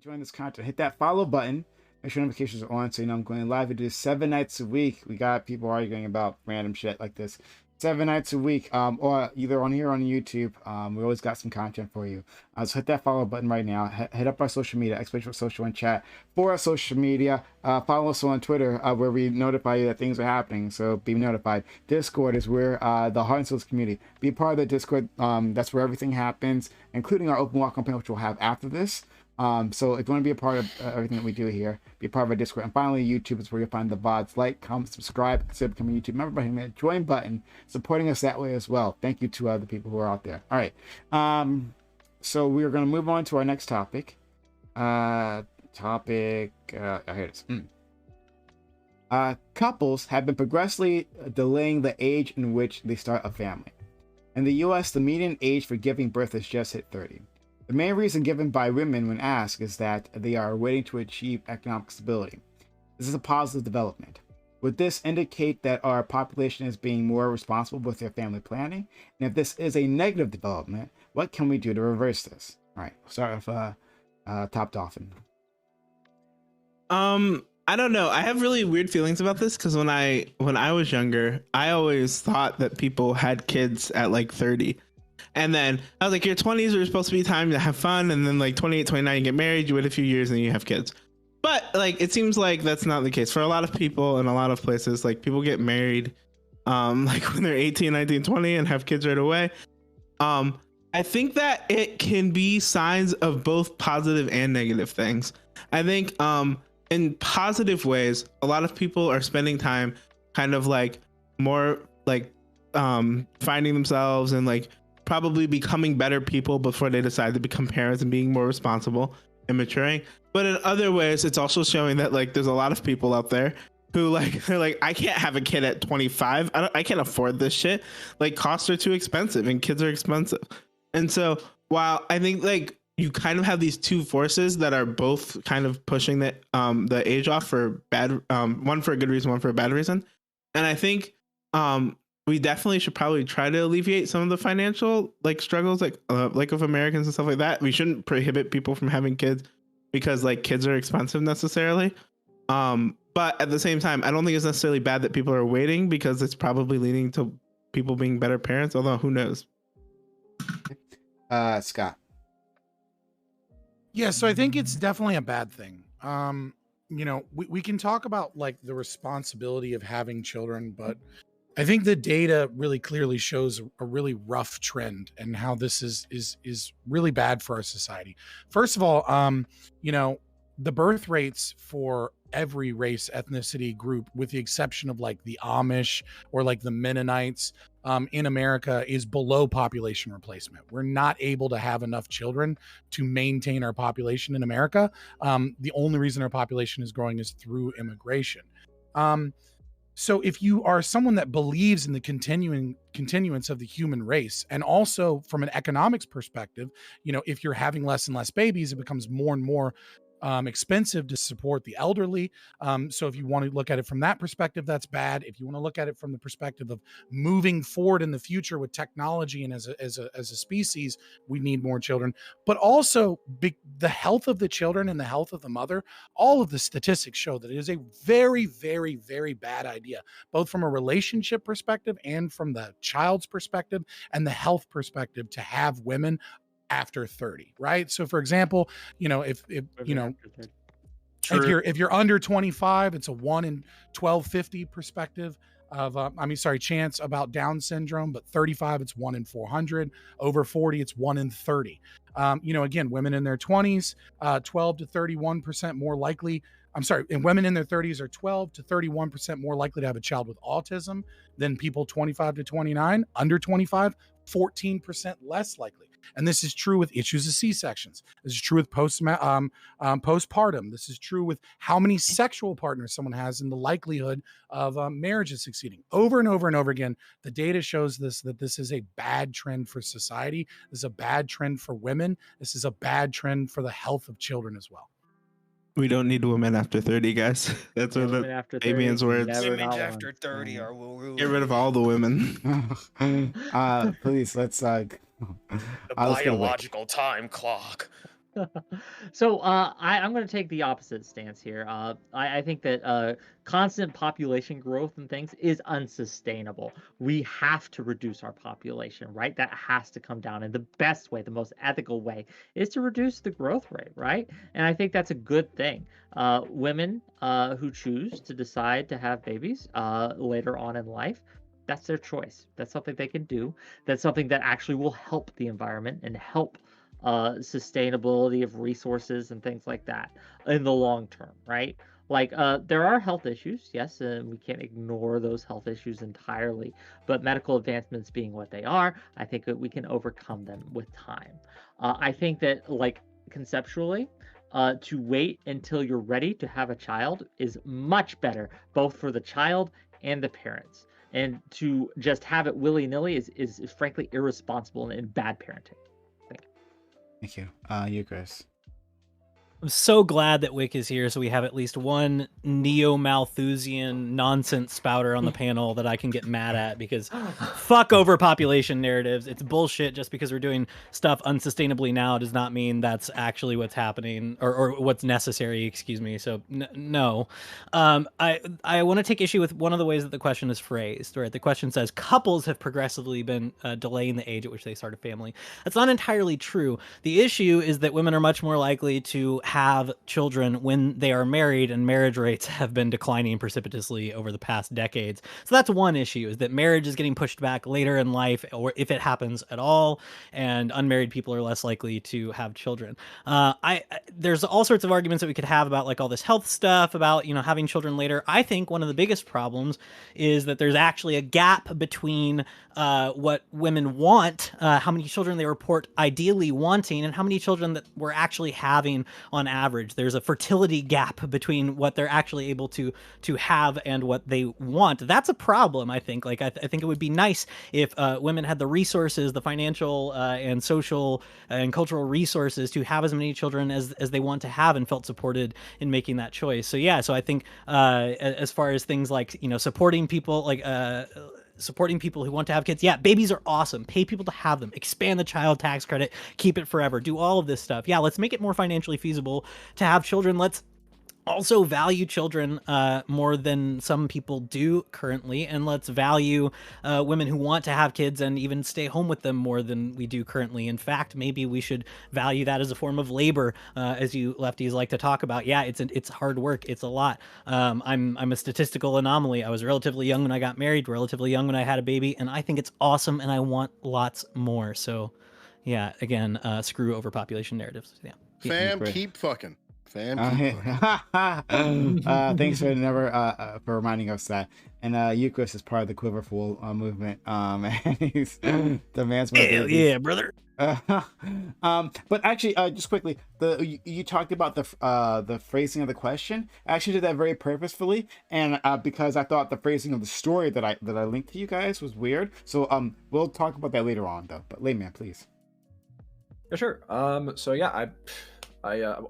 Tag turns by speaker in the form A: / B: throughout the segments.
A: enjoying this content, hit that follow button. Make sure notifications are on so you know I'm going live. We do this 7 nights a week. We got people arguing about random shit like this. 7 nights a week, or either on here or on YouTube. We always got some content for you. So hit that follow button right now. Hit up our social media, Exponential Social and Chat for our social media. Follow us on Twitter, where we notify you that things are happening. So be notified. Discord is where the Heart and Souls community. Be part of the Discord. That's where everything happens, including our open walk campaign, which we'll have after this. So if you want to be a part of everything that we do here, be a part of our Discord. And finally, YouTube is where you'll find the VODs. Like, comment, subscribe, consider becoming a YouTube member by hitting that join button, supporting us that way as well. Thank you to the people who are out there. All right. So we are going to move on to our next topic. Here it is. Couples have been progressively delaying the age in which they start a family. In the U.S., the median age for giving birth has just hit 30. The main reason given by women when asked is that they are waiting to achieve economic stability. This is a positive development. Would this indicate that our population is being more responsible with their family planning? And if this is a negative development, what can we do to reverse this? All right, we'll start with Top Dolphin.
B: I don't know. I have really weird feelings about this because when I was younger, I always thought that people had kids at like 30. And then I was like, your 20s are supposed to be time to have fun. And then like 28, 29, you get married, you wait a few years and then you have kids. But like, it seems like that's not the case for a lot of people in a lot of places. Like people get married like when they're 18, 19, 20 and have kids right away. I think that it can be signs of both positive and negative things. I think in positive ways, a lot of people are spending time kind of like more like finding themselves and like probably becoming better people before they decide to become parents and being more responsible and maturing. But in other ways, it's also showing that like there's a lot of people out there who like they're like, I can't have a kid at 25. I can't afford this shit. Like costs are too expensive and kids are expensive. And so while I think like you kind of have these two forces that are both kind of pushing the age off for bad, one for a good reason, one for a bad reason. And I think we definitely should probably try to alleviate some of the financial like struggles like of Americans and stuff like that. We shouldn't prohibit people from having kids because like kids are expensive necessarily. But at the same time, I don't think it's necessarily bad that people are waiting because it's probably leading to people being better parents, although who knows.
A: Scott.
C: Yeah, so I think it's definitely a bad thing. You know, we can talk about like the responsibility of having children, but I think the data really clearly shows a really rough trend and how this is really bad for our society. First of all, you know, the birth rates for every race, ethnicity, group, with the exception of like the Amish or like the Mennonites in America, is below population replacement. We're not able to have enough children to maintain our population in America. The only reason our population is growing is through immigration. So if you are someone that believes in the continuance of the human race, and also from an economics perspective, you know, if you're having less and less babies, it becomes more and more expensive to support the elderly. So if you want to look at it from that perspective, that's bad. If you want to look at it from the perspective of moving forward in the future with technology and as a species, we need more children. But also the health of the children and the health of the mother, all of the statistics show that it is a very, very, very bad idea, both from a relationship perspective and from the child's perspective and the health perspective, to have women after 30, right? So for example, you know, if you know, if you're under 25, it's a 1 in 1250 perspective of chance about Down syndrome, but 35 it's 1 in 400, over 40 it's 1 in 30. You know, again, women in their 20s, 12 to 31% more likely, and women in their 30s are 12 to 31% more likely to have a child with autism than people 25 to 29. Under 25, 14% less likely. And this is true with issues of C-sections. This is true with postpartum. This is true with how many sexual partners someone has and the likelihood of marriages succeeding. Over and over and over again, the data shows that this is a bad trend for society. This is a bad trend for women. This is a bad trend for the health of children as well.
B: We don't need women after 30, guys. That's what Damien's words.
D: Women after 30 are rude.
B: Get rid of all the women.
A: Please, let's
D: the biological time clock.
E: So I'm going to take the opposite stance here. I think that constant population growth and things is unsustainable. We have to reduce our population, right? That has to come down. And the best way, the most ethical way, is to reduce the growth rate, right? And I think that's a good thing. Women who choose to decide to have babies later on in life, that's their choice. That's something they can do. That's something that actually will help the environment and help sustainability of resources and things like that in the long term, right? Like, there are health issues, yes, and we can't ignore those health issues entirely. But medical advancements being what they are, I think that we can overcome them with time. I think that, like, conceptually, to wait until you're ready to have a child is much better, both for the child and the parents. And to just have it willy nilly is frankly irresponsible and bad parenting.
A: Thank you. You, Chris.
F: I'm so glad that Wick is here, so we have at least one neo-Malthusian nonsense spouter on the panel that I can get mad at, because fuck overpopulation narratives. It's bullshit. Just because we're doing stuff unsustainably now does not mean that's actually what's happening or what's necessary, excuse me. So no. I want to take issue with one of the ways that the question is phrased, right? The question says couples have progressively been delaying the age at which they start a family. That's not entirely true. The issue is that women are much more likely to have children when they are married, and marriage rates have been declining precipitously over the past decades. So that's one issue, is that marriage is getting pushed back later in life, or if it happens at all, and unmarried people are less likely to have children. There's all sorts of arguments that we could have about like all this health stuff, about, you know, having children later. I think one of the biggest problems is that there's actually a gap between what women want, how many children they report ideally wanting, and how many children that we're actually having on average. There's a fertility gap between what they're actually able to have and what they want. That's a problem, I think. Like, I think it would be nice if women had the resources, the financial and social and cultural resources to have as many children as they want to have, and felt supported in making that choice. So yeah, so I think as far as things like, you know, supporting people, like supporting people who want to have kids. Yeah, babies are awesome. Pay people to have them. Expand the child tax credit. Keep it forever. Do all of this stuff. Yeah, let's make it more financially feasible to have children. Let's also value children more than some people do currently, and let's value women who want to have kids and even stay home with them more than we do currently. In fact, maybe we should value that as a form of labor, as you lefties like to talk about. Yeah, it's hard work. It's a lot. I'm a statistical anomaly. I was relatively young when I got married, relatively young when I had a baby, and I think it's awesome, and I want lots more. So yeah, again, screw overpopulation narratives. Yeah.
G: Fam, keep fucking. Fam,
A: thanks for for reminding us that. And Eucharist is part of the Quiverful movement. And he's demands more.
F: Hell yeah, brother.
A: But actually, just quickly, you talked about the phrasing of the question. I actually did that very purposefully, and because I thought the phrasing of the story that I linked to you guys was weird. So we'll talk about that later on, though. But Layman, please.
H: Yeah, sure. So yeah,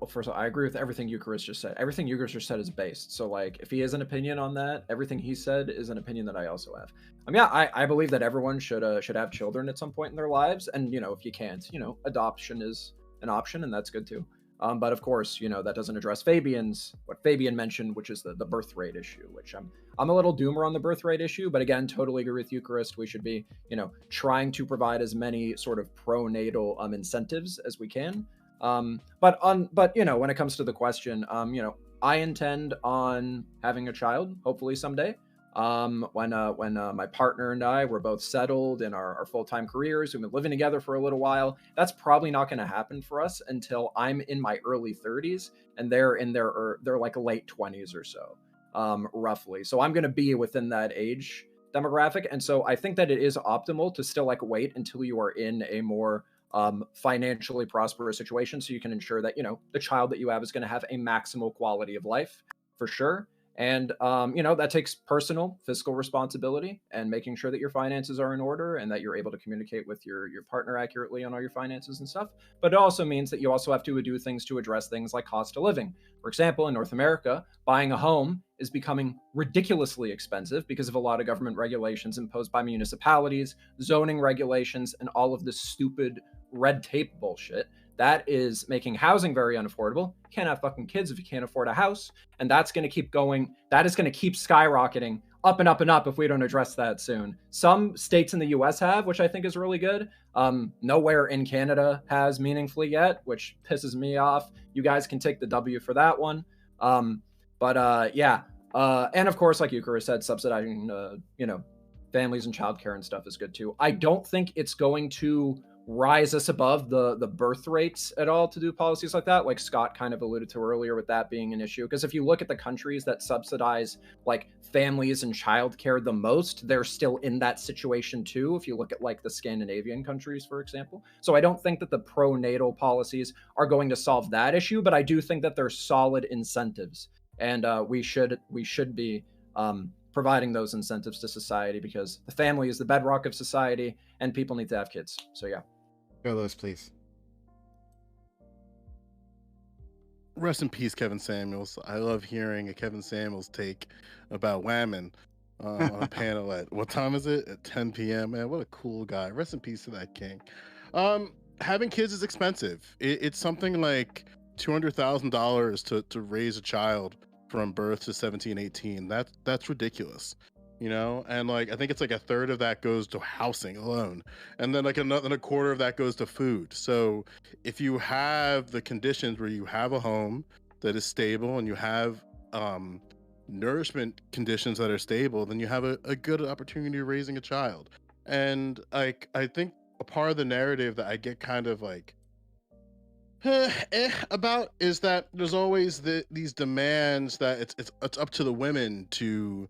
H: first of all, I agree with everything Eucharist just said. Everything Eucharist just said is based. So like, if he has an opinion on that, everything he said is an opinion that I also have. I believe that everyone should have children at some point in their lives, and you know, if you can't, you know, adoption is an option, and that's good too. But of course, you know, that doesn't address what Fabian mentioned, which is the birth rate issue, which I'm a little doomer on the birth rate issue, but again, totally agree with Eucharist. We should be, you know, trying to provide as many sort of pronatal incentives as we can. But you know, when it comes to the question, you know, I intend on having a child, hopefully someday. When my partner and I were both settled in our full-time careers, we've been living together for a little while. That's probably not going to happen for us until I'm in my early 30s and they're in they're like late 20s or so, roughly. So I'm going to be within that age demographic. And so I think that it is optimal to still like wait until you are in a more financially prosperous situation, so you can ensure that, you know, the child that you have is going to have a maximal quality of life for sure. And you know, that takes personal fiscal responsibility and making sure that your finances are in order and that you're able to communicate with your partner accurately on all your finances and stuff. But it also means that you also have to do things to address things like cost of living. For example, in North America, buying a home is becoming ridiculously expensive because of a lot of government regulations imposed by municipalities, zoning regulations, and all of this stupid red tape bullshit that is making housing very unaffordable. You can't have fucking kids if you can't afford a house, and that's going to keep going. That is going to keep skyrocketing up and up and up if we don't address that soon. Some states in the US have, which I think is really good. Nowhere in Canada has meaningfully yet, which pisses me off. You guys can take the W for that one. Yeah. And of course, like Eucharist said, subsidizing, families and childcare and stuff is good too. I don't think it's going to rise us above the birth rates at all to do policies like that, like Scott kind of alluded to earlier, with that being an issue. Because if you look at the countries that subsidize like families and childcare the most, they're still in that situation too, if you look at like the Scandinavian countries, for example. So I don't think that the pro-natal policies are going to solve that issue, but I do think that they're solid incentives, and we should be providing those incentives to society, because the family is the bedrock of society and people need to have kids. So yeah.
A: Go those, please.
G: Rest in peace, Kevin Samuels. I love hearing a Kevin Samuels take about women on a panel at, what time is it? At 10 p.m. Man, what a cool guy. Rest in peace to that king. Having kids is expensive. It's something like $200,000 to raise a child from birth to 17, 18. That's ridiculous. And like I think it's like a third of that goes to housing alone, and then like a quarter of that goes to food. So if you have the conditions where you have a home that is stable and you have nourishment conditions that are stable, then you have a good opportunity of raising a child. And like I think a part of the narrative that I get kind of like about is that there's always these demands that it's up to the women to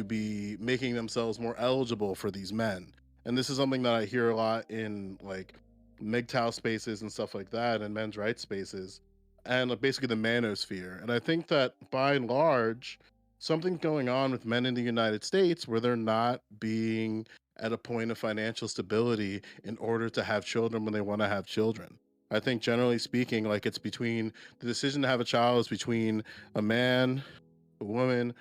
G: be making themselves more eligible for these men. And this is something that I hear a lot in like MGTOW spaces and stuff like that, and men's rights spaces, and like basically the manosphere. And I think that by and large, something's going on with men in the United States where they're not being at a point of financial stability in order to have children when they want to have children. I think generally speaking, like it's between the decision to have a child is between a man, a woman,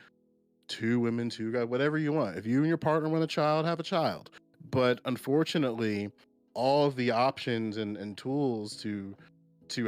G: two women, two guys, whatever you want. If you and your partner want a child, have a child. But unfortunately, all of the options and tools to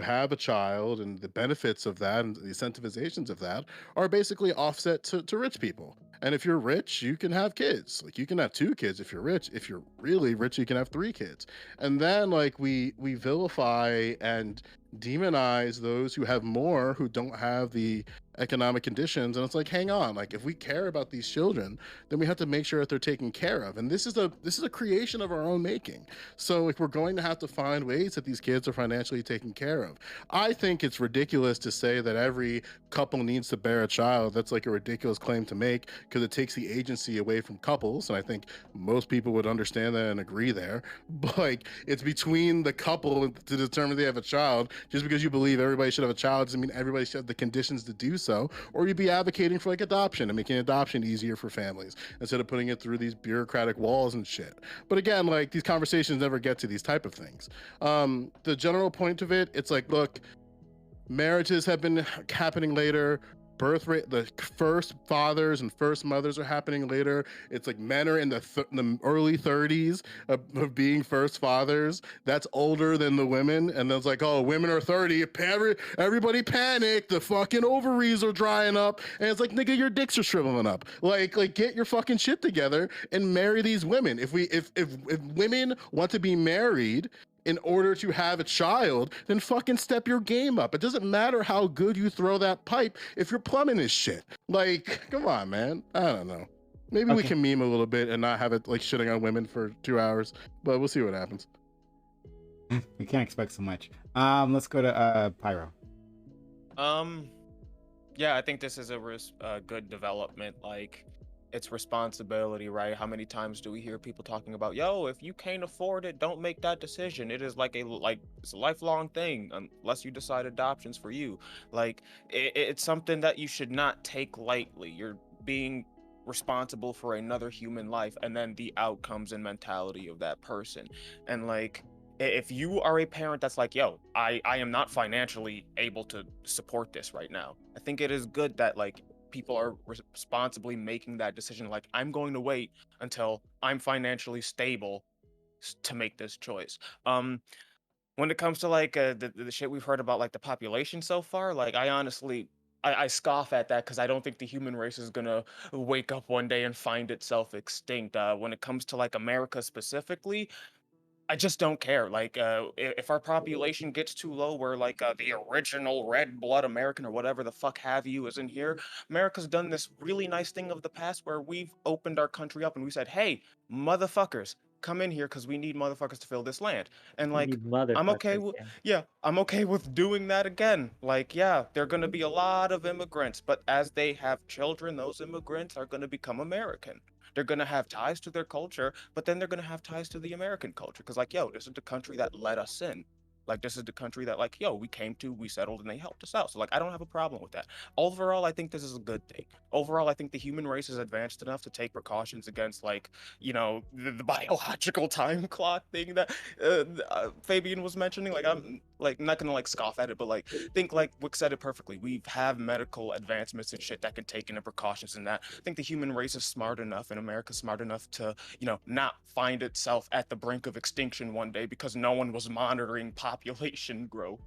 G: have a child and the benefits of that and the incentivizations of that are basically offset to rich people. And if you're rich, you can have kids. Like you can have 2 kids if you're rich. If you're really rich, you can have 3 kids. And then like we vilify and demonize those who have more, who don't have the economic conditions. And it's like, hang on, like if we care about these children, then we have to make sure that they're taken care of. And this is a creation of our own making. So like we're going to have to find ways that these kids are financially taken care of. I think it's ridiculous to say that every couple needs to bear a child. That's like a ridiculous claim to make, because it takes the agency away from couples. And I think most people would understand that and agree there. But like it's between the couple to determine they have a child. Just because you believe everybody should have a child doesn't mean everybody should have the conditions to do so. Or you'd be advocating for like adoption and making adoption easier for families instead of putting it through these bureaucratic walls and shit. But again, like these conversations never get to these type of things. The general point of it, it's like, look, marriages have been happening later. Birth rate, the first fathers and first mothers are happening later. It's like men are in the early 30s of being first fathers. That's older than the women. And then it's like, oh, women are 30. Everybody panic. The fucking ovaries are drying up. And it's like, nigga, your dicks are shriveling up. Like get your fucking shit together and marry these women. If women want to be married in order to have a child, then fucking step your game up. It doesn't matter how good you throw that pipe if your plumbing is shit. Like, come on, man. I don't know. Maybe we can meme a little bit and not have it like shitting on women for 2 hours, but we'll see what happens.
A: We can't expect so much. Let's go to Pyro.
D: Yeah, I think this is a good development. Like, it's responsibility, right? How many times do we hear people talking about, yo, if you can't afford it, don't make that decision. It is it's a lifelong thing unless you decide adoption's for you. Like it's something that you should not take lightly. You're being responsible for another human life and then the outcomes and mentality of that person. And like, if you are a parent that's like, yo, I am not financially able to support this right now, I think it is good that like people are responsibly making that decision. Like, I'm going to wait until I'm financially stable to make this choice. When when it comes to like the shit we've heard about like the population so far, like I honestly I scoff at that because I don't think the human race is gonna wake up one day and find itself extinct. When it comes to like America specifically, I just don't care. Like, if our population gets too low, where like the original red blood American or whatever the fuck have you is in here, America's done this really nice thing of the past where we've opened our country up and we said, "Hey, motherfuckers, come in here because we need motherfuckers to fill this land." And
E: You
D: like,
E: need
D: I'm okay
E: motherfuckers.
D: with
E: Yeah.
D: yeah, I'm okay with doing that again. Like, yeah, there are gonna be a lot of immigrants, but as they have children, those immigrants are gonna become American. They're gonna have ties to their culture, but then they're gonna have ties to the American culture. Cause like, yo, this is the country that let us in. Like this is the country that like, yo, we came to, we settled, and they helped us out. So like, I don't have a problem with that. Overall, I think this is a good thing. Overall, I think the human race is advanced enough to take precautions against like, the biological time clock thing that Fabian was mentioning. Like, I'm like not gonna like scoff at it, but like think like Wick said it perfectly. We have medical advancements and shit that can take into precautions in that. I think the human race is smart enough and America's smart enough to, not find itself at the brink of extinction one day because no one was monitoring population growth.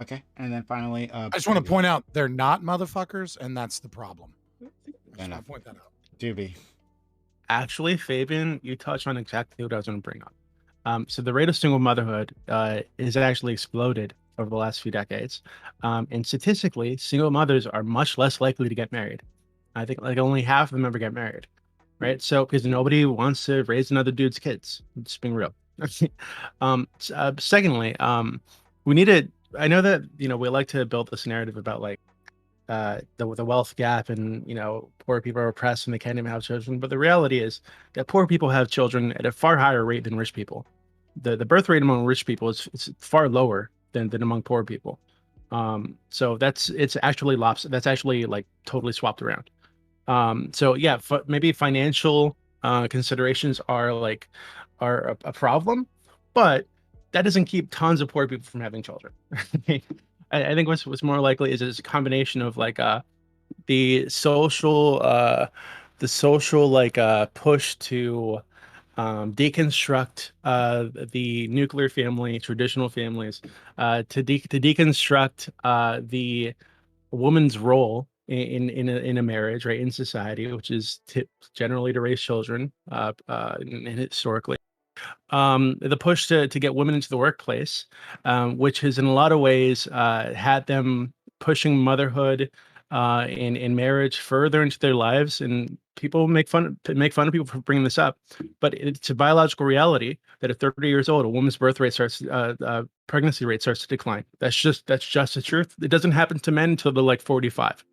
A: Okay, and then finally,
C: I just want to point out they're not motherfuckers, and that's the problem. I just want
A: enough.
C: to point that out.
A: Doobie.
B: Actually, Fabian, you touched on exactly what I was going to bring up. So the rate of single motherhood is actually exploded over the last few decades. And statistically, single mothers are much less likely to get married. I think like only half of them ever get married, right? So because nobody wants to raise another dude's kids. Just being real. Secondly, we need to. I know that we like to build this narrative about like the wealth gap and poor people are oppressed and they can't even have children. But the reality is that poor people have children at a far higher rate than rich people. The birth rate among rich people is far lower than among poor people. So it's actually that's actually like totally swapped around. So yeah, maybe financial considerations are a problem, but that doesn't keep tons of poor people from having children. I think what's more likely is a combination of like the social push to deconstruct the nuclear family, traditional families, to deconstruct the woman's role in a marriage, right, in society, which is generally to raise children, and historically. The push to get women into the workplace, which has in a lot of ways had them pushing motherhood and marriage further into their lives, and people make fun of people for bringing this up, but it's a biological reality that at 30 years old, a woman's birth rate pregnancy rate starts to decline. That's just the truth. It doesn't happen to men until they're like 45.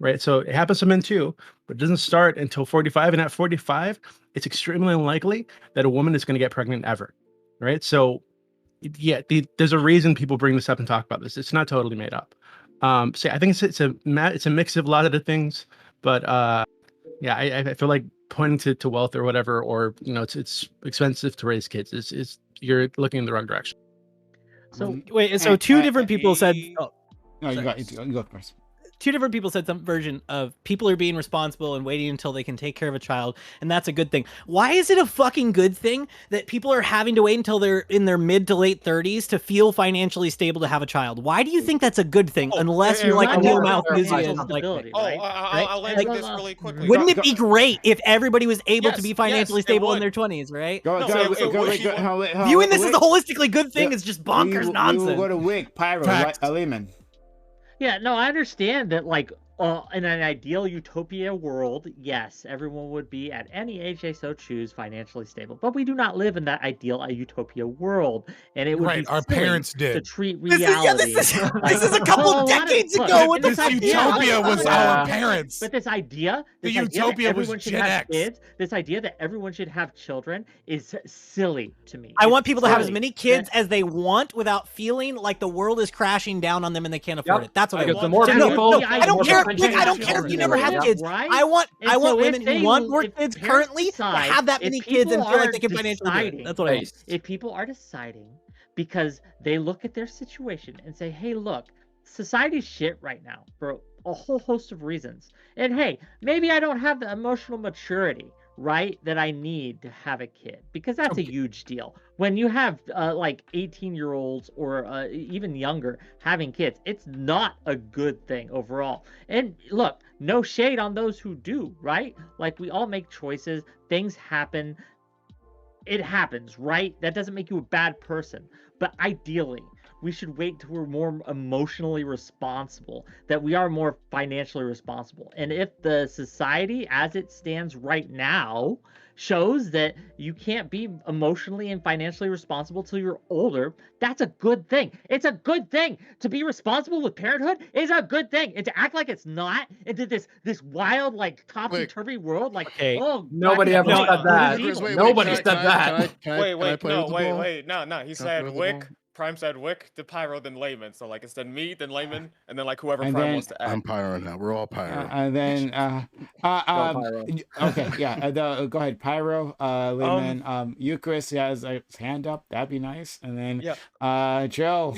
B: Right. So it happens to men too, but it doesn't start until 45. And at 45, it's extremely unlikely that a woman is going to get pregnant ever. Right. So yeah, there's a reason people bring this up and talk about this. It's not totally made up. So I think it's a mix of a lot of the things, but yeah, I feel like pointing to wealth or whatever, or it's expensive to raise kids is you're looking in the wrong direction.
E: So
F: wait, so two different people said. Oh,
A: No, you
F: sorry.
A: go first.
F: Two different people said some version of people are being responsible and waiting until they can take care of a child, and that's a good thing. Why is it a fucking good thing that people are having to wait until they're in their mid to late 30s to feel financially stable to have a child? Why do you think that's a good thing? Unless you're like a
E: Not
F: Lil
E: just
F: Malthusian,
E: financial stability,
D: Oh,
E: right?
D: I'll
F: Right?
D: answer
F: Like,
D: this really quickly.
F: Wouldn't it be great if everybody was able to
D: Yes,
F: be
D: yes,
F: financially
D: it
F: stable in
D: would.
F: their 20s, right?
A: Go,
D: No,
A: go,
D: it
A: go,
D: would
A: wait,
D: be
A: go,
D: one-
A: hold it,
F: Viewing this as
A: wait.
F: a holistically good thing
A: Yeah,
F: is just bonkers
A: we
F: nonsense.
A: will go to Wick, Pyro,
C: Facts.
A: Lehman.
E: Yeah, no, I understand that, like, in an ideal utopia world, yes, everyone would be at any age they so choose financially stable. But we do not live in that ideal utopia world, and it would
C: Right,
E: be
C: our
E: silly
C: parents
E: to
C: did.
E: treat
F: This
E: reality.
F: is
E: like,
F: a couple
E: well, a lot of-
F: decades
E: look,
F: ago. What the
C: This
F: fuck?
C: utopia was
B: Yeah.
C: our parents.
E: But this idea
C: The
E: that
C: utopia was
E: everyone should
C: Gen
E: have
C: X.
E: kids, this idea that everyone should have children is silly to me.
F: I
E: It's
F: want people to have as
E: silly.
F: many kids as they want without feeling like the world is crashing down on them and they can't afford it. That's what I
H: Because
F: want.
H: the more
E: That would
H: people,
E: be
F: I don't
H: the
F: care.
H: more
F: Nick, I don't
H: potential
F: care if you
H: children
F: never
H: there
F: have
H: is.
F: kids.
E: Right?
F: I want
E: And so if
F: women who want more
E: if
F: kids
E: parents
F: currently to
E: decide-
F: have that
E: if
F: many kids and
E: people
F: feel like
E: are
F: they can financially do it.
E: deciding-
F: That's what I want.
H: Based.
E: If people are deciding because they look at their situation and say, hey, look, society's shit right now for a whole host of reasons. And hey, maybe I don't have the emotional maturity, right, that I need to have a kid, because that's a huge deal. When you have like 18-year-olds or even younger having kids, it's not a good thing overall. And look, no shade on those who do, right? Like, we all make choices, things happen, it happens, right? That doesn't make you a bad person. But ideally, we should wait till we're more emotionally responsible, that we are more financially responsible. And if the society as it stands right now shows that you can't be emotionally and financially responsible till you're older, that's a good thing. It's a good thing to be responsible with parenthood. Is a good thing, and to act like it's not, into this wild, like, topsy-turvy world, like,
F: Okay.
E: oh,
H: Nobody
E: black
H: ever
E: and
H: said
E: white, good is
H: that.
E: evil.
H: Nobody said that.
D: Wait,
G: play
D: no,
G: with the ball?
D: no. He
G: Can I play
D: said
G: with the
D: Wick.
G: ball?
D: Prime said Wick, to Pyro, then Layman. So like instead me, then Layman, and then like whoever
A: And
D: Prime
A: then-
D: wants to add.
G: I'm Pyro now. We're all Pyro.
A: And then
H: Pyro.
A: okay, yeah, go ahead, Pyro, Layman, Eucharist has his hand up, that'd be nice. And then Joe.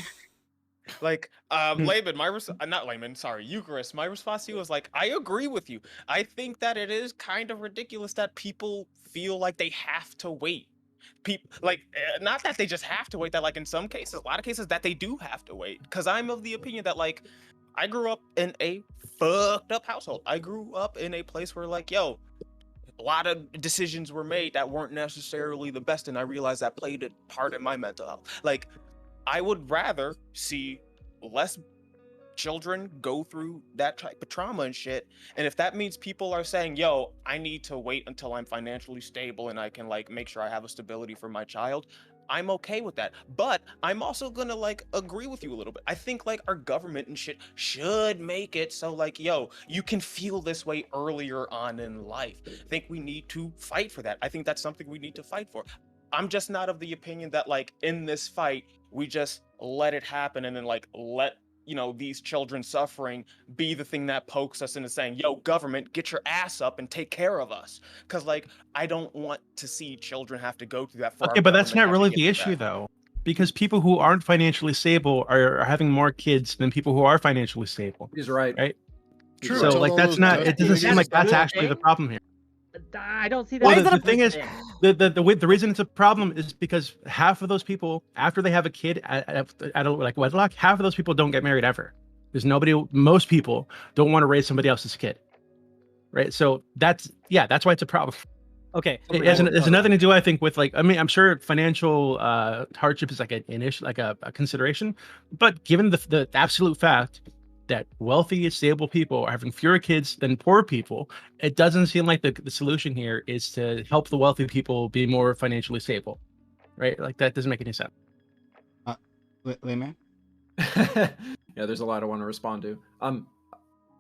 D: Like, Layman, not Layman, sorry, Eucharist, my response to you was like, I agree with you. I think that it is kind of ridiculous that people feel like they have to wait. Not that they just have to wait, that like in some cases, a lot of cases, that they do have to wait. Because I'm of the opinion that like, I grew up in a fucked up household. I grew up in a place where like, yo, a lot of decisions were made that weren't necessarily the best, and I realized that played a part in my mental health. Like, I would rather see less children go through that type of trauma and shit. And if that means people are saying, yo, I need to wait until I'm financially stable and I can like make sure I have a stability for my child, I'm okay with that. But I'm also gonna like agree with you a little bit. I think like our government and shit should make it so like, yo, you can feel this way earlier on in life. I think we need to fight for that. I think that's something we need to fight for. I'm just not of the opinion that like in this fight, we just let it happen and then like let, you know, these children suffering be the thing that pokes us into saying, yo, government, get your ass up and take care of us. Because like, I don't want to see children have to go through that.
I: Okay, but that's not really the issue though, because people who aren't financially stable are having more kids than people who are financially stable.
H: He's right.
I: Right?
G: True.
I: So like that's not, it doesn't seem like that's actually the problem here.
E: I don't see that.
I: Well,
E: as
I: the
E: a
I: thing
E: good
I: is,
E: thing.
I: the reason it's a problem is because half of those people, after they have a kid at a like wedlock, half of those people don't get married ever. There's most people don't want to raise somebody else's kid, right? So that's why it's a problem.
F: Okay.
I: It has nothing to do, I think, with like, I mean, I'm sure financial hardship is like an issue, like a consideration, but given the absolute fact that wealthy, stable people are having fewer kids than poor people, it doesn't seem like the solution here is to help the wealthy people be more financially stable, right? Like that doesn't make any sense.
A: Layman?
H: Yeah, there's a lot I want to respond to. I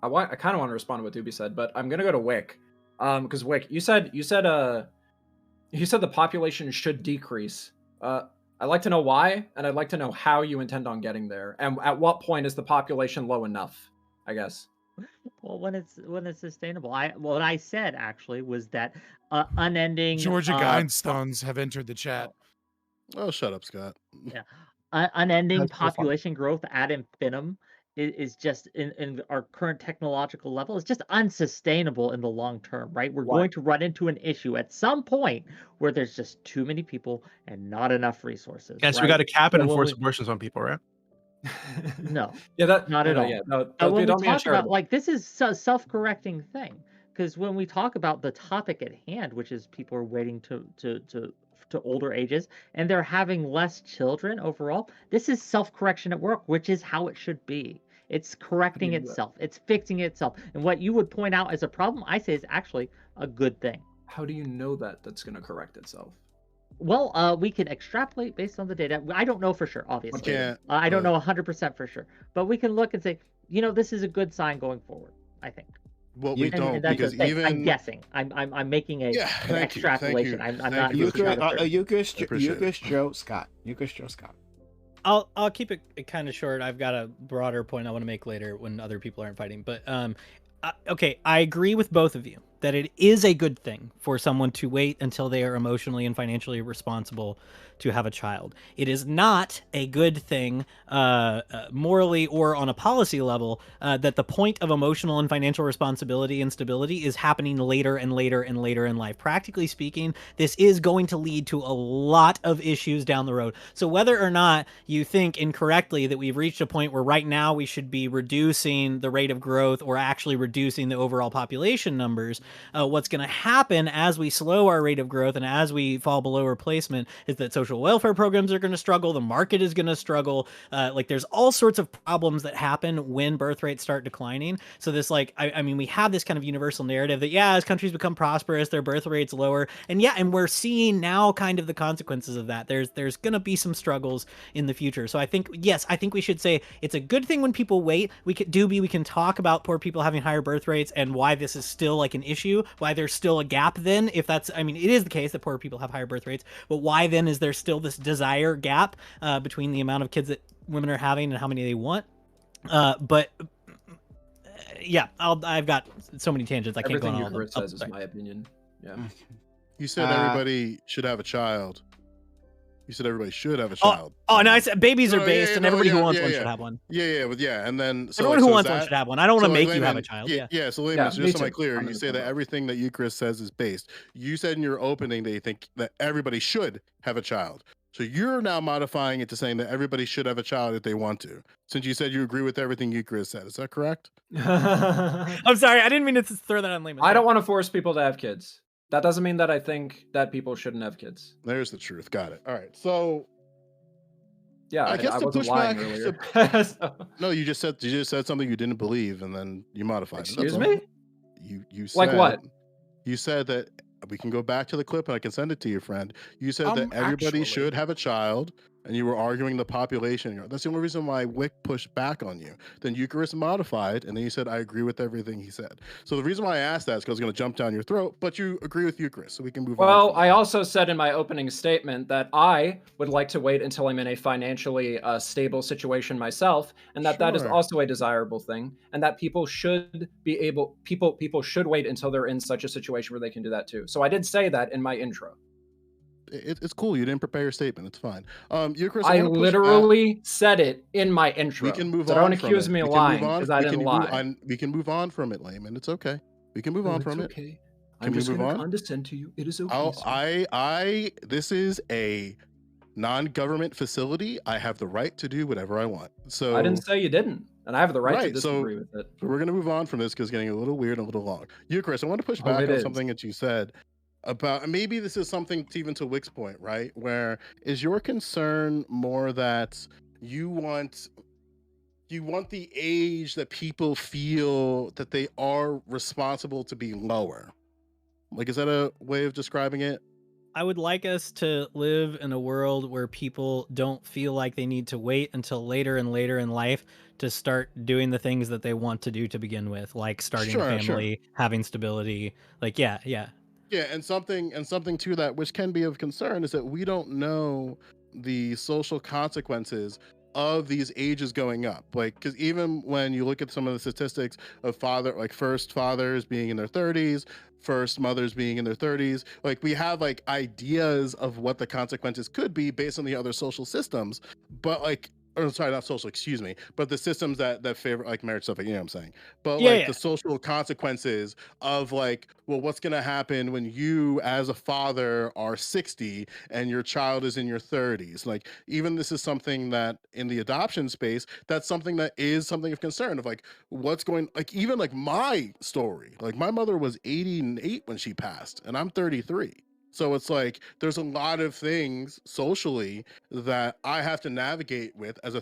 H: kind of want to respond to what Doobie said, but I'm gonna go to Wick. Because Wick, you said the population should decrease. I'd like to know why, and I'd like to know how you intend on getting there, and at what point is the population low enough, I guess.
E: Well, when it's sustainable. What I said actually was that unending
C: Georgia Guidestones have entered the chat.
G: Oh, shut up, Scott.
E: Yeah, unending
I: That's so fun.
E: population growth ad infinitum is just in our current technological level is just unsustainable in the long term, right? We're going to run into an issue at some point where there's just too many people and not enough resources.
I: Yes,
E: right?
I: we got to cap and
E: So when
I: enforce
E: we-
I: abortions on people, right?
E: No,
H: Yeah,
E: not at all.
H: Yeah, no,
E: when we
H: don't be
E: talk about
H: uncharitable.
E: like this is a self-correcting thing, because when we talk about the topic at hand, which is people are waiting to older ages and they're having less children overall, this is self-correction at work, which is how it should be. It's correcting itself. It's fixing itself. And what you would point out as a problem, I say, is actually a good thing.
H: How do you know that that's going to correct itself?
E: Well, we can extrapolate based on the data. I don't know for sure, obviously.
G: can't,
E: I don't know 100% for sure. But we can look and say, you know, this is a good sign going forward, I think.
G: Well, we don't,
E: And that's
G: because
E: the thing.
G: even
E: I'm guessing. I'm making an
G: thank you,
E: extrapolation.
G: thank you,
E: I'm
G: thank
E: not.
G: you.
A: Eucharist,
G: appreciate it.
A: Joe, Scott. Eucharist, Joe, Scott.
F: I'll keep it kind of short. I've got a broader point I want to make later when other people aren't fighting. But okay, I agree with both of you that it is a good thing for someone to wait until they are emotionally and financially responsible to have a child. It is not a good thing morally or on a policy level that the point of emotional and financial responsibility and stability is happening later and later and later in life. Practically speaking, this is going to lead to a lot of issues down the road. So whether or not you think incorrectly that we've reached a point where right now we should be reducing the rate of growth or actually reducing the overall population numbers, what's going to happen as we slow our rate of growth and as we fall below replacement is that social welfare programs are going to struggle, the market is going to struggle, like there's all sorts of problems that happen when birth rates start declining. So this, like, I mean, we have this kind of universal narrative that, yeah, as countries become prosperous, their birth rates lower, and yeah, and we're seeing now kind of the consequences of that. There's going to be some struggles in the future. So I think, yes, I think we should say it's a good thing when people wait. We can talk about poor people having higher birth rates and why this is still like an issue, why there's still a gap then, if that's, I mean, it is the case that poor people have higher birth rates, but why then is there still this desire gap between the amount of kids that women are having and how many they want? But yeah, I've got so many tangents. I can't go on all of them.
H: Everything you says is my opinion. Yeah.
G: You said everybody should have a child. You said everybody should have a child.
F: Oh, no, I said babies are based, and everybody who wants one should have one.
G: Yeah, and then so
F: everyone who wants one should have one. I don't want to make you have a child.
G: So Layman, just so I'm clear, you say that everything that Eucharist says is based. You said in your opening that you think that everybody should have a child. So you're now modifying it to saying that everybody should have a child if they want to. Since you said you agree with everything Eucharist said, is that correct?
F: I'm sorry, I didn't mean to throw that on Layman.
H: I don't want to force people to have kids. That doesn't mean that I think that people shouldn't have kids.
G: There's the truth. Got it. All right. So
H: yeah, I guess I wasn't lying earlier.
G: No, you just said something you didn't believe, and then you modified it.
H: Excuse me?
G: You said,
H: like what?
G: You said that we can go back to the clip and I can send it to your friend. You said that everybody should have a child, and you were arguing the population. That's the only reason why Wick pushed back on you. Then Eucharist modified, and then you said, I agree with everything he said. So the reason why I asked that is because I was going to jump down your throat, but you agree with Eucharist, so we can move on.
H: Well, I also said in my opening statement that I would like to wait until I'm in a financially stable situation myself, and that that is also a desirable thing, and that people should be able, people should wait until they're in such a situation where they can do that too. So I did say that in my intro.
G: It's cool. You didn't prepare your statement. It's fine. Eucharist,
H: I literally said it in my intro.
G: We can move
H: so
G: on.
H: Don't accuse me of lying because I didn't lie.
G: We can move on from it, Layman. It's okay. We can move on from it.
H: Okay. I'm just going to condescend to you. It is
G: okay. This is a non-government facility. I have the right to do whatever I want. So
H: I didn't say you didn't, and I have the right to disagree with it.
G: So we're going to move on from this because it's getting a little weird and a little long. Eucharist, I want to push back on something that you said. About maybe this is something even to Wick's point, right? Where is your concern more that you want the age that people feel that they are responsible to be lower? Like, is that a way of describing it?
F: I would like us to live in a world where people don't feel like they need to wait until later and later in life to start doing the things that they want to do to begin with, like starting a family, having stability. Like, yeah.
G: Yeah, and something to that which can be of concern is that we don't know the social consequences of these ages going up. Like, because even when you look at some of the statistics of first fathers being in their 30s, first mothers being in their 30s, like we have like ideas of what the consequences could be based on the other social systems, but like, or sorry, not social, excuse me, but the systems that favor like marriage stuff, you know what I'm saying? But the social consequences of like, well, what's going to happen when you as a father are 60 and your child is in your 30s? Like, even this is something that in the adoption space, that's something that is something of concern of like, what's going, like, even like my story, like my mother was 88 when she passed and I'm 33. So it's like there's a lot of things socially that I have to navigate with as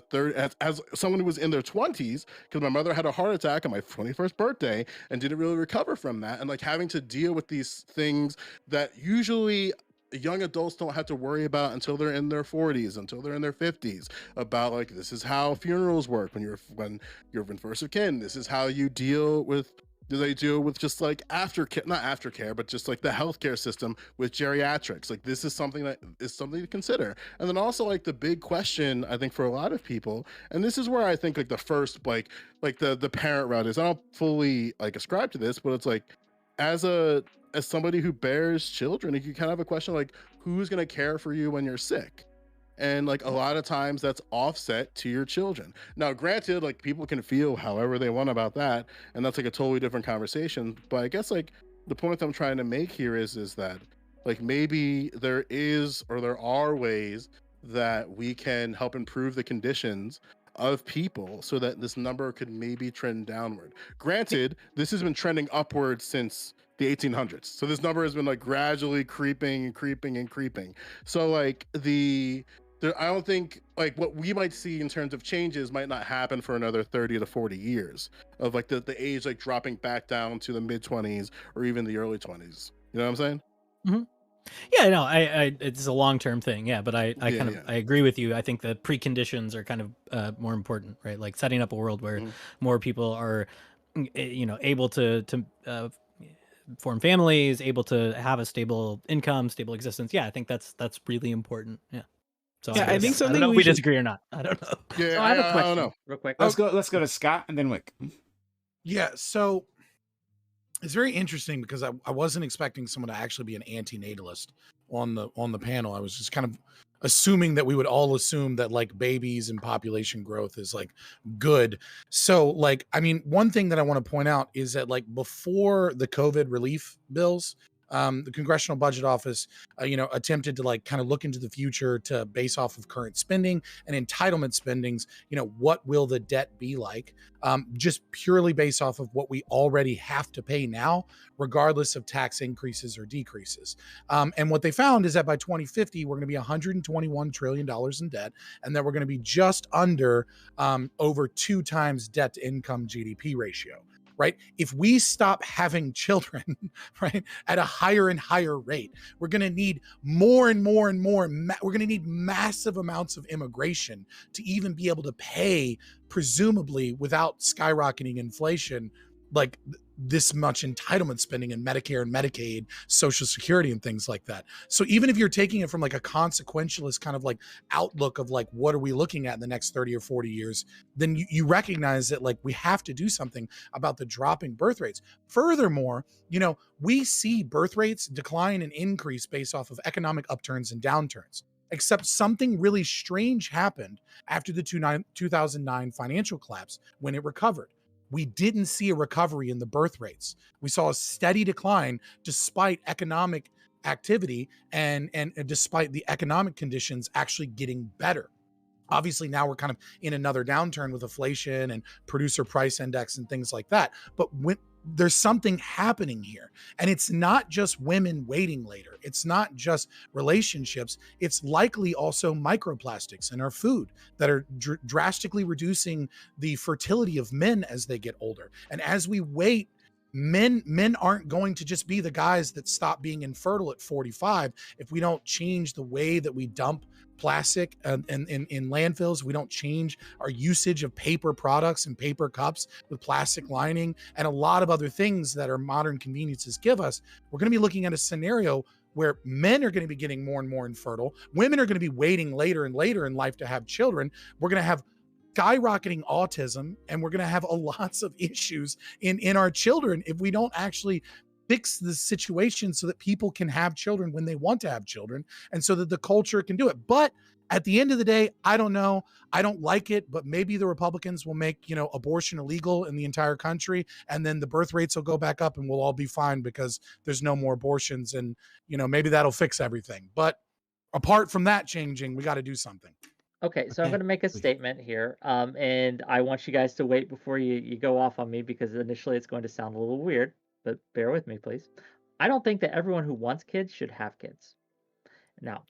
G: as someone who was in their 20s, because my mother had a heart attack on my 21st birthday and didn't really recover from that, and like having to deal with these things that usually young adults don't have to worry about until they're in their 40s, until they're in their 50s, about like, this is how funerals work when you're in first of kin. This is how you deal with just like not aftercare, but just like the healthcare system with geriatrics. Like, this is something that is something to consider. And then also like the big question, I think, for a lot of people, and this is where I think like the first like the parent route is, I don't fully like ascribe to this, but it's like as somebody who bears children, you kind of have a question like, who's going to care for you when you're sick? and like a lot of times that's offset to your children. Now granted, like people can feel however they want about that, and that's like a totally different conversation, but I guess like the point I'm trying to make here is that like maybe there is or there are ways that we can help improve the conditions of people so that this number could maybe trend downward. Granted, this has been trending upward since the 1800s. So this number has been like gradually creeping and creeping and creeping. So like I don't think like what we might see in terms of changes might not happen for another 30 to 40 years of like the age like dropping back down to the mid 20s or even the early 20s. You know what I'm saying?
F: Mm-hmm. Yeah, no, I it's a long-term thing. Yeah, but I agree with you. I think the preconditions are kind of more important, right? Like setting up a world where more people are, able to form families, able to have a stable income, stable existence. Yeah, I think that's really important. Yeah. So
B: yeah, I think something
F: I don't know if we disagree or not. I don't know.
G: Yeah,
E: So I have a
G: I
E: question,
G: don't know.
E: real quick.
A: Let's go to Scott and then Wick.
C: Yeah, so it's very interesting because I wasn't expecting someone to actually be an anti-natalist on the panel. I was just kind of assuming that we would all assume that like babies and population growth is like good. So like, I mean, one thing that I want to point out is that like before the COVID relief bills, the Congressional Budget Office, attempted to like kind of look into the future to base off of current spending and entitlement spendings. What will the debt be like? Just purely based off of what we already have to pay now, regardless of tax increases or decreases. And what they found is that by 2050, we're going to be $121 trillion in debt, and that we're going to be just under over 2 times debt to income GDP ratio. Right? If we stop having children, right, at a higher and higher rate, we're going to need more and more and more. We're going to need massive amounts of immigration to even be able to pay, presumably without skyrocketing inflation, like this much entitlement spending in Medicare and Medicaid, Social Security and things like that. So even if you're taking it from like a consequentialist kind of like outlook of like, what are we looking at in the next 30 or 40 years, then you recognize that like we have to do something about the dropping birth rates. Furthermore, we see birth rates decline and increase based off of economic upturns and downturns. Except something really strange happened after the 2009 financial collapse when it recovered. We didn't see a recovery in the birth rates. We saw a steady decline despite economic activity and despite the economic conditions actually getting better. Obviously, now we're kind of in another downturn with inflation and producer price index and things like that. But when there's something happening here, and it's not just women waiting later. It's not just relationships. It's likely also microplastics in our food that are drastically reducing the fertility of men as they get older. And as we wait, men aren't going to just be the guys that stop being infertile at 45 if we don't change the way that we dump plastic in landfills. We don't change our usage of paper products and paper cups with plastic lining and a lot of other things that our modern conveniences give us. We're going to be looking at a scenario where men are going to be getting more and more infertile. Women are going to be waiting later and later in life to have children. We're going to have skyrocketing autism, and we're going to have lots of issues in our children if we don't actually fix the situation so that people can have children when they want to have children and so that the culture can do it. But at the end of the day, I don't know. I don't like it, but maybe the Republicans will make, abortion illegal in the entire country, and then the birth rates will go back up and we'll all be fine because there's no more abortions, and, maybe that'll fix everything. But apart from that changing, we got to do something.
E: Okay, so I'm going to make a statement here, and I want you guys to wait before you go off on me because initially it's going to sound a little weird, but bear with me, please. I don't think that everyone who wants kids should have kids. Now,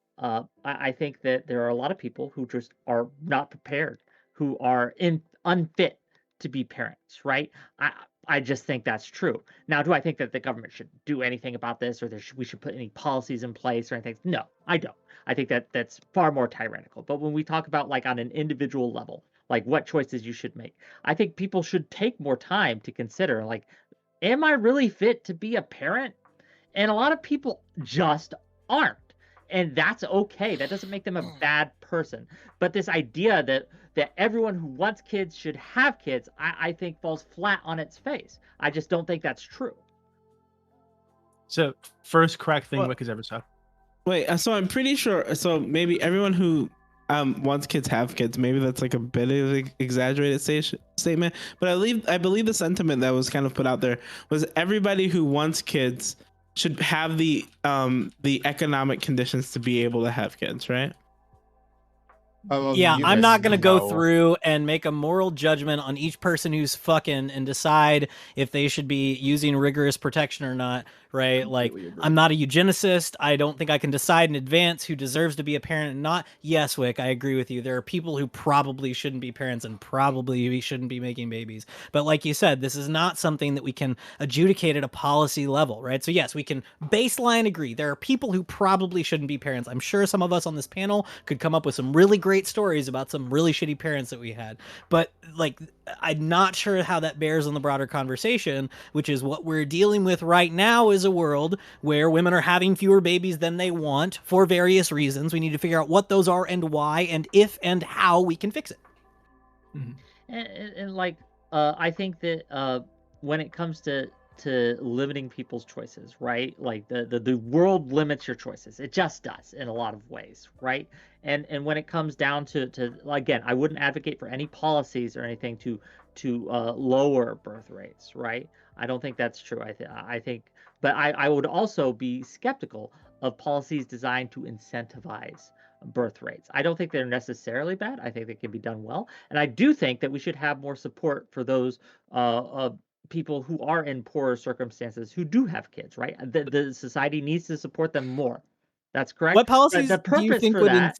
E: I think that there are a lot of people who just are not prepared, who are unfit to be parents, right? I just think that's true. Now, do I think that the government should do anything about this, or we should put any policies in place or anything? No, I don't. I think that that's far more tyrannical. But when we talk about like on an individual level, like what choices you should make, I think people should take more time to consider, like, am I really fit to be a parent? And a lot of people just aren't. And that's okay. That doesn't make them a bad person. But this idea that everyone who wants kids should have kids, I think falls flat on its face. I just don't think that's true.
I: So first correct thing Wick has ever said.
B: Wait, so I'm pretty sure. So maybe everyone who once kids have kids. Maybe that's like a bit of an exaggerated statement, but I believe the sentiment that was kind of put out there was everybody who wants kids should have the economic conditions to be able to have kids, right?
F: Yeah, I'm not gonna go
J: No.
F: through and make a moral judgment on each person who's fucking and decide if they should be using rigorous protection or not, right? Like,
H: Completely agree.
F: I'm not a eugenicist. I don't think I can decide in advance who deserves to be a parent and not. Yes, Wick, I agree with you. There are people who probably shouldn't be parents and probably shouldn't be making babies. But like you said, this is not something that we can adjudicate at a policy level, right? So yes, we can baseline agree. There are people who probably shouldn't be parents. I'm sure some of us on this panel could come up with some really great stories about some really shitty parents that we had. But like, I'm not sure how that bears on the broader conversation, which is what we're dealing with right now is a world where women are having fewer babies than they want for various reasons. We need to figure out what those are and why, and if and how we can fix it.
E: And like, I think that when it comes to limiting people's choices, right? Like the world limits your choices. It just does in a lot of ways, right? And when it comes down to again, I wouldn't advocate for any policies or anything to lower birth rates, right? I don't think that's true. I think, but I would also be skeptical of policies designed to incentivize birth rates. I don't think they're necessarily bad. I think they can be done well, and I do think that we should have more support for those people who are in poorer circumstances who do have kids, right? The society needs to support them more. That's correct.
F: What
E: But
F: policies
E: the
F: do you
E: purpose
F: think
E: for
F: would?
E: that,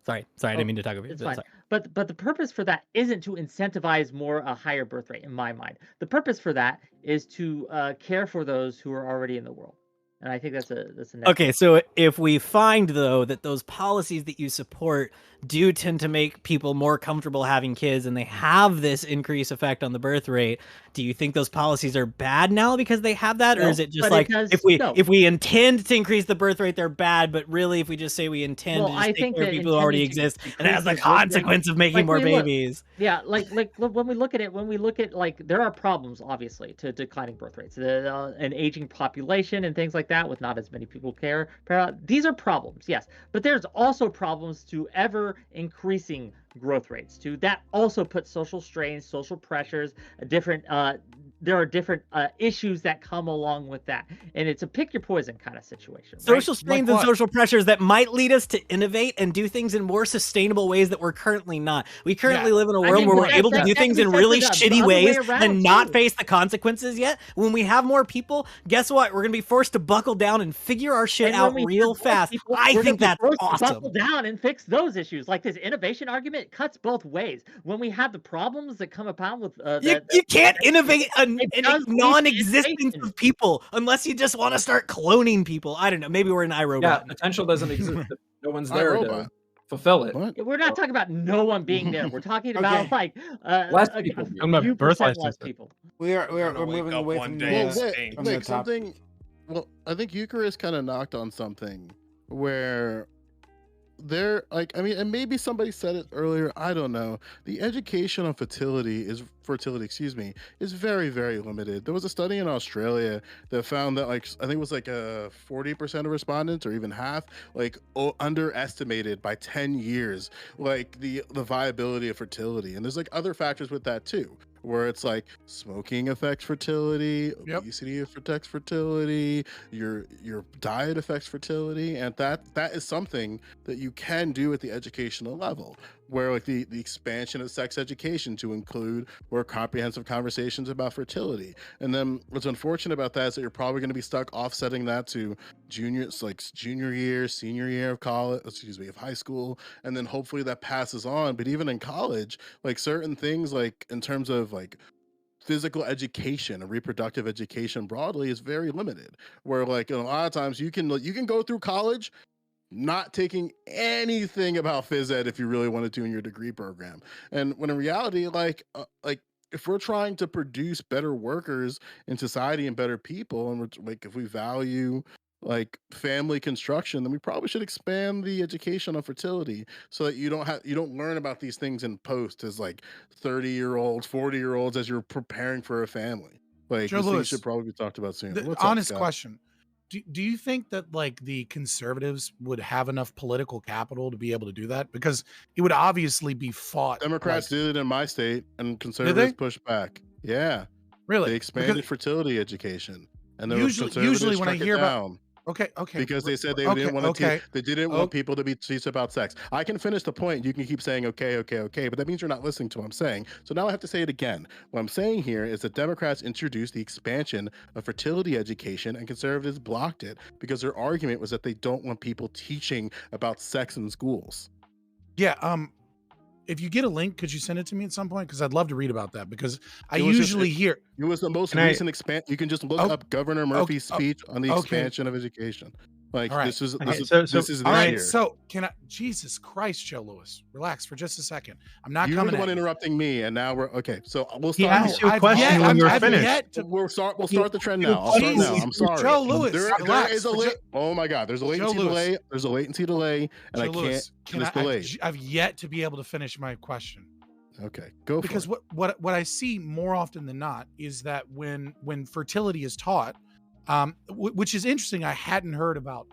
F: Sorry, I didn't mean to talk over you.
E: it's fine.
F: Sorry.
E: But the purpose for that isn't to incentivize a higher birth rate, in my mind. The purpose for that is to care for those who are already in the world, and I think that's a next
F: Okay, so if we find though that those policies that you support do tend to make people more comfortable having kids and they have this increased effect on the birth rate, do you think those policies are bad now because they have that? Or
E: No,
F: is it just
E: but
F: like
E: it does- no.
F: if we intend to increase the birth rate, they're bad, but really if we just say we intend
E: Well,
F: to just
E: I
F: take
E: think
F: care of
E: that
F: people who already
E: intending to
F: exist and it has the
E: decrease the birth rate-
F: consequence of making
E: like,
F: more
E: we look-
F: babies.
E: Yeah, like when we look at like there are problems obviously to declining birth rates, an aging population and things like that with not as many people care. These are problems, yes, but there's also problems to ever increasing growth rates. To that also puts social strains, social pressures, different. There are different issues that come along with that, and it's a pick your poison kind of situation.
F: Social
E: right?
F: strains
J: Like
F: and
J: what?
F: social pressures that might lead us to innovate and do things in more sustainable ways that we're currently not. We currently live in a
E: I
F: world
E: mean,
F: where
E: but
F: we're
E: that-
F: able to
E: that-
F: do
E: that
F: things
E: can
F: in
E: be
F: really
E: said the
F: shitty
E: other way
F: ways
E: around,
F: and not
E: too.
F: face the consequences yet. When we have more people, guess what? We're going to be forced to buckle down and figure our shit
E: And
F: out
E: when we
F: real
E: have more
F: fast.
E: people,
F: I
E: we're
F: think
E: gonna
F: that's
E: be forced to
F: awesome.
E: buckle down and fix those issues. Like this innovation argument cuts both ways. When we have the problems that come about with
F: You can't innovate an
E: it does lead to
F: non-existence
E: innovation.
F: of people unless you just want to start cloning people. I don't know. Maybe we're an
H: Yeah,
F: iRobot.
H: potential doesn't exist if no one's
G: I,
H: there
G: Robot.
H: to fulfill it.
G: What?
E: We're not talking about no one being there. We're talking about
A: Okay.
E: like
H: Less people.
E: a
I: Talking about
E: few
I: birth
E: percent less
I: licenses.
E: people.
A: We're
D: gonna wake
A: moving
D: up
A: away
D: one
A: from
D: day
A: the.
D: and
G: Well,
D: stink.
A: from the
G: Nick,
A: top.
G: something. Well, I think Eucharist kind of knocked on something where there, like, I mean, and maybe somebody said it earlier. I don't know. The education on fertility, excuse me, is very, very limited. There was a study in Australia that found that, like, I think it was like 40% of respondents, or even half, like, underestimated by 10 years, like the viability of fertility. And there's like other factors with that too, where it's like smoking affects fertility,
C: Yep.
G: obesity affects fertility, your diet affects fertility, and that is something that you can do at the educational level, where like the expansion of sex education to include more comprehensive conversations about fertility. And then what's unfortunate about that is that you're probably going to be stuck offsetting that to junior year, senior year of college, of high school, and then hopefully that passes on. But even in college, like certain things, like in terms of like physical education and reproductive education broadly, is very limited, where like a lot of times you can go through college not taking anything about phys ed if you really wanted to in your degree program. And when in reality, like if we're trying to produce better workers in society and better people, and we're like, if we value like family construction, then we probably should expand the education on fertility so that you don't learn about these things in post as like 30-year-olds, 40-year-olds as you're preparing for a family. Like
C: Joe
G: these things
C: Lewis,
G: should probably be talked about soon.
C: The
G: What's up,
C: honest
G: Scott?
C: question. do you think that like the conservatives would have enough political capital to be able to do that? Because it would obviously be fought.
G: Democrats
C: like,
G: did it in my state, and conservatives pushed back. Yeah,
C: really?
G: they expanded fertility education, and the
C: usually
G: conservatives
C: when I
G: struck
C: hear
G: it
C: about
G: down.
C: okay,
G: Because they said they
C: okay,
G: didn't want to
C: okay,
G: they didn't want people to be teach about sex. I can finish the point. You can keep saying okay, but that means you're not listening to what I'm saying. So now I have to say it again. What I'm saying here is that Democrats introduced the expansion of fertility education and conservatives blocked it because their argument was that they don't want people teaching about sex in schools.
C: Yeah, if you get a link, could you send it to me at some point? Because I'd love to read about that. Because I usually hear
G: it was the most recent You can just look up Governor Murphy's speech on the expansion of education. Like this is this year.
C: So can I? Jesus Christ, Joe Lewis, relax for just a second. I'm not
G: You
C: coming.
G: were the one interrupting me, and now we're okay. So we'll start.
I: He asked you a question when you were finished.
G: We'll start the trend now. I'll start now. I'm sorry,
C: Joe Lewis.
G: There is a oh my God, there's a latency delay. There's a latency delay, and I can't. It's delayed.
C: I've yet to be able to finish my question.
G: Okay, go.
C: Because what I see more often than not is that when fertility is taught. Which is interesting. I hadn't heard about,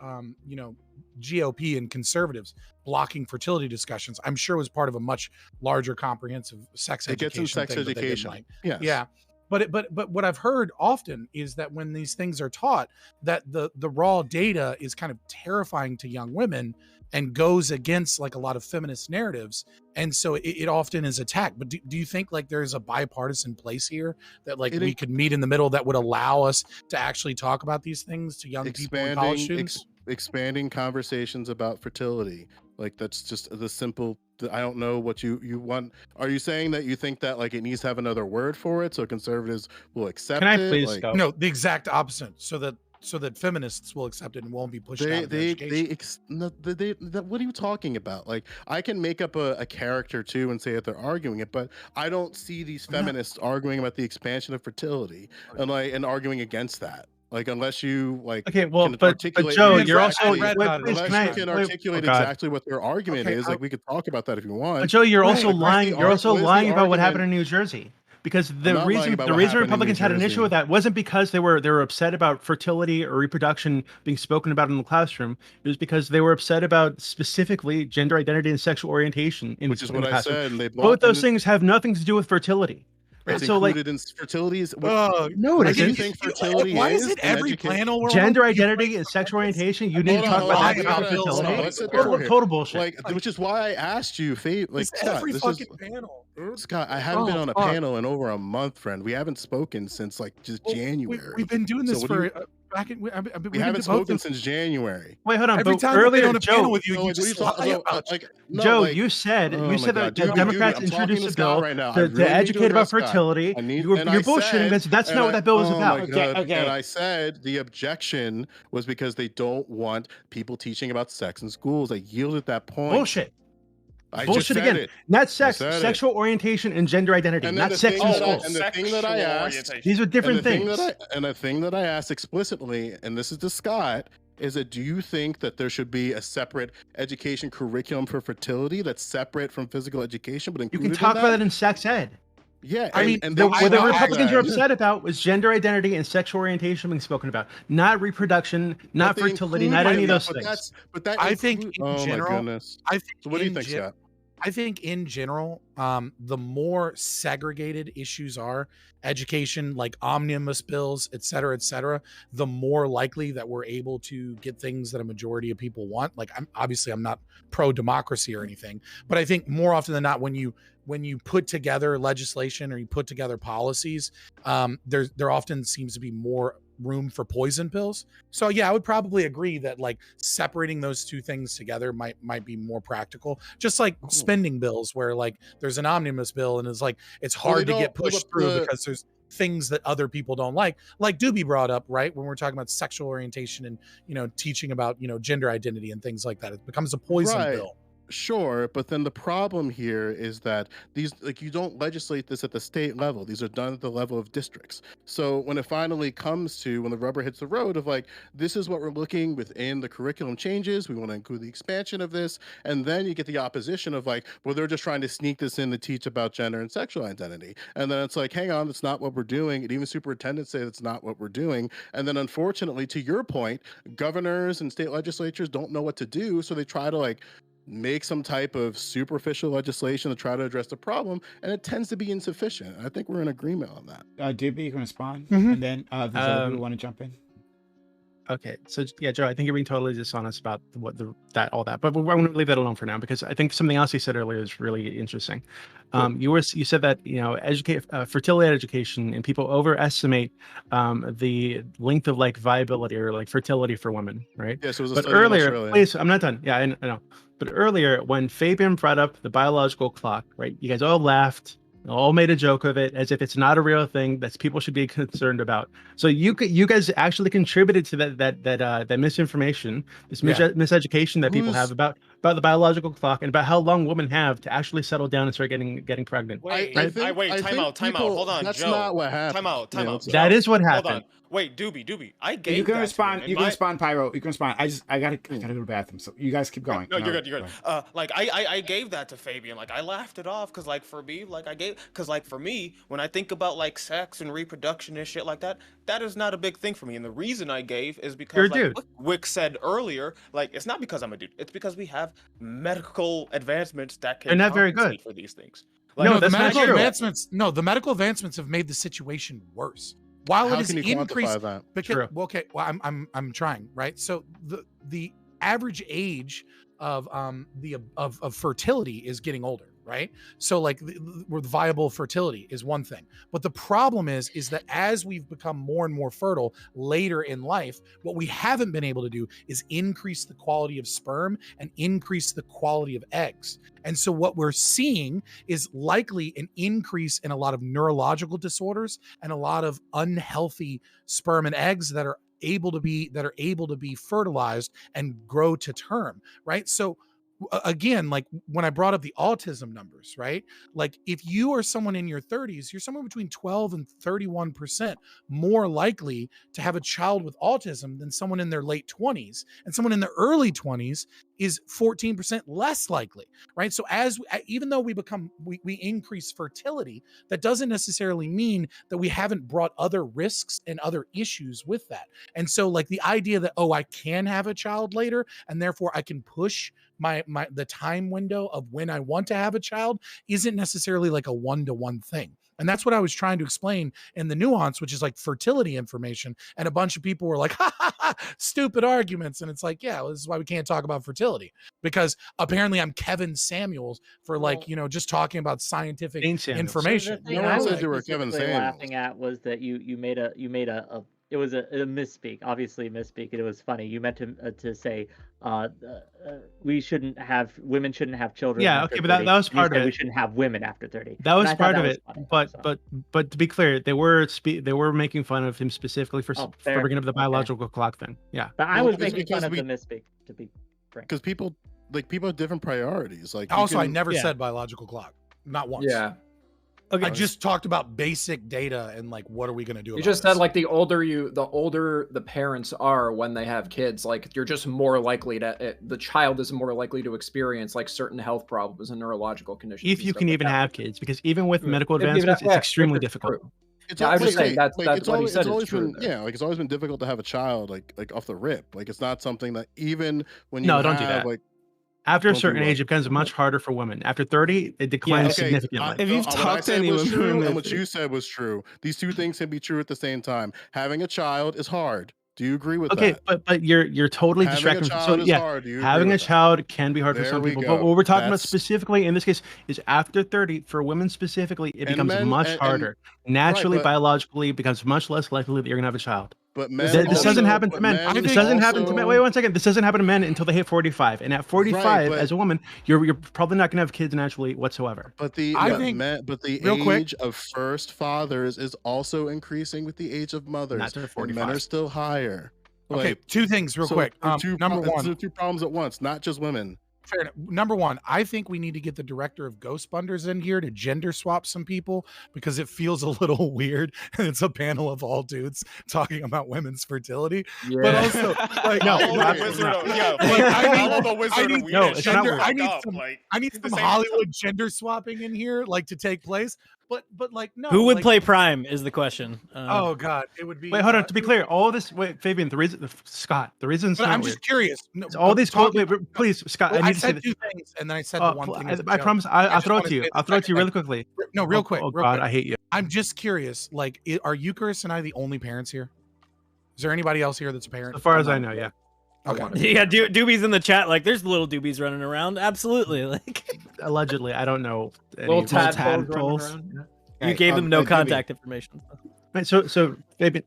C: GOP and conservatives blocking fertility discussions. I'm sure it was part of a much larger, comprehensive sex education.
G: It gets in sex education.
C: Yes. Yeah. But what I've heard often is that when these things are taught, that the raw data is kind of terrifying to young women and goes against like a lot of feminist narratives. And so it often is attacked. But do you think like there's a bipartisan place here that like we could meet in the middle that would allow us to actually talk about these things to young people and college students?
G: Expanding conversations about fertility. Like that's just the simple. I don't know what you want. Are you saying that you think that like it needs to have another word for it so conservatives will accept it?
I: Can I please go?
C: No, the exact opposite. So that feminists will accept it and won't be pushed out of education.
G: What are you talking about? Like, I can make up a character too and say that they're arguing it, but I don't see these feminists arguing about the expansion of fertility and arguing against that. Like, unless you like,
I: okay, well, but Joe, you're also
G: unless you can articulate exactly what their argument is. Like, we could talk about that if you want.
I: But Joe, you're also lying. You're also lying about what happened in New Jersey. Because the reason Republicans had an issue with that wasn't because they were upset about fertility or reproduction being spoken about in the classroom. It was because they were upset about specifically gender identity and sexual orientation in the classroom. Both those things have nothing to do with fertility.
G: It's so included in fertility.
I: No, it isn't.
G: You think fertility
C: why is it every panel?
I: Gender identity and sexual orientation. You need to talk about fertility. Total bullshit.
G: Like, which is why I asked you, like, Scott,
C: every fucking panel.
G: Scott, I haven't been on a panel in over a month, friend. We haven't spoken since like just January.
C: We've been doing this for.
G: We haven't spoken since January.
I: Wait, hold on.
C: Every time
I: earlier,
C: on a
I: Joe,
C: panel with you,
I: Joe, you said that the Democrats introduced a bill to educate about fertility. You're bullshitting because that's not what that bill was about.
G: Okay. And I said the objection was because they don't want people teaching about sex in schools. I yielded that point.
I: Bullshit. Bullshit again. Not sex, sexual orientation, and gender identity. Not sex in schools.
G: And the thing that I asked,
I: these are different things.
G: And the thing that I asked explicitly, and this is to Scott, is that do you think that there should be a separate education curriculum for fertility that's separate from physical education, but included
I: you can talk about it in sex ed.
G: Yeah,
I: what the Republicans are upset about was gender identity and sexual orientation being spoken about, not reproduction, not fertility, not any of those things.
C: I think in general,
G: so what do you think, Scott?
C: I think in general, the more segregated issues are, education, like omnibus bills, et cetera, the more likely that we're able to get things that a majority of people want. Like, I'm not pro-democracy or anything, but I think more often than not, when you put together legislation or you put together policies, there often seems to be more room for poison pills. So yeah, I would probably agree that like separating those two things together might be more practical. Just like spending bills, where like there's an omnibus bill and it's like it's hard to get pushed through because there's things that other people don't like Doobie brought up, right, when we're talking about sexual orientation and teaching about gender identity and things like that. It becomes a poison bill.
G: Sure, but then the problem here is that these, like, you don't legislate this at the state level. These are done at the level of districts. So when it finally comes to when the rubber hits the road of like, this is what we're looking within the curriculum changes, we want to include the expansion of this, and then you get the opposition of like, well, they're just trying to sneak this in to teach about gender and sexual identity. And then it's like, hang on, that's not what we're doing. And even superintendents say that's not what we're doing. And then unfortunately, to your point, governors and state legislatures don't know what to do. So they try to like make some type of superficial legislation to try to address the problem, and it tends to be insufficient. I think we're in agreement on that.
A: Doobie, you can respond,
C: Mhm.
A: and then does anybody want to jump in?
I: Okay, so yeah, Joe, I think you're being totally dishonest about all that, but we're going to leave that alone for now because I think something else you said earlier is really interesting. You said that fertility education and people overestimate the length of like viability or like fertility for women, right?
G: Yes, it was a
I: But
G: study in
I: earlier,
G: Australia.
I: please, I'm not done. Yeah, I know. But earlier, when Fabian brought up the biological clock, right? You guys all laughed. All made a joke of it as if it's not a real thing that people should be concerned about. So you guys actually contributed to that misinformation, this miseducation that people have about the biological clock and about how long women have to actually settle down and start getting pregnant.
D: Wait,
G: I
D: time out. Hold on,
G: that's
D: Joe.
G: not what happened.
D: Time out.
I: That is what
D: Hold
I: happened.
D: on. Wait, Doobie. I gave
A: You can
D: that
A: respond.
D: to him,
A: You can respond, Pyro. You can respond. I gotta go to the bathroom. So you guys keep going.
D: No, you're good. Like I gave that to Fabian. Like I laughed it off because like for me, when I think about like sex and reproduction and shit like that, that is not a big thing for me. And the reason I gave is because like Wick said earlier, like it's not because I'm a dude. It's because we have medical advancements that can
I: They're not very
D: compensate
I: good
D: for these things.
C: Like, no, the medical advancements. No, the medical advancements have made the situation worse. While
G: How
C: it is
G: can you
C: increased,
G: quantify that?
C: because I'm trying, right? So the average age of fertility is getting older, right? So like with viable fertility is one thing, but the problem is that as we've become more and more fertile later in life, what we haven't been able to do is increase the quality of sperm and increase the quality of eggs. And so what we're seeing is likely an increase in a lot of neurological disorders and a lot of unhealthy sperm and eggs that are able to be fertilized and grow to term, right? So again, like when I brought up the autism numbers, right? Like if you are someone in your 30s, you're somewhere between 12 and 31% more likely to have a child with autism than someone in their late 20s, and someone in their early 20s is 14% less likely, right? So even though we increase fertility, that doesn't necessarily mean that we haven't brought other risks and other issues with that. And so like the idea that, I can have a child later and therefore I can push the time window of when I want to have a child isn't necessarily like a one-to-one thing. And that's what I was trying to explain in the nuance, which is like fertility information. And a bunch of people were like, stupid arguments. And it's like, this is why we can't talk about fertility, because apparently I'm Kevin Samuels for just talking about scientific information.
E: The thing I was specifically laughing at was that you made a it was a misspeak, obviously a misspeak, and it was funny. You meant to say women shouldn't have children.
I: Yeah,
E: after
I: okay, but
E: 30.
I: that was part of it.
E: We shouldn't have women after 30.
I: That was part of it.
E: Funny,
I: but to be clear, they were making fun of him specifically for bringing up the biological clock thing. Yeah,
E: but I was making fun of the misspeak, to be frank.
G: Because people have different priorities. Like
C: also, I never said biological clock, not once.
H: Yeah.
C: Okay. I just talked about basic data and like, what are we going to do?
H: You just said like the older the parents are when they have kids, like you're just more likely the child is more likely to experience like certain health problems and neurological conditions.
I: If you can even have kids, because even with medical advancements, it's extremely difficult.
H: I was just saying that's what he said.
G: It's always been difficult to have a child like off the rip. Like it's not something that even when you
I: don't do that.
G: Like
I: after a certain age, it becomes much harder for women. After 30, it declines significantly.
B: If you've talked to anyone,
G: and what you said was true. These two things can be true at the same time. Having a child is hard. Do you agree with that?
I: Okay, but you're totally distracting. So having a child can be hard for some people. But what we're talking about specifically in this case is after 30, for women specifically, it becomes much harder. Naturally, biologically, it becomes much less likely that you're gonna have a child.
G: But men
I: this doesn't happen to men. This doesn't happen to men. Wait 1 second. This doesn't happen to men until they hit 45. And at 45, as a woman, you're probably not going to have kids naturally whatsoever.
G: But the age of first fathers is also increasing with the age of mothers.
I: Not to 45.
G: And men are still higher.
C: Okay, two things real quick. Number one,
G: two problems at once, not just women.
C: fair enough. Number one, I think we need to get the director of Ghostbusters in here to gender swap some people because it feels a little weird. And it's a panel of all dudes talking about women's fertility.
H: Yeah.
C: But also, like,
I: No,
D: Follow the
I: absolutely
D: wizard
I: not.
D: of yeah.
C: Like, I
D: Follow
C: need-
D: the wizard
C: I
D: of
C: need-
I: No,
D: Whedon.
I: it's
D: Shut
I: not
D: the
I: weird.
C: I
D: fuck
C: need
D: up,
C: some-
D: like,
C: I need
D: the
C: some
D: same-
C: Hollywood gender swapping in here, like to take place. But like, no.
F: Who would
C: like,
F: play Prime is the question.
C: Oh God, it would be.
I: Wait, hold on. To be clear, all of this. Wait, Fabian. The reason, Scott. The reason it's
C: But
I: not
C: I'm
I: weird.
C: just curious. No,
I: It's all these.
C: talking-
I: Wait, please, Scott.
C: Well,
I: I
C: I
I: need to say
C: said
I: this.
C: two things, and then I said the one thing. as a
I: I
C: joke.
I: promise.
C: I
I: I'll
C: just
I: throw it
C: wanna
I: to you.
C: say the
I: I'll throw it to you
C: second
I: really
C: thing.
I: quickly.
C: No, real quick.
I: Oh
C: real
I: God,
C: quick.
I: I hate you.
C: I'm just curious. Like, are Eucharist and I the only parents here? Is there anybody else here that's a parent?
I: As far as I know, yeah.
C: Okay.
F: Yeah, Doobie's in the chat. Like, there's little Doobies running around. Absolutely. Like,
I: Allegedly, I don't know. Any
H: Little
I: tadpoles.
H: tadpoles running around.
F: you
A: Right,
F: gave them no
A: Doobie.
F: contact information.
I: Right, so Fabian,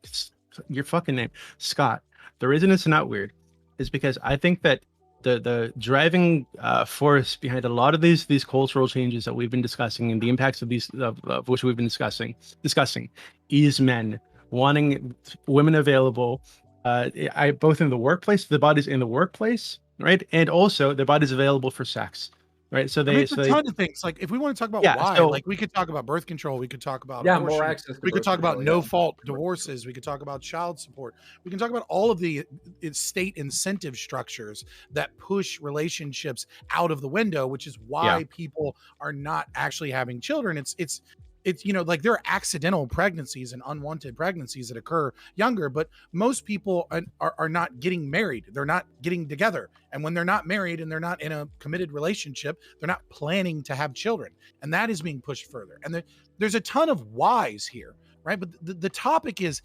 I: your fucking name, Scott. The reason it's not weird is because I think that the driving force behind a lot of these cultural changes that we've been discussing and the impacts of these of which we've been discussing is men wanting women available. Both in the workplace, the bodies in the workplace, right, and also the bodies available for sex, right? So
C: I mean,
I: they,
C: it's
I: so
C: a
I: they
C: ton of things. Like, if we want to talk about
I: Yeah,
C: why,
I: so-
C: like, we could talk about birth control. We could talk about
H: Yeah,
C: abortion.
H: more access to
C: We could
H: birth
C: talk about
H: control, yeah.
C: no-fault divorces. We could talk about child support. We can talk about all of the state incentive structures that push relationships out of the window, which is why people are not actually having children. It's like, there are accidental pregnancies and unwanted pregnancies that occur younger, but most people are not getting married. They're not getting together. And when they're not married and they're not in a committed relationship, they're not planning to have children. And that is being pushed further. And there's a ton of whys here, right? But the topic is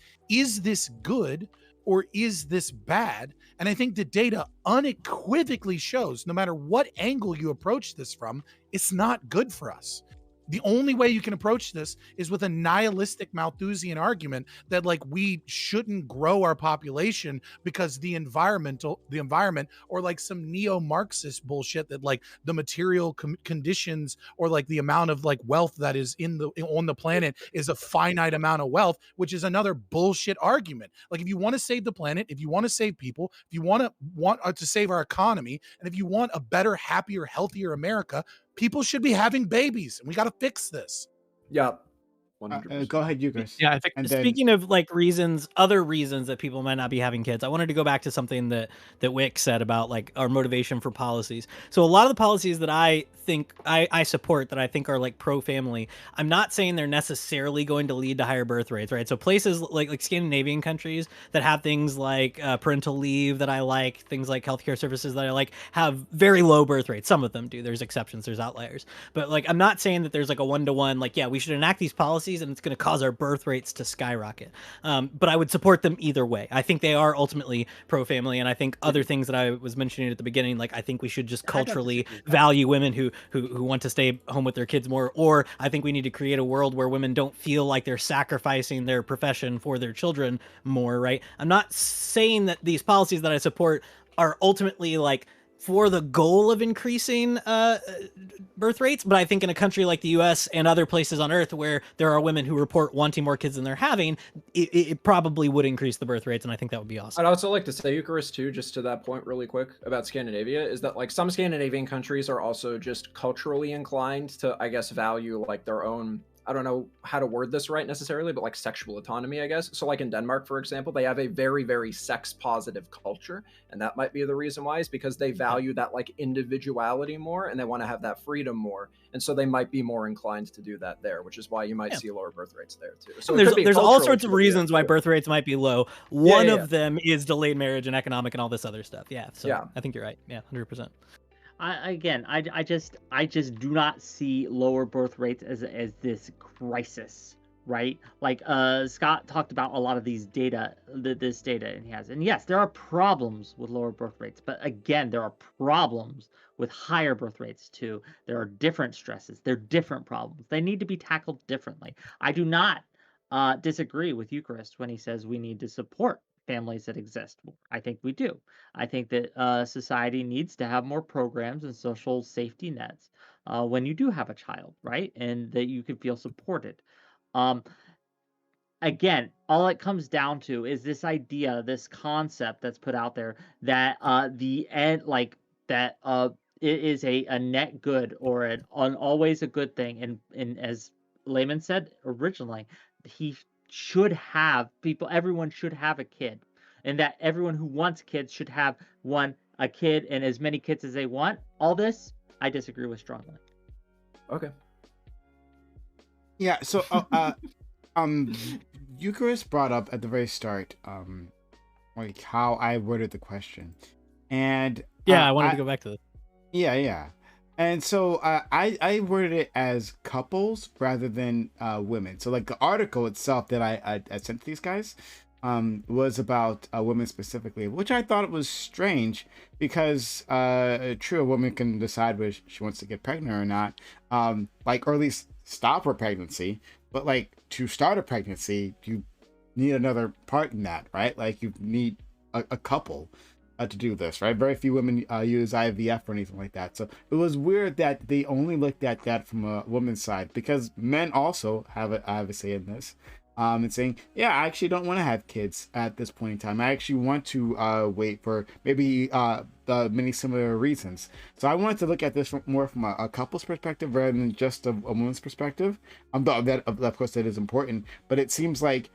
C: this good or is this bad? And I think the data unequivocally shows, no matter what angle you approach this from, it's not good for us. The only way you can approach this is with a nihilistic Malthusian argument that, like, we shouldn't grow our population because the environment, or like some neo-Marxist bullshit that, like, the material conditions or like the amount of like wealth that is on the planet is a finite amount of wealth, which is another bullshit argument. Like, if you want to save the planet, if you want to save people, if you want to save our economy, and if you want a better, happier, healthier America, people should be having babies, and we got to fix this.
H: Yeah. 100%.
A: Go ahead, you guys.
I: Yeah, I think.
A: And then,
F: Speaking of like other reasons that people might not be having kids, I wanted to go back to something that Wick said about like our motivation for policies. So a lot of the policies that I think I support, that I think are like pro-family, I'm not saying they're necessarily going to lead to higher birth rates, right? So places like Scandinavian countries that have things like parental leave that I like, things like healthcare services that I like, have very low birth rates. Some of them do. There's exceptions, there's outliers. But like, I'm not saying that there's like a one-to-one, like, yeah, we should enact these policies and it's going to cause our birth rates to skyrocket. But I would support them either way. I think they are ultimately pro-family, and I think other things that I was mentioning at the beginning, like I think we should just culturally value women who want to stay home with their kids more, or I think we need to create a world where women don't feel like they're sacrificing their profession for their children more, right? I'm not saying that these policies that I support are ultimately like for the goal of increasing birth rates, but I think in a country like the US and other places on earth where there are women who report wanting more kids than they're having, it probably would increase the birth rates, and I think that would be awesome.
H: I'd also like to say, Eucharist, too, just to that point really quick about Scandinavia, is that like some Scandinavian countries are also just culturally inclined to, I guess, value like their own, I don't know how to word this right necessarily, but like sexual autonomy, I guess. So like in Denmark, for example, they have a very, very sex positive culture. And that might be the reason why, is because they value that like individuality more and they want to have that freedom more. And so they might be more inclined to do that there, which is why you might see lower birth rates there too. So
F: there's all sorts of
H: cultural,
F: reasons why
H: too.
F: birth rates might be low. One of them is delayed marriage and economic and all this other stuff. Yeah. So
H: Yeah.
F: I think you're right. Yeah, 100%.
E: I just do not see lower birth rates as this crisis, right? Like Scott talked about a lot of these data, this data, and he has, and yes, there are problems with lower birth rates, but again, there are problems with higher birth rates too. There are different stresses, they're different problems. They need to be tackled differently. I do not disagree with Eucharist when he says we need to support families that exist. I think we do. I think that society needs to have more programs and social safety nets when you do have a child, right? And that you can feel supported. Again, all it comes down to is this idea, this concept that's put out there that the end, like that it is a net good or an always a good thing. And as Layman said originally, he should have everyone should have a kid, and that everyone who wants kids should have a kid and as many kids as they want. All this, I disagree with strongly.
H: Okay.
A: Yeah. So, Eucharist brought up at the very start, like how I worded the question, and
F: Yeah, I wanted to go back to this.
A: Yeah. And so I worded it as couples rather than women. So like the article itself that I sent to these guys was about women specifically, which I thought was strange because true, a woman can decide whether she wants to get pregnant or not, like, or at least stop her pregnancy. But like to start a pregnancy, you need another part in that, right? Like you need a couple to do this, right? Very few women use IVF or anything like that. So it was weird that they only looked at that from a woman's side, because men also have a say in this, and saying, yeah, I actually don't want to have kids at this point in time. I actually want to wait for maybe the many similar reasons. So I wanted to look at this more from a couple's perspective rather than just a woman's perspective. That of course that is important, but it seems like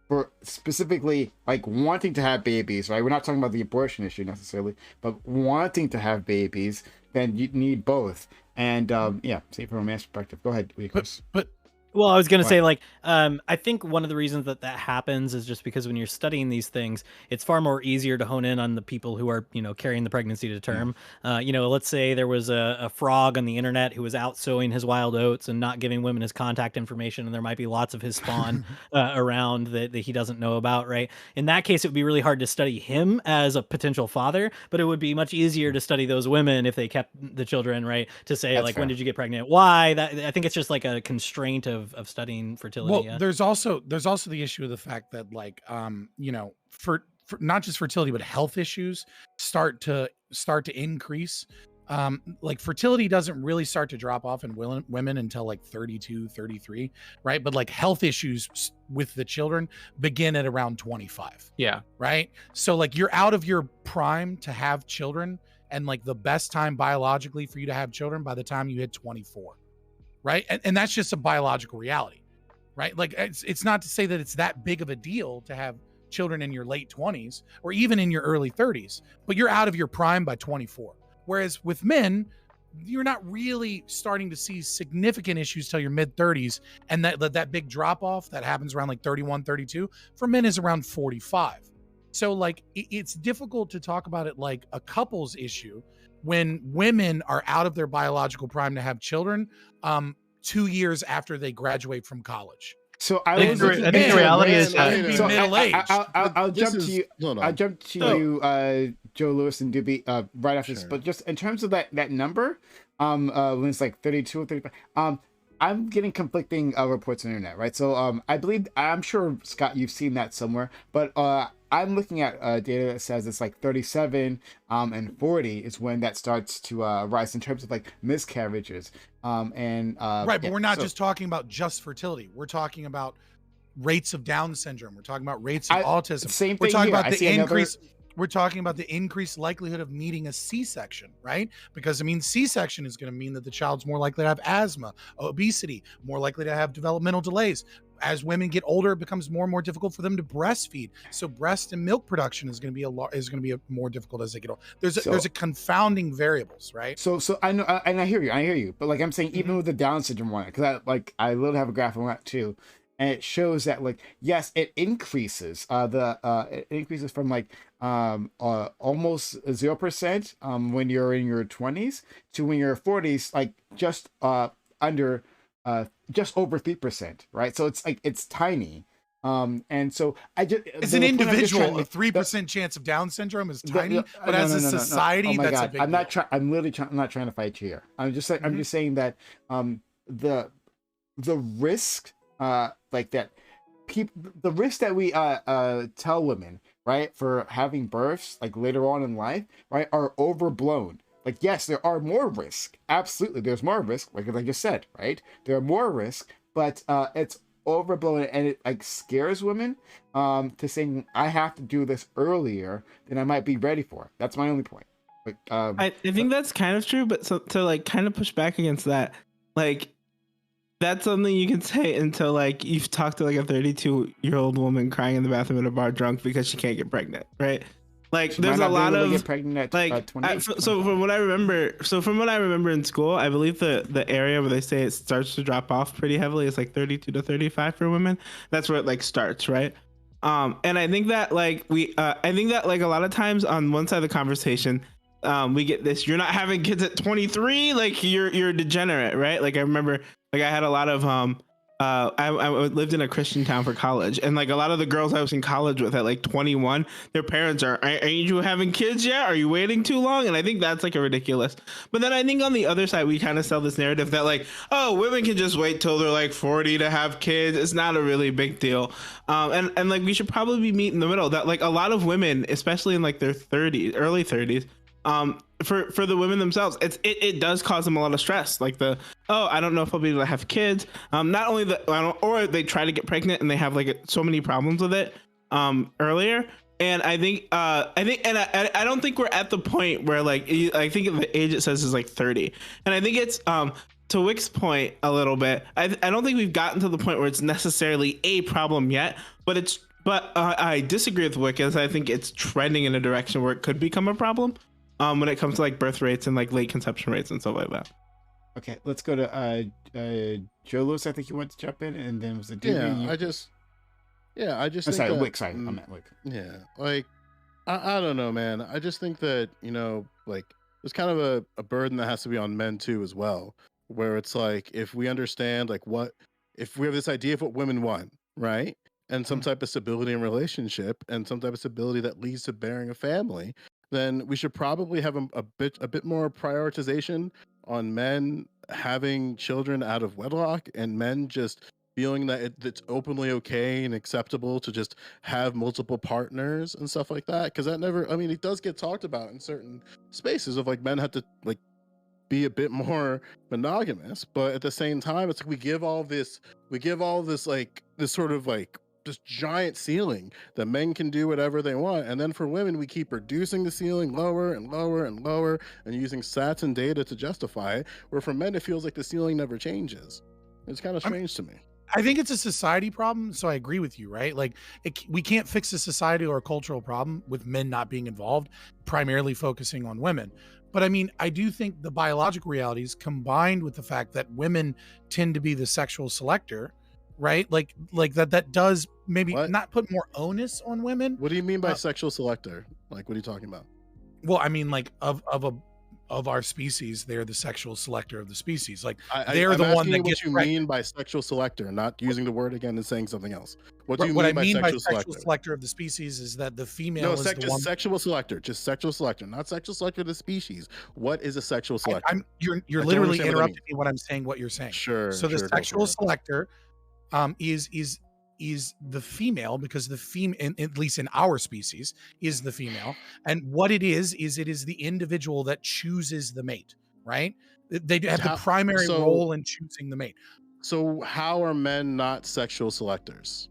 A: for specifically like wanting to have babies, right? We're not talking about the abortion issue necessarily, but wanting to have babies, then you need both. And yeah, see from a man's perspective. Go ahead, Chris.
C: But
F: Well, I was going to say, like, I think one of the reasons that happens is just because when you're studying these things, it's far more easier to hone in on the people who are, carrying the pregnancy to term. Let's say there was a frog on the internet who was out sowing his wild oats and not giving women his contact information, and there might be lots of his spawn around that he doesn't know about, right? In that case, it would be really hard to study him as a potential father, but it would be much easier to study those women if they kept the children, right? To say,
A: That's
F: like,
A: fair.
F: when did you get pregnant? Why? I think it's just like a constraint of studying fertility.
C: well,
F: Yeah.
C: there's also the issue of the fact that, like, for not just fertility but health issues start to increase. Like fertility doesn't really start to drop off in women until like 32, 33, right? But like health issues with the children begin at around 25.
I: Yeah.
C: Right? So like you're out of your prime to have children, and like the best time biologically for you to have children by the time you hit 24. Right? And that's just a biological reality, right? Like it's not to say that it's that big of a deal to have children in your late 20s or even in your early 30s, but you're out of your prime by 24. Whereas with men, you're not really starting to see significant issues till your mid 30s, and that big drop off that happens around like 31, 32 for men is around 45. So like it's difficult to talk about it like a couple's issue when women are out of their biological prime to have children 2 years after they graduate from college.
A: So
I: I think the reality is
A: so
C: middle-aged.
A: I'll jump
G: This
A: to
G: is-
A: you.
G: no, no.
A: I'll jump to
I: So-
A: you, Joe Lewis and Doobie, right after this.
G: Sure.
A: But just in terms of that number, when it's like 32 or 35, I'm getting conflicting reports on the internet, right? So I'm sure, Scott, you've seen that somewhere, but I'm looking at data that says it's like 37 and 40 is when that starts to rise in terms of like miscarriages.
C: Right, but
A: yeah,
C: we're not
A: so
C: just talking about just fertility. We're talking about rates of Down syndrome. We're talking about rates of autism.
A: same
C: We're
A: thing
C: talking
A: here.
C: about
A: I
C: the
A: see another-
C: increase. We're talking about the increased likelihood of needing a C-section, right? Because I mean, C-section is going to mean that the child's more likely to have asthma, obesity, more likely to have developmental delays. As women get older, it becomes more and more difficult for them to breastfeed. So breast and milk production is going to be more difficult as they get older. There's a confounding variables, right?
A: So I know, and I hear you, but like I'm saying, even with the Down syndrome one, because I literally have a graph on that too, and it shows that like yes, it increases. It increases from like almost 0% when you're in your 20s to when you're 40s, like just under just over 3%, right? So it's like it's tiny. And so I just
C: As an individual, a 3% chance of Down syndrome is tiny, but as a society,
A: oh my
C: that's
A: God.
C: a big
A: I'm not
C: deal.
A: trying. I'm literally trying. I'm not trying to fight you here. I'm just saying. I'm just saying that the risk like that the risk that we tell women, right, for having births like later on in life, right, are overblown. Like, yes, there are more risk. Absolutely, there's more risk. Like I just said, right, there are more risk, but it's overblown, and it like scares women to saying I have to do this earlier than I might be ready for. That's my only point. Like,
B: I think that's kind of true, but so, to like kind of push back against that, like that's something you can say until like you've talked to like a 32-year-old woman crying in the bathroom at a bar drunk because she can't get pregnant, right? Like
A: she
B: there's
A: might
B: a
A: not be
B: lot
A: able to
B: of
A: get pregnant at
B: like
A: 28,
B: so from what I remember in school, I believe the area where they say it starts to drop off pretty heavily is like 32 to 35 for women. That's where it like starts, right? And I think that like I think that like a lot of times on one side of the conversation, we get this, you're not having kids at 23, like you're a degenerate, right? Like I remember like I had a lot of I lived in a Christian town for college, and like a lot of the girls I was in college with at like 21, their parents aren't you having kids yet? Are you waiting too long? And I think that's like a ridiculous. But then I think on the other side, we kind of sell this narrative that like, oh, women can just wait till they're like 40 to have kids. It's not a really big deal. And like we should probably meet in the middle. That like a lot of women, especially in like their 30s, early 30s, for the women themselves, it does cause them a lot of stress. Like I don't know if I'll be able to have kids. Not only or they try to get pregnant and they have like so many problems with it earlier. And I don't think we're at the point where like I think the age it says is like 30, and I think it's to Wick's point a little bit. I don't think we've gotten to the point where it's necessarily a problem yet, but I disagree with Wick, as I think it's trending in a direction where it could become a problem. When it comes to like birth rates and like late conception rates and stuff like that.
A: Okay, let's go to Joe Lewis. I think you want to jump in, and then was it
G: I just think
A: sorry,
G: that,
A: Wick. Sorry, I meant Wick.
G: Yeah, like I don't know, man. I just think that like there's kind of a burden that has to be on men too as well, where it's like if we understand like if we have this idea of what women want, right? And some type of stability in relationship and some type of stability that leads to bearing a family, then we should probably have a bit more prioritization on men having children out of wedlock, and men just feeling that it's openly okay and acceptable to just have multiple partners and stuff like that. Because it does get talked about in certain spaces of like men have to like be a bit more monogamous, but at the same time, it's like we give all this like this sort of like this giant ceiling that men can do whatever they want, and then for women we keep reducing the ceiling lower and lower and lower and using stats and data to justify it, where for men it feels like the ceiling never changes. It's kind of strange to me.
C: I think it's a society problem, so I agree with you, right? Like we can't fix a society or a cultural problem with men not being involved, primarily focusing on women. But I mean, I do think the biological realities combined with the fact that women tend to be the sexual selector, right? Like that does maybe not put more onus on women.
G: What do you mean by sexual selector? Like, what are you talking about?
C: Well, I mean, like of our species, they're the sexual selector of the species. Like they're the one that gets.
G: What you mean by sexual selector? Not using the word again and saying something else. What do you
C: what
G: mean
C: I mean
G: by
C: sexual selector of the species is that the female is the one.
G: Sexual selector, just sexual selector, not sexual selector of the species. What is a sexual selector?
C: You're literally interrupting me when I'm saying what you're saying.
G: Sure.
C: So the sexual selector is the female, because the female, at least in our species, is the female. And what it is it is the individual that chooses the mate, right? They have the primary role in choosing the mate.
G: So how are men not sexual selectors?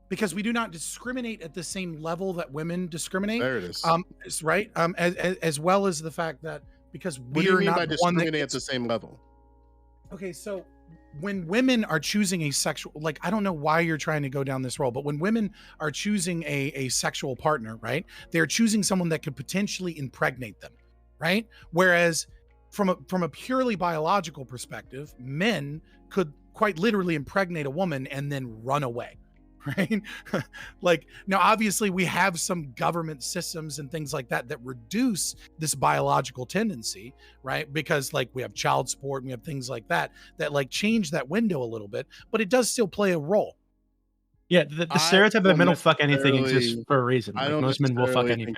C: Because we do not discriminate at the same level that women discriminate.
G: There it is.
C: Right. As well as the fact that because
G: what do you mean by discriminating at the same level?
C: Okay, so when women are choosing a sexual, like, I don't know why you're trying to go down this role, but when women are choosing a sexual partner, right, they're choosing someone that could potentially impregnate them, right? Whereas from a purely biological perspective, men could quite literally impregnate a woman and then run away, right? Like, now obviously we have some government systems and things like that reduce this biological tendency, right? Because like we have child support and we have things like that like change that window a little bit, but it does still play a role.
I: Yeah, the stereotype that men will fuck anything exists for a reason. Like, most men will fuck anything.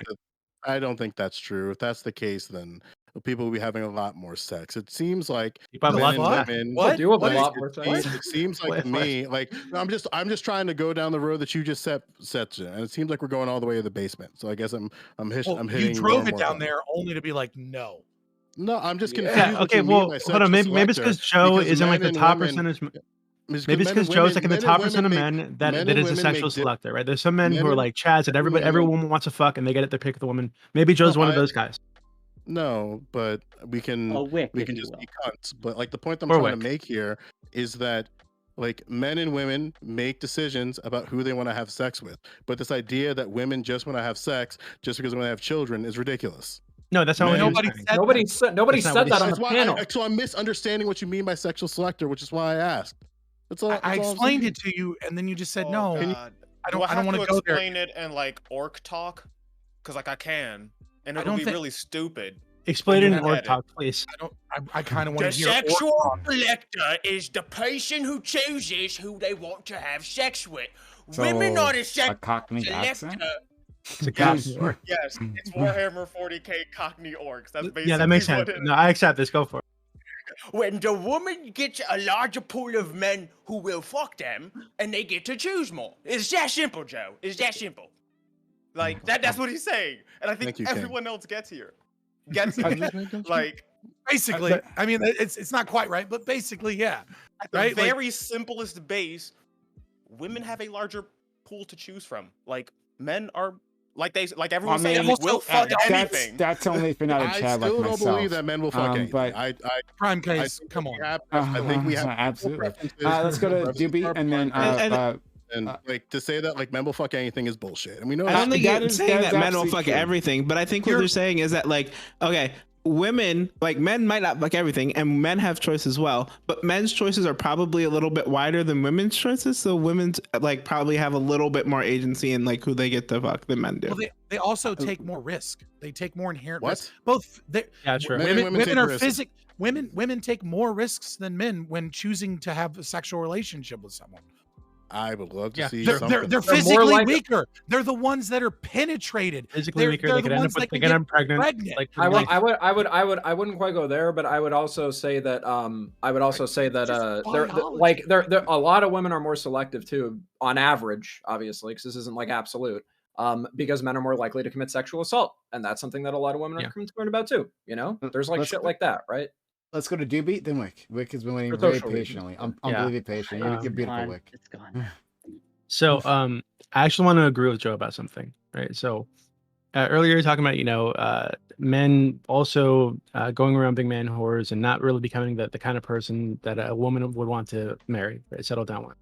G: I don't think that's true. If that's the case, then people will be having a lot more sex. It seems like
H: men and women. What? Do a lot more sex.
G: It seems like to me, like I'm just trying to go down the road that you just set, and it seems like we're going all the way to the basement. So I guess I'm hitting.
C: You drove it down there only to be like, no.
G: No, I'm just confused.
I: Yeah, okay, well, hold on. Maybe it's because Joe is in like the top percentage. Maybe it's because Joe's like in the top percent of men that is a sexual selector, right? There's some men who are like Chaz that everyone wants to fuck and they get it to pick the woman. Maybe Joe's one of those guys.
G: No, but we can
E: A wick,
G: we
E: if
G: can
E: you
G: just
E: will.
G: be cunts. But like the point I'm
I: Or
G: trying to
I: wick.
G: make here is that like men and women make decisions about who they want to have sex with. But this idea that women just want to have sex just because they want to have children is ridiculous.
I: No, that's not what
G: Men-
I: he was
C: Nobody
I: saying.
C: said
H: Nobody
I: That's not
H: said
I: what he
H: that
I: said.
H: on the
G: That's why
H: panel.
G: so I'm misunderstanding what you mean by sexual selector, which is why I asked. That's all.
C: I
G: That's all I'm
C: explained
G: saying.
C: it to you, and then you just said
D: Oh,
C: no.
D: God.
C: I
D: Do
C: don't. I don't
D: have
C: want
D: to
C: to go there.
D: explain it in like orc talk? Because like I can, and
C: I
D: it'll
C: don't
D: be
C: think-
D: really stupid.
I: Explain it in
D: don't
I: org
D: get it.
I: talk, please.
C: I kind of want
D: The
C: to hear. orc
D: sexual
C: talk.
D: selector is the person who chooses who they want to have sex with.
A: So,
D: Women are the
A: a
D: sexual
A: Cockney
D: selector.
A: accent?
I: It's a
D: Yes,
I: Cockney org.
D: yes, it's Warhammer 40k Cockney orcs. That's basically
I: Yeah, that makes
D: what
I: sense.
D: it
I: No, I accept this. Go for it.
D: When the woman gets a larger pool of men who will fuck them, and they get to choose more. It's that simple, Joe. It's that simple. Like that's what he's saying, and I think
G: Thank you, King.
D: everyone else gets here. Gets
G: I
D: it.
G: just made that
D: Like
C: Basically,
A: But-
C: I mean, it's not quite right, but basically, yeah.
D: at the
C: Right? Like-
D: very simplest base, women have a larger pool to choose from. Like men are like everyone's
A: I mean,
D: saying, will fuck anything.
A: That's only if you're not a
G: I
A: Chad like
G: still don't
A: myself.
G: believe that men will fuck anything.
A: but-
G: I
C: PrimeCayes,
G: think
C: come
G: we
C: on.
G: have- I think we have
A: absolutely.
G: preferences
A: Let's go to
G: for
A: Doobie and then
G: and like to say that like men will fuck anything is bullshit, and we know
B: I don't think
A: that
B: it's
A: is-
B: saying
A: that
B: that
A: is
B: men will
A: absolutely
B: fuck
A: true.
B: everything, but I think what
C: You're-
B: they're saying is that like, okay, women, like men might not fuck everything, and men have choice as well, but men's choices are probably a little bit wider than women's choices, so women's like probably have a little bit more agency in like who they get to fuck than men do.
C: Well, they also take more risk. They take more inherent
G: What?
C: risk. Both.
I: Yeah, true.
G: Men and women take
C: are
G: risks.
C: Women take more risks than men when choosing to have a sexual relationship with someone.
G: I would love to
I: Yeah.
G: see
C: They're
G: something.
C: they're
H: They're more
C: physically
H: like-
C: weaker. They're the ones that are penetrated.
I: Physically
C: They're-
I: weaker,
C: they're
I: they
C: the
I: could end
C: ones
I: up
C: that
I: they
C: can
I: get
C: get
I: pregnant.
C: pregnant.
I: Like
H: I
I: like,
H: wouldn't quite go there, but I would also say that
C: Just
H: there
C: biology.
H: like there a lot of women are more selective too, on average, obviously, because this isn't like absolute. Because men are more likely to commit sexual assault, and that's something that a lot of women
I: Yeah.
H: are concerned about too. You know, there's like
A: Let's
H: shit
A: go-
H: like that, right?
A: Let's go to Doobie, then Wick. Wick has been waiting
H: For
A: very
H: social reasons.
A: patiently.
I: Yeah.
A: Unbelievably patient. You're
E: It's
A: beautiful,
E: gone.
A: Wick.
E: It's gone.
I: So, I actually want to agree with Joe about something, right? So, earlier you were talking about, men also going around being man whores and not really becoming the kind of person that a woman would want to marry, right, settle down with.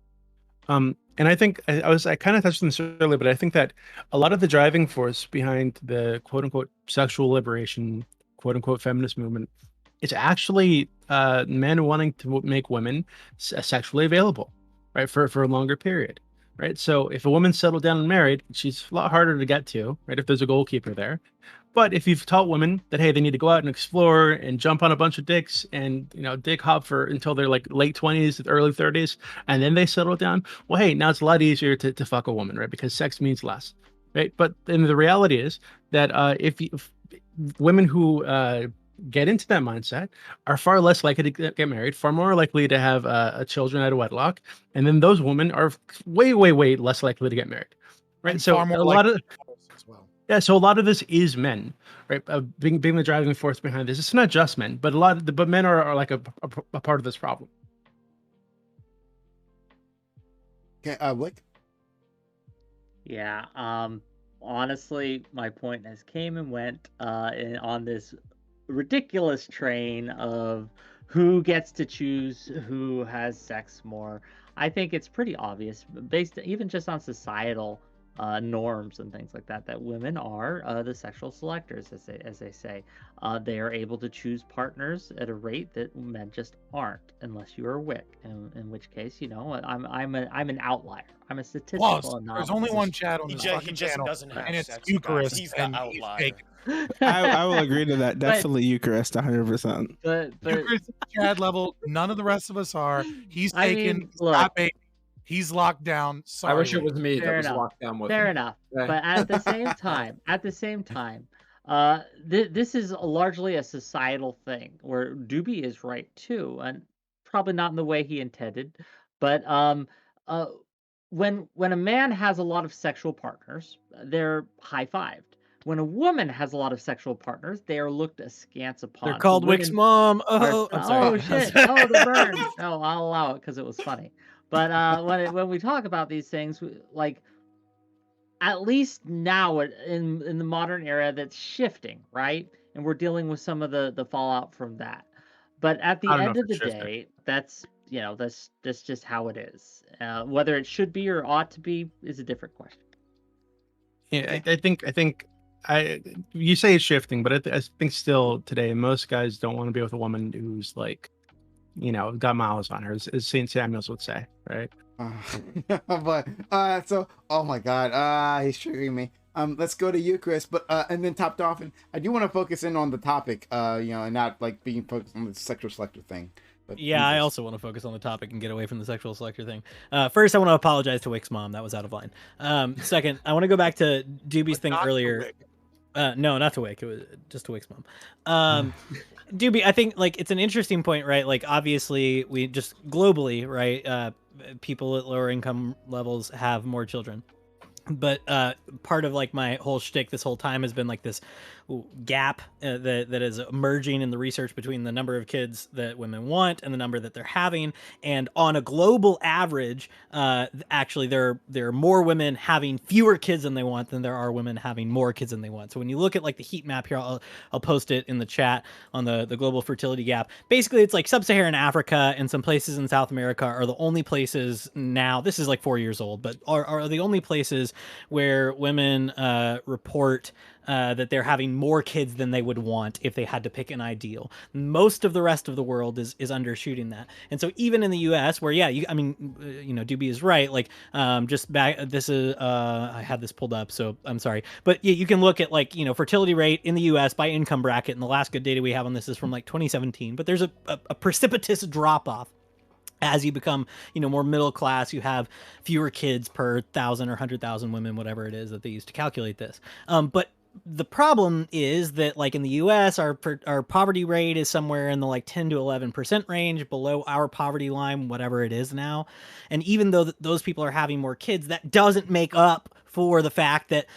I: And I think I kind of touched on this earlier, but I think that a lot of the driving force behind the quote unquote sexual liberation, quote unquote feminist movement, it's actually men wanting to make women sexually available, right, for a longer period. Right. So if a woman's settled down and married, she's a lot harder to get to, right? If there's a goalkeeper there. But if you've taught women that, hey, they need to go out and explore and jump on a bunch of dicks and, dick hop until they're like late 20s, early 30s, and then they settle down, well, hey, now it's a lot easier to fuck a woman, right? Because sex means less, right? But then the reality is that if women who get into that mindset are far less likely to get married, far more likely to have children out of wedlock, and then those women are way less likely to get married, right?
C: And
I: So
C: far more
I: a lot of
C: as well.
I: so a lot of this is men, right? Being the driving force behind this. It's not just men, but but men are like a part of this problem.
A: Okay, Wick.
E: Yeah. Honestly, my point has came and went on this ridiculous train of who gets to choose who has sex more. I think it's pretty obvious, based even just on societal norms and things like that, that women are the sexual selectors, as they say. They are able to choose partners at a rate that men just aren't, unless you are a wick. In which case, I'm an outlier. I'm a statistical
C: Plus,
E: anomaly.
C: there's only one chat on
D: He
C: this
D: just,
C: fucking
D: he just
C: channel,
D: doesn't have
C: and it's
D: sex, guys.
C: Eucharist,
D: He's the
C: and
D: outlier.
C: he's fake.
B: I will agree to that. Definitely Eucharist, 100%.
E: But
C: Eucharist is Chad level. None of the rest of us are. He's
E: I
C: taken.
E: mean,
C: He's
E: look.
C: not bait. He's locked down. Sorry.
H: I wish it was
C: ladies.
H: me
E: Fair
H: that was
E: enough.
H: locked down with
E: Fair
H: him.
E: enough.
H: Okay.
E: But at the same time, this is largely a societal thing where Doobie is right too, and probably not in the way he intended. But when a man has a lot of sexual partners, they're high-fived. When a woman has a lot of sexual partners, they are looked askance upon.
F: They're
E: So
F: called Wick's
E: women
F: mom.
E: are-
F: Oh, I'm sorry.
E: oh shit! Oh, the burn. No, I'll allow it because it was funny. But when we talk about these things, like at least now in the modern era, that's shifting, right? and we're dealing with some of the fallout from that. But at the
I: I don't know
E: end
I: if
E: of the
I: it's shifting.
E: day, that's that's just how it is. Whether it should be or ought to be is a different question.
I: Yeah, I think you say it's shifting, but I think still today most guys don't want to be with a woman who's like, got miles on her, as St. Samuel's would say, right?
A: But so oh my god, he's triggering me. Let's go to you, Chris, but and then Top Dolphin. I do want to focus in on the topic, and not like being focused on the sexual selector thing. But
F: Yeah, I also want to focus on the topic and get away from the sexual selector thing. First, I want to apologize to Wick's mom. That was out of line. Second, I want to go back to Doobie's thing earlier. No, not to Wick. It was just to Wick's mom. Doobie, I think like it's an interesting point, right? Like obviously we just globally, right? People at lower income levels have more children. But part of like my whole shtick this whole time has been like this gap that is emerging in the research between the number of kids that women want and the number that they're having. And on a global average, actually there are more women having fewer kids than they want than there are women having more kids than they want. So when you look at like the heat map here, I'll post it in the chat on the global fertility gap. Basically, it's like sub-Saharan Africa and some places in South America are the only places now, this is like 4 years old, but are the only places where women report that they're having more kids than they would want if they had to pick an ideal. Most of the rest of the world is undershooting that. And so even in the US where, Doobie is right. Like just back, this is, I had this pulled up, so I'm sorry. But you can look at like, fertility rate in the US by income bracket. And the last good data we have on this is from like 2017, but there's a precipitous drop off. As you become, more middle class, you have fewer kids per 1,000 or 100,000 women, whatever it is that they use to calculate this. But the problem is that like in the US, our poverty rate is somewhere in the like 10 to 11% range below our poverty line, whatever it is now. And even though those people are having more kids, that doesn't make up for the fact that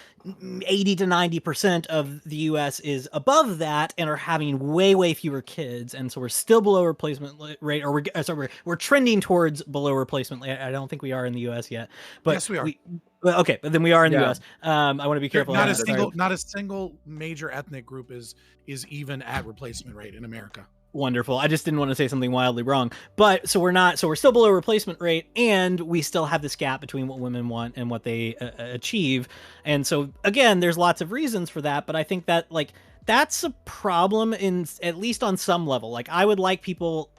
F: 80 to 90% of the US is above that and are having way fewer kids. And so we're still below replacement rate, or we're trending towards below replacement rate. I don't think we are in the US yet, but
C: yes, we are.
F: Okay, but then we are in the US. I want to be careful.
C: Not a single major ethnic group is even at replacement rate in America.
F: Wonderful. I just didn't want to say something wildly wrong. But so we're still below replacement rate, and we still have this gap between what women want and what they achieve. And so again, there's lots of reasons for that, but I think that like that's a problem in at least on some level. Like I would like people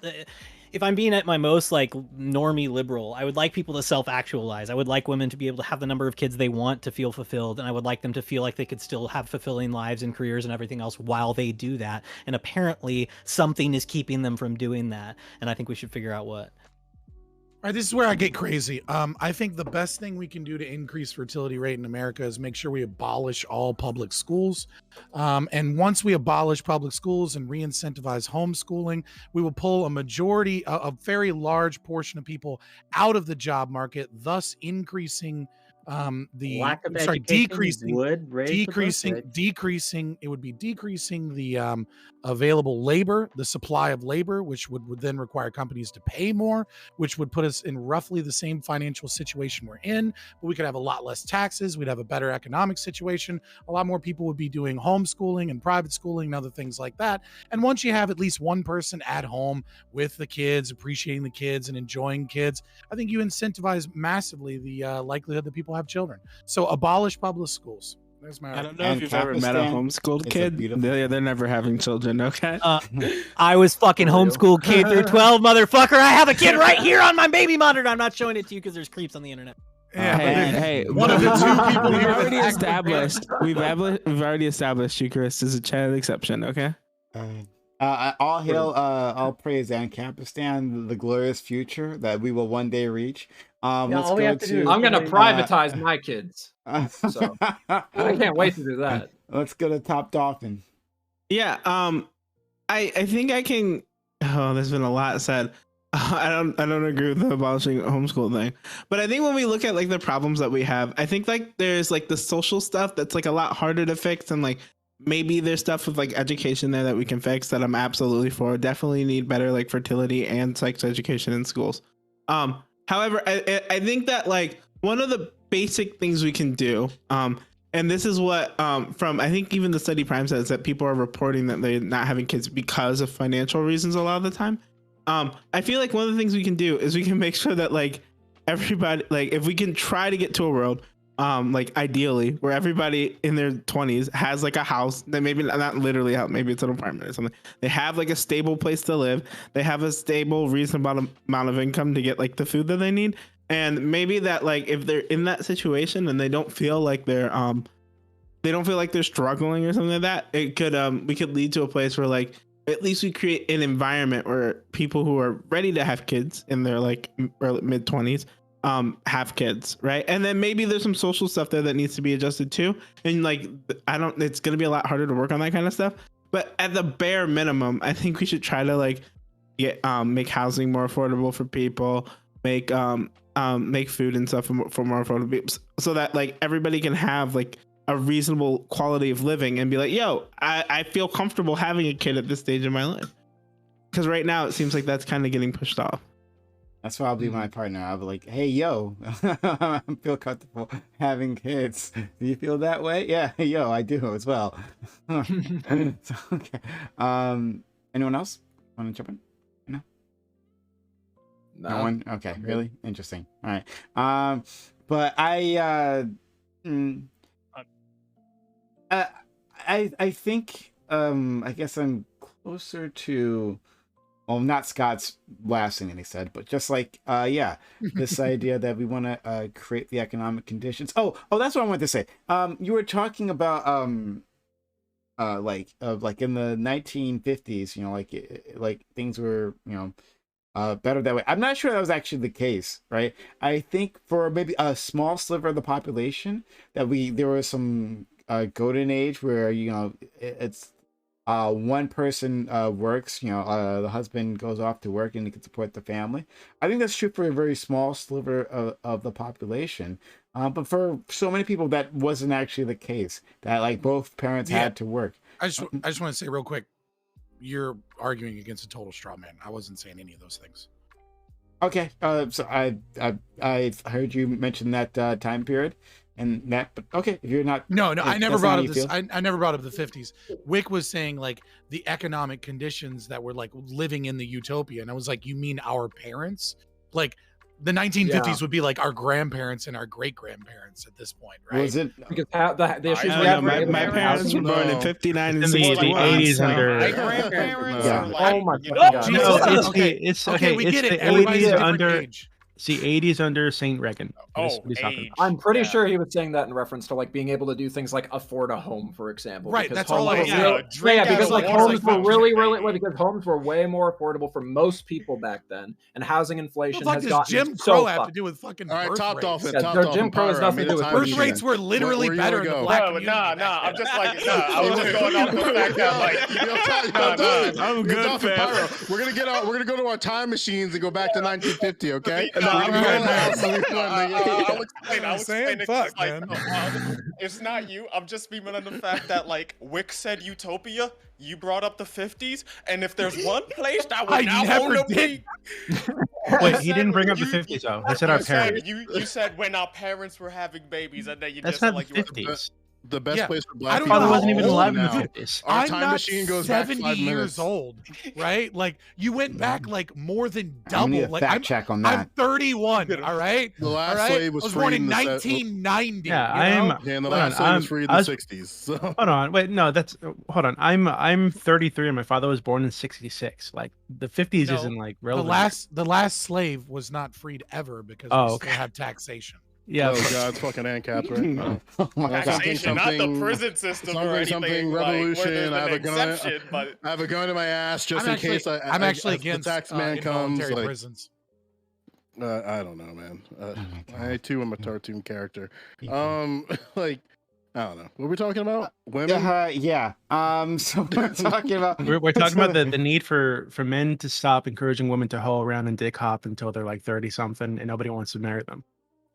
F: if I'm being at my most like normie liberal, I would like people to self-actualize. I would like women to be able to have the number of kids they want to feel fulfilled. And I would like them to feel like they could still have fulfilling lives and careers and everything else while they do that. And apparently something is keeping them from doing that. And I think we should figure out what.
C: All right, this is where I get crazy. I think the best thing we can do to increase fertility rate in America is make sure we abolish all public schools. And once we abolish public schools and re-incentivize homeschooling, we will pull a very large portion of people out of the job market, thus increasing decreasing the available labor, the supply of labor, which would then require companies to pay more, which would put us in roughly the same financial situation we're in, but we could have a lot less taxes. We'd have a better economic situation. A lot more people would be doing homeschooling and private schooling and other things like that. And once you have at least one person at home with the kids, appreciating the kids and enjoying kids, I think you incentivize massively the likelihood that people have children. So abolish public schools. There's my
B: I don't know if you've ever met a homeschooled kid. They're never having children, okay?
F: I was fucking homeschooled K through 12, motherfucker. I have a kid right here on my baby monitor. I'm not showing it to you because there's creeps on the internet.
C: Yeah,
B: hey,
C: one of the two people
B: we've
C: here
B: already established. We've already established Eucharist is a child exception, okay?
A: All hail, all praise Ancapistan, the glorious future that we will one day reach. Let's go to.
H: I'm gonna privatize my kids, so I can't wait to do that.
A: Let's go to Top Dolphin.
B: Yeah, I think I can. Oh, there's been a lot said. I don't agree with the abolishing homeschool thing, but I think when we look at like the problems that we have, I think like there's like the social stuff that's like a lot harder to fix, and like maybe there's stuff with like education there that we can fix that I'm absolutely for. Definitely need better like fertility and sex education in schools. However, I think that like one of the basic things we can do And this is what from I think even the study Prime says that people are reporting that they're not having kids because of financial reasons a lot of the time. I feel like one of the things we can do is we can make sure that like everybody, like if we can try to get to a world like ideally where everybody in their 20s has like a house that maybe not literally out, maybe it's an apartment or something. They have like a stable place to live. They have a stable reasonable amount of income to get like the food that they need. And maybe that like if they're in that situation and they don't feel like they're struggling or something like that, it could we could lead to a place where like at least we create an environment where people who are ready to have kids in their like early mid 20s have kids, right? And then maybe there's some social stuff there that needs to be adjusted too. And like it's gonna be a lot harder to work on that kind of stuff. But at the bare minimum, I think we should try to like get make housing more affordable for people, make food and stuff for more affordable people, so that like everybody can have like a reasonable quality of living and be like, yo, I feel comfortable having a kid at this stage in my life. Because right now it seems like that's kind of getting pushed off.
A: That's why I'll be my partner. I'll be like, hey, yo, I feel comfortable having kids. Do you feel that way? Yeah, yo, I do as well. So, okay. Anyone else want to jump in? No one? Okay, really? Interesting. All right. But I think I guess I'm closer to, well, not Scott's last thing that he said, but just like this idea that we want to create the economic conditions. Oh, that's what I wanted to say. You were talking about like in the 1950s, you know, like things were, you know, better that way. I'm not sure that was actually the case, right? I think for maybe a small sliver of the population that there was some golden age where, you know, it's one person works, you know, the husband goes off to work and he can support the family. I think that's true for a very small sliver of the population. But for so many people, that wasn't actually the case, that like both parents had to work.
C: I just want to say real quick, you're arguing against a total straw man. I wasn't saying any of those things. Okay,
A: so I heard you mention that time period, and that. But okay, if you're not.
C: No, I never brought up this. I never brought up the 50s. Wick was saying like the economic conditions that were like living in the utopia, and I was like, you mean our parents? Like the 1950s would be like our grandparents and our great grandparents at this point, right?
A: Was it?
H: Because the issues we
B: have.
H: have.
B: My parents were born in 59 and
I: in the 80s under.
D: My grandparents are like,
H: Oh my god!
I: No,
C: it's okay. We get it.
I: The
C: Everybody's
I: 80s
C: different
I: under.
C: age.
I: It's the 80s under Saint Reagan.
D: age.
H: I'm pretty sure he was saying that in reference to like being able to do things like afford a home, for example.
C: Right,
H: because
C: that's all I
H: homes
C: was
H: because like homes were because homes were way more affordable for most people back then, and housing inflation has gotten
C: Jim
H: so
C: Crow have to do with fucking
G: All right,
C: birth
G: top
C: rates?
G: dolphin.
H: Yeah,
G: Top
H: Jim Crow has nothing to do with
C: Birth rates were literally better in the black community.
D: Nah. I'm just like, I was just going off the fact that like,
B: I'm good, fam.
G: We're gonna go to our time machines and go back to 1950. Okay.
D: I'm good, man. I'll explain it.
C: Fuck,
D: Like,
C: man.
D: it's not you. I'm just beaming on the fact that like Wick said utopia. You brought up the 50s, and if there's one place that would not want to be.
I: Wait, he didn't bring up the 50s though. He said our parents.
D: You said when our parents were having babies, and then you
I: That's
D: just said
I: not
D: like
I: the 50s.
G: The best place for black
C: I don't
G: people.
C: know
I: Father wasn't even
C: how
I: alive
C: old
I: in the
G: now.
I: 50s.
G: Our
C: I'm
G: time
C: not
G: machine goes back
C: 70
G: 5
C: years
G: minutes.
C: old, right? Like you went back like more than
A: I need
C: double.
A: a
C: Like
A: fact check on that.
C: I'm 31. All right.
G: The last
C: All right?
G: slave was
C: I was born
G: freed
C: in
G: in the
C: 1990.
I: Yeah,
C: you
I: I am.
C: know?
G: And the
I: Hold
G: last
I: on,
G: slave was freed in
I: I
G: the
I: was-
G: 60s. So.
I: Hold on, wait, no, that's hold on. I'm 33 and my father was born in 66. Like the 50s
C: No,
I: isn't like
C: The
I: relevant.
C: last slave was not freed ever because
I: Oh,
C: we
I: okay.
C: still have taxation.
I: Yeah,
G: Oh god, it's fucking ANCAP, right?
A: Oh my God.
D: taxation, not the prison system or anything.
G: Something
D: like, where
G: revolution.
D: there's
G: I have
D: an
G: a gun.
D: exception, but
G: I have a gun in my ass just
C: I'm
G: in case
C: I'm actually
G: as
C: against
G: the tax man comes.
C: involuntary
G: Like,
C: prisons.
G: I don't know, man.
A: my God.
G: I too am a cartoon character. Like, I don't know. What are we talking about? Women?
A: Yeah. So we're talking about
I: we're talking about the need for men to stop encouraging women to hoe around and dick hop until they're like 30 something and nobody wants to marry them.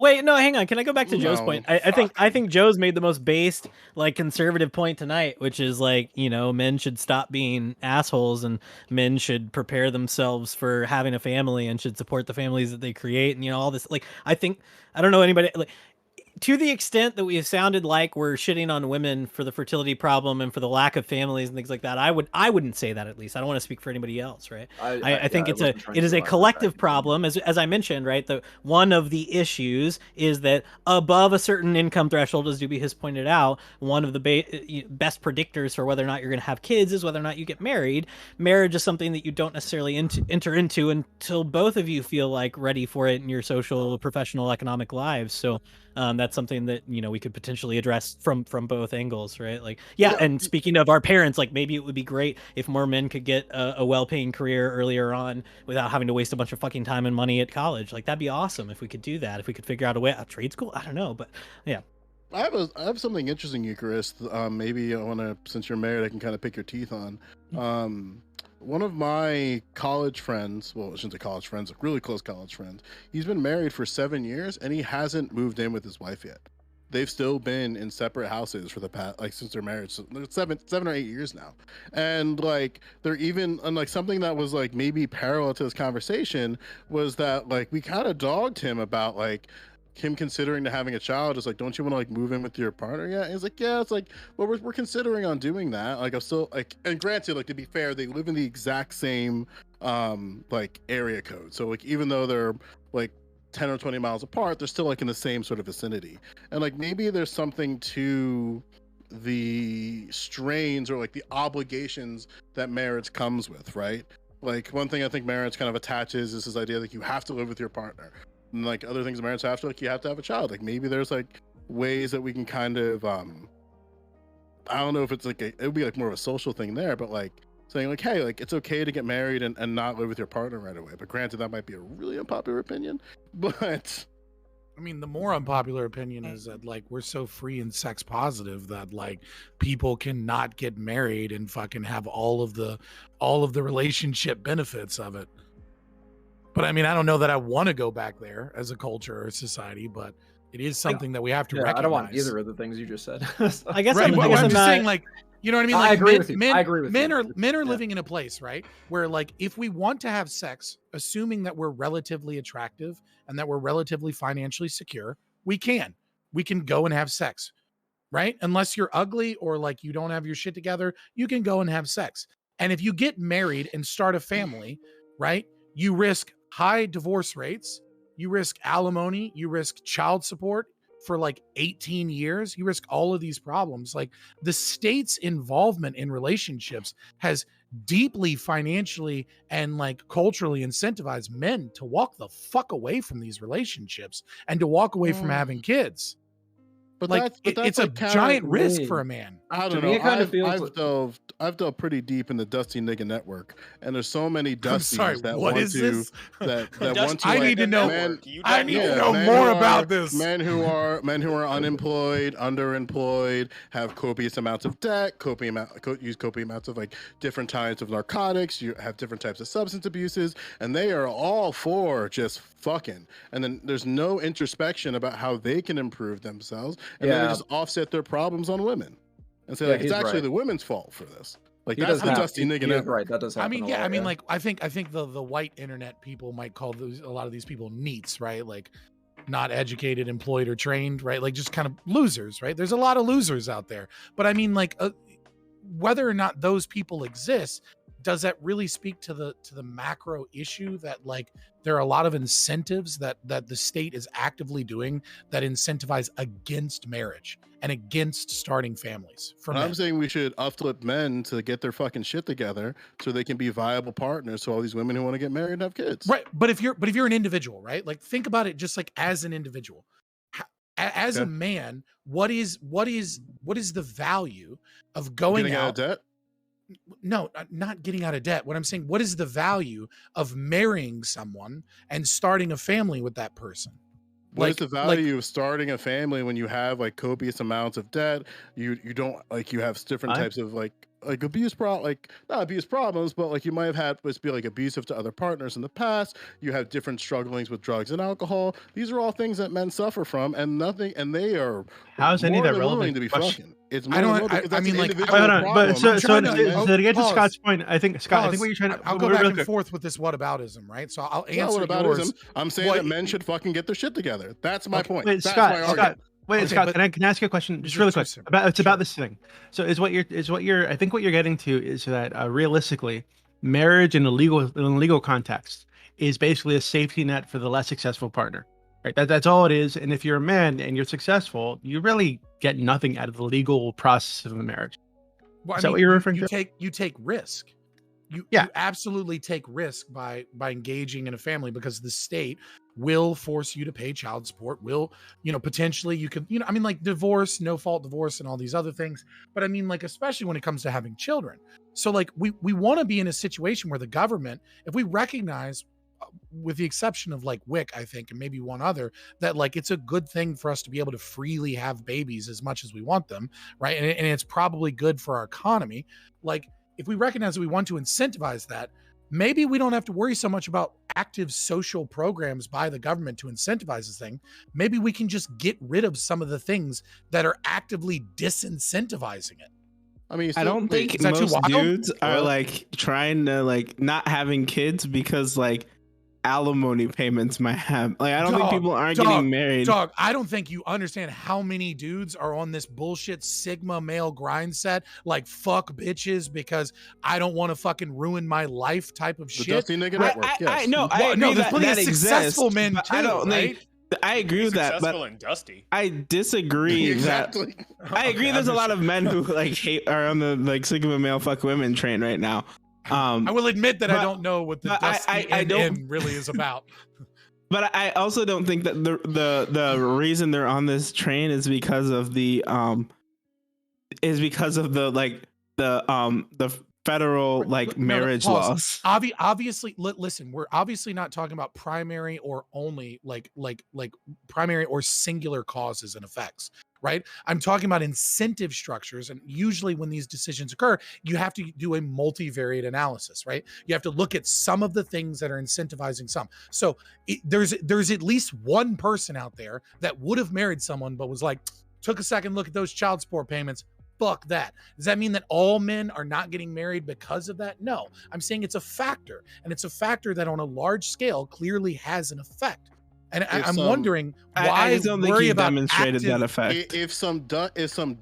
F: Wait, no, hang on. Can I go back to Joe's
G: No,
F: point? I think Joe's made the most based, like, conservative point tonight, which is like, you know, men should stop being assholes and men should prepare themselves for having a family and should support the families that they create and, you know, all this. Like, I don't know anybody like to the extent that we have sounded like we're shitting on women for the fertility problem and for the lack of families and things like that, I wouldn't say that. At least I don't want to speak for anybody else, right? I think it is a collective problem, as I mentioned, right? The one of the issues is that above a certain income threshold, as Doobie has pointed out, one of the best predictors for whether or not you're going to have kids is whether or not you get married. Marriage is something that you don't necessarily enter into until both of you feel like ready for it in your social, professional, economic lives. So that's something that, you know, we could potentially address from both angles, right? Like, yeah. And speaking of our parents, like, maybe it would be great if more men could get a well-paying career earlier on without having to waste a bunch of fucking time and money at college. Like, that'd be awesome if we could do that. If we could figure out a trade school, I don't know, but yeah.
G: I have something interesting, Eucharist. Maybe I want to, since you're married, I can kind of pick your teeth on. One of my college friends, well, I shouldn't say college friends, really close college friends, he's been married for 7 years and he hasn't moved in with his wife yet. They've still been in separate houses for the past, like, since their marriage. So it's 7 or 8 years now. And like, they're even, and like, something that was like maybe parallel to this conversation was that, like, we kind of dogged him about like him considering to having a child. Is like, don't you want to like move in with your partner yet? And he's like, yeah. It's like, well, we're considering on doing that. Like, I'm still like, and granted, like, to be fair, they live in the exact same like area code. So like, even though they're like 10 or 20 miles apart, they're still like in the same sort of vicinity. And like, maybe there's something to the strains or like the obligations that marriage comes with, right? Like, one thing I think marriage kind of attaches is this idea that you have to live with your partner. And like, other things marriage have to, like, you have to have a child. Like, maybe there's like ways that we can kind of I don't know if it's like it would be like more of a social thing there, but like saying like, hey, like, it's okay to get married and not live with your partner right away. But granted, that might be a really unpopular opinion, but
C: I mean, the more unpopular opinion is that, like, we're so free and sex positive that, like, people cannot get married and fucking have all of the relationship benefits of it. But I mean, I don't know that I want to go back there as a culture or society, but it is something that we have to recognize.
H: I don't want either of the things you just said.
F: I guess
C: right, I'm just saying, like, you know what I mean? Like,
H: I agree with you. I agree with
C: men
H: you.
C: Men are living in a place, right, where, like, if we want to have sex, assuming that we're relatively attractive and that we're relatively financially secure, we can go and have sex, right? Unless you're ugly or like you don't have your shit together, you can go and have sex. And if you get married and start a family, right, you risk high divorce rates, you risk alimony, you risk child support for like 18 years, you risk all of these problems. Like, the state's involvement in relationships has deeply financially and like culturally incentivized men to walk the fuck away from these relationships and to walk away from having kids.
G: But
C: like, it's a giant risk for a man.
G: I don't know. I've delved pretty deep in the Dusty Nigga network, and there's so many Dusties that want to that want to.
C: I need to know. I need to know more about this.
G: Men who are unemployed, underemployed, have copious amounts of debt, use copious amounts of like different types of narcotics. You have different types of substance abuses, and they are all for just fucking. And then there's no introspection about how they can improve themselves, and then they just offset their problems on women and say, like, it's actually the women's fault for this. Like, that's the Dusty Nigga network.
H: Right, that does happen.
C: I mean, yeah, I mean, like, I think the white internet people might call a lot of these people NEETs, right? Like, not educated, employed, or trained, right? Like, just kind of losers, right? There's a lot of losers out there. But I mean, like, whether or not those people exist, does that really speak to the macro issue that, like, there are a lot of incentives that the state is actively doing that incentivize against marriage and against starting families?
G: I'm saying we should uplift men to get their fucking shit together so they can be viable partners to all these women who want to get married and have kids.
C: Right, but if you're an individual, right? Like, think about it just like as an individual. As a man, what is the value of going
G: out of debt?
C: No, not getting out of debt. What I'm saying, what is the value of marrying someone and starting a family with that person?
G: What is the value of starting a family when you have like copious amounts of debt? You don't, like, you have different types of like abuse not abuse problems, but like you might have had be like abusive to other partners in the past. You have different strugglings with drugs and alcohol. These are all things that men suffer from, and they are
I: how's any of that relevant
G: to be fucking. It's
C: I mean, like,
I: but so to get to Scott's point, I think Scott, I think what you're trying to,
C: I'll go back and forth with this whataboutism, right? So I'll answer yours.
G: I'm saying that men should fucking get their shit together. That's my point.
I: Wait,
G: That's
I: Scott, Wait,
C: Okay,
I: Scott,
C: but-
I: can I ask you a question just
C: Is it
I: really
C: too
I: quick?
C: soon?
I: It's about
C: Sure.
I: this thing. So is what you're I think what you're getting to is that realistically, marriage in a legal context is basically a safety net for the less successful partner. Right? That's all it is. And if you're a man and you're successful, you really get nothing out of the legal process of a marriage.
C: Well,
I: Is that what you're referring
C: you
I: to?
C: you take risk. You
I: Yeah.
C: you absolutely take risk by engaging in a family, because the state will force you to pay child support. Will, potentially you could, I mean, like divorce, no fault divorce, and all these other things. But I mean, like, especially when it comes to having children. So like we want to be in a situation where the government, if we recognize, with the exception of like WIC, I think, and maybe one other, that like it's a good thing for us to be able to freely have babies as much as we want them, right? And it's probably good for our economy. Like, if we recognize that we want to incentivize that, maybe we don't have to worry so much about active social programs by the government to incentivize this thing. Maybe we can just get rid of some of the things that are actively disincentivizing it.
G: I mean,
B: I don't think
C: is that too
B: most
C: wild?
B: dudes are
G: What?
B: like trying to like not having kids because like alimony payments might have. Like I don't think people aren't getting married.
C: Dog, I don't think you understand how many dudes are on this bullshit Sigma male grind set, like fuck bitches because I don't want to fucking ruin my life type of
G: The
C: shit.
G: Dusty Nigga Network.
B: I
G: Yes.
B: know. I
C: Well,
B: agree
C: no, there's
B: that
C: plenty of
B: that
C: successful
B: exists,
C: men
B: but
C: too,
B: I don't
C: right?
B: think. I agree with that,
D: Successful
B: but
D: and dusty.
B: I disagree
G: Exactly.
B: I agree.
C: Okay,
B: There's a
C: I'm
B: lot
C: just-
B: of men who like hate are on the like Sigma male fuck women train right now.
C: I will admit that I
B: but-
C: don't know what the
B: but
C: Dusty
B: I don't-
C: NN really is about.
B: But I also don't think that the reason they're on this train is because of the federal like
C: No,
B: marriage
C: pause.
B: laws.
C: Obviously, listen, we're obviously not talking about primary or only like primary or singular causes and effects, right? I'm talking about incentive structures. And usually when these decisions occur, you have to do a multivariate analysis, right? You have to look at some of the things that are incentivizing some. So there's at least one person out there that would have married someone, but was like, took a second look at those child support payments. Fuck that. Does that mean that all men are not getting married because of that? No, I'm saying it's a factor, and it's a factor that on a large scale clearly has an effect. And I'm wondering why
B: I just don't think
C: worry
B: he
C: about
B: demonstrated
C: active,
B: that effect.
G: If some dusty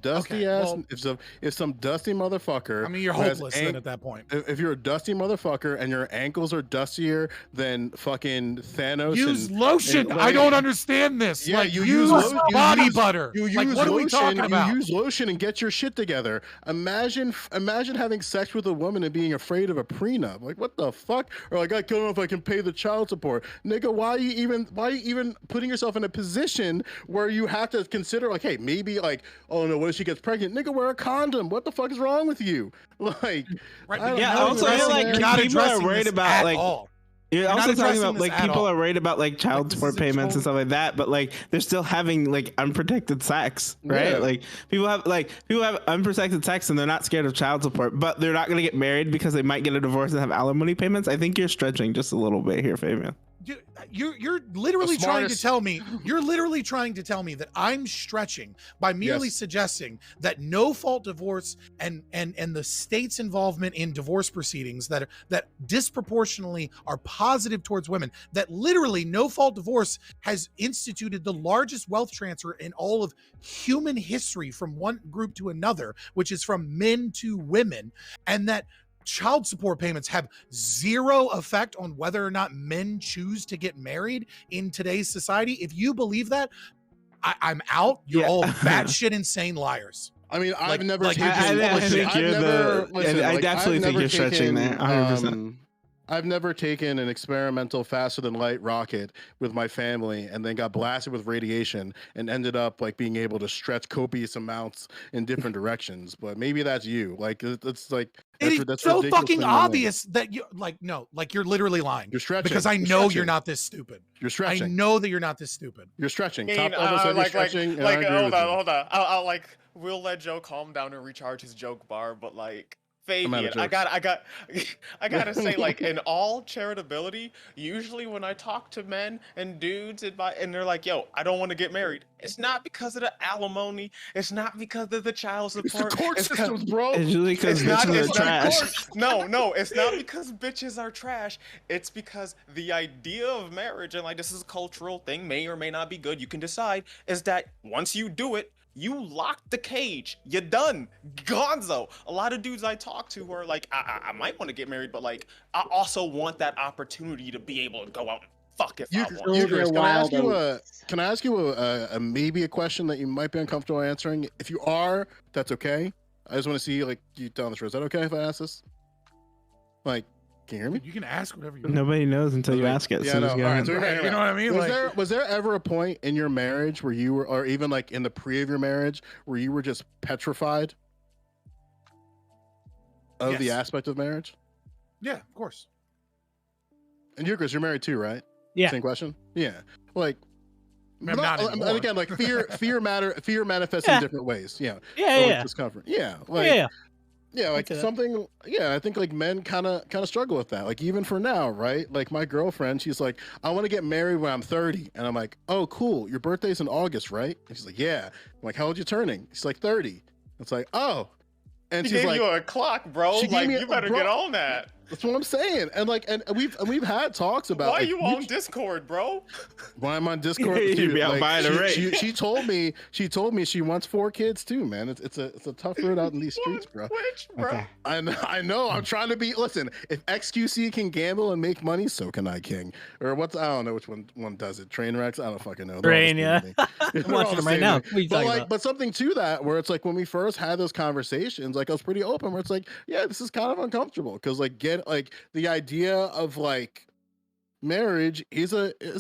C: Okay,
G: ass,
C: well-
G: if some dusty motherfucker,
C: I mean, you're
G: who has
C: hopeless then at that point.
G: if you're a dusty motherfucker and your ankles are dustier than fucking Thanos,
C: Use
G: and,
C: lotion.
G: and,
C: I don't understand this.
G: Yeah,
C: like,
G: you
C: use
G: use
C: body
G: use-
C: butter.
G: You use
C: Like, what are we
G: lotion,
C: talking about?
G: You use lotion and get your shit together. Imagine having sex with a woman and being afraid of a prenup. Like, what the fuck? Or like, I don't know if I can pay the child support. Nigga, why are you even putting yourself in a position where you have to consider, like, hey, maybe, like, oh no, what if she gets pregnant? Nigga, wear a condom. What the fuck is wrong with you? Like,
C: Right,
G: I don't
B: Yeah,
G: know,
B: also,
G: man.
B: you're like,
C: you're not
B: people are
C: addressing
B: worried
C: this
B: about,
C: at
B: like,
C: all.
B: You're
C: not
B: also talking
C: addressing
B: about
C: this
B: like
C: at
B: people
C: all.
B: are worried about like child
C: this
B: support
C: is a
B: payments and
C: total-
B: stuff like that, but like they're still having like unprotected sex, right?
G: Yeah.
B: Like people have unprotected sex and they're not scared of child support, but they're not going to get married because they might get a divorce and have alimony payments. I think you're stretching just a little bit here, Fabian.
C: You're literally
G: The
C: trying to
G: smartest-
C: tell me that I'm stretching by merely
G: Yes.
C: suggesting that no fault divorce and the state's involvement in divorce proceedings that disproportionately are positive towards women, that literally no fault divorce has instituted the largest wealth transfer in all of human history from one group to another, which is from men to women, and that child support payments have zero effect on whether or not men choose to get married in today's society. If you believe that, I'm out. You're
B: Yeah.
C: all batshit insane liars.
G: I mean, I've
C: Like-
G: never
C: like,
G: taken.
B: I think you're I definitely think you're stretching there, 100%.
G: I've never taken an experimental faster than light rocket with my family and then got blasted with radiation and ended up like being able to stretch copious amounts in different directions. But maybe that's you. Like it's like
C: It is
G: that's
C: so
G: ridiculous
C: fucking
G: when you're lying.
C: obvious that you you're literally lying.
G: You're stretching
C: because I
G: You're
C: know
G: stretching.
C: you're not this stupid.
G: You're
C: I
G: stretching.
C: know that you're not this stupid.
G: You're stretching.
D: I mean,
G: Top level said you're
D: like,
G: stretching. and I
D: like,
G: agree
D: hold
G: with
D: on,
G: you.
D: hold on. I'll like, we'll let Joe calm down and recharge his joke bar, but like, Fabian,
G: of
D: I
G: jokes.
D: I gotta say, like, in all charitability, usually when I talk to men and dudes and they're like, "Yo, I don't want to get married," it's not because of the alimony, it's not because of the child
G: It's the
D: support,
G: court
D: it's 'cause-
G: systems, bro.
B: It's usually because
D: it's not.
B: bitches
D: It's
B: are
D: not.
B: trash.
D: No, it's not because bitches are trash. It's because the idea of marriage, and like this is a cultural thing, may or may not be good. You can decide. Is that once you do it, you lock the cage. You're done. Gonzo. A lot of dudes I talk to are like, I might want to get married, but like, I also want that opportunity to be able to go out and fuck if I want.
E: Build their
G: Chris,
E: wild oats.
G: can I ask you a maybe a question that you might be uncomfortable answering? If you are, that's okay. I just want to see like you down the show. Is that okay if I ask this? Like, can you hear me?
C: You can ask whatever you want.
B: Nobody knows until you ask it.
G: Yeah,
B: so
G: no.
B: just go
G: All right,
B: ahead.
G: so
C: Right, you know what I mean?
G: Was there ever a point in your marriage where you were, or even like in the pre of your marriage, where you were just petrified of the
C: Yes.
G: aspect of marriage?
C: Yeah, of course.
G: And you, Chris, you're married too, right?
F: Yeah.
G: Same question. Yeah. Like,
C: I'm not
G: and
C: anymore.
G: again, like fear manifests in
F: Yeah.
G: different ways. Yeah.
F: Yeah,
G: Or, like,
F: yeah.
G: discomfort. Yeah. Like,
F: Yeah.
G: yeah, like
F: see that.
G: something. Yeah, I think like men kind of struggle with that. Like even for now, right? Like my girlfriend, she's like, I want to get married when I'm 30, and I'm like, oh, cool. Your birthday's in August, right? And she's like, yeah. I'm like, how old you turning? She's like 30. It's like, oh, and
D: She
G: she's
D: gave
G: like,
D: you a clock, bro.
G: she gave
D: Like,
G: me
D: you better
G: bro,
D: get on that.
G: That's what I'm saying. And like, and we've had talks about.
D: Why
G: like,
D: you on Discord, bro?
G: Why I'm on Discord?
B: You'd
G: Dude,
B: be out
G: like,
B: buying a
G: she,
B: race.
G: she told me she wants 4 kids too, man. It's a tough road out in these streets, bro.
D: Twitch, bro.
A: Okay.
G: I know. I'm trying to be. Listen, if XQC can gamble and make money, so can I, King. Or what's I don't know which one does it. Trainwrecks. I don't fucking know. They're all the
F: Train,
G: same
F: yeah.
G: to me.
F: I'm
G: They're all
F: watching
G: the
F: them right
G: same
F: now.
G: to me.
F: What are you
G: But
F: talking
G: like,
F: about?
G: but something to that where it's like when we first had those conversations, like I was pretty open. Where it's like, yeah, this is kind of uncomfortable because like the idea of like marriage it's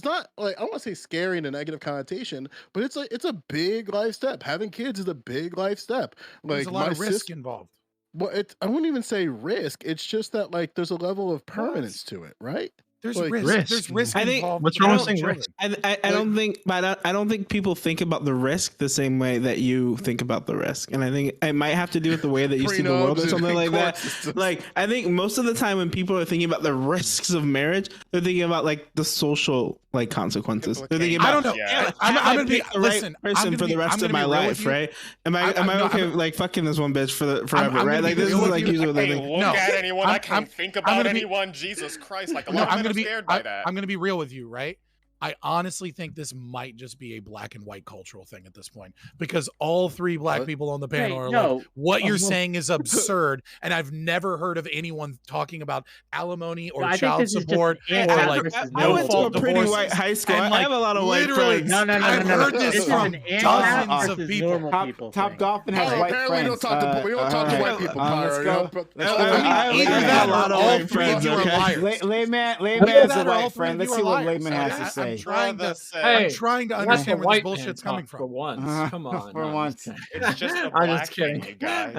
G: not like I don't want to say scary in a negative connotation, but it's a big life step. Having kids is a big life step. Like
C: There's a lot
G: my
C: of risk
G: sister,
C: involved.
G: well, I wouldn't even say risk. It's just that like there's a level of permanence to it, right?
C: There's
G: Like,
C: risk.
I: risk.
C: There's risk
B: I think-
C: involved.
I: What's
C: with
I: wrong with
C: having
I: saying
C: children.
I: risk?
B: I don't think, but I don't think people think about the risk the same way that you think about the risk, and I think it might have to do with the way that you see the world or
G: Prenupts
B: something
G: and
B: like
G: court
B: that.
G: systems.
B: Like, I think most of the time when people are thinking about the risks of marriage, they're thinking about like the social like consequences. They're thinking about,
C: I don't know.
D: Yeah.
C: I'm
B: can I
C: gonna be
B: pick the right
C: listen.
B: person for the rest of my life, right? Am I
C: no,
B: okay
C: I'm-
B: with, like fucking this one bitch forever,
C: I'm
B: right?
C: gonna
B: Like
C: be
B: this is
C: real with
B: like
C: you.
B: usually what they
D: Can't
B: think.
D: look
C: No,
D: at anyone. I
C: I'm-
D: can't think
C: I'm
D: about
C: gonna be-
D: anyone. Jesus Christ! Like a
C: No,
D: lot of
C: I'm
D: men
C: gonna
D: are
C: be.
D: scared by that.
C: I'm gonna be real with you, right? I honestly think this might just be a black and white cultural thing at this point because all 3 black
G: What?
C: people on the panel
E: Wait,
C: are
E: no.
C: like, "What you're
E: well-
C: saying is absurd," and I've never heard of anyone talking about alimony or
E: I think
C: child
E: this is just
C: support
E: an
C: or
E: anti
C: like
E: versus
B: I
C: no
B: went to
C: fault
B: a pretty
C: divorces.
B: white high school.
C: And,
B: I
C: like,
B: have a lot of white
C: literally-
B: friends.
E: No.
C: I've heard this
E: is
C: from
E: an
C: dozens
E: anti
C: of
E: versus
C: people.
E: normal people
A: Top
E: thing.
A: Dolphin has
G: Oh,
A: white
G: apparently
A: friends.
G: we don't talk to we don't talk to
B: all
G: white
B: right.
G: people.
A: Let's
G: Pyro.
A: go.
G: Let's
A: Let's
G: go.
A: go.
C: Either
B: I
C: that
B: have a
C: or
B: lot of
C: all
B: white
C: 3 of
B: friends,
C: you are
B: okay?
C: liars.
A: Layman
C: Either
A: has
C: that
A: a
C: or all
A: white
C: 3
A: friend.
C: of
A: Let's
C: you
A: see
C: are
A: what
C: liars.
A: Layman has to
C: I'm
A: say.
C: trying to.
H: Hey,
C: I'm trying to
H: let
C: understand
H: the
C: where this
H: white man
C: bullshit's
H: talk
C: coming
H: for
C: from.
H: once. Come on,
A: For
H: no, I'm
A: once.
H: just kidding.
D: It's just a
H: I'm
D: black
H: just
D: thing,
H: kidding.
D: you guys.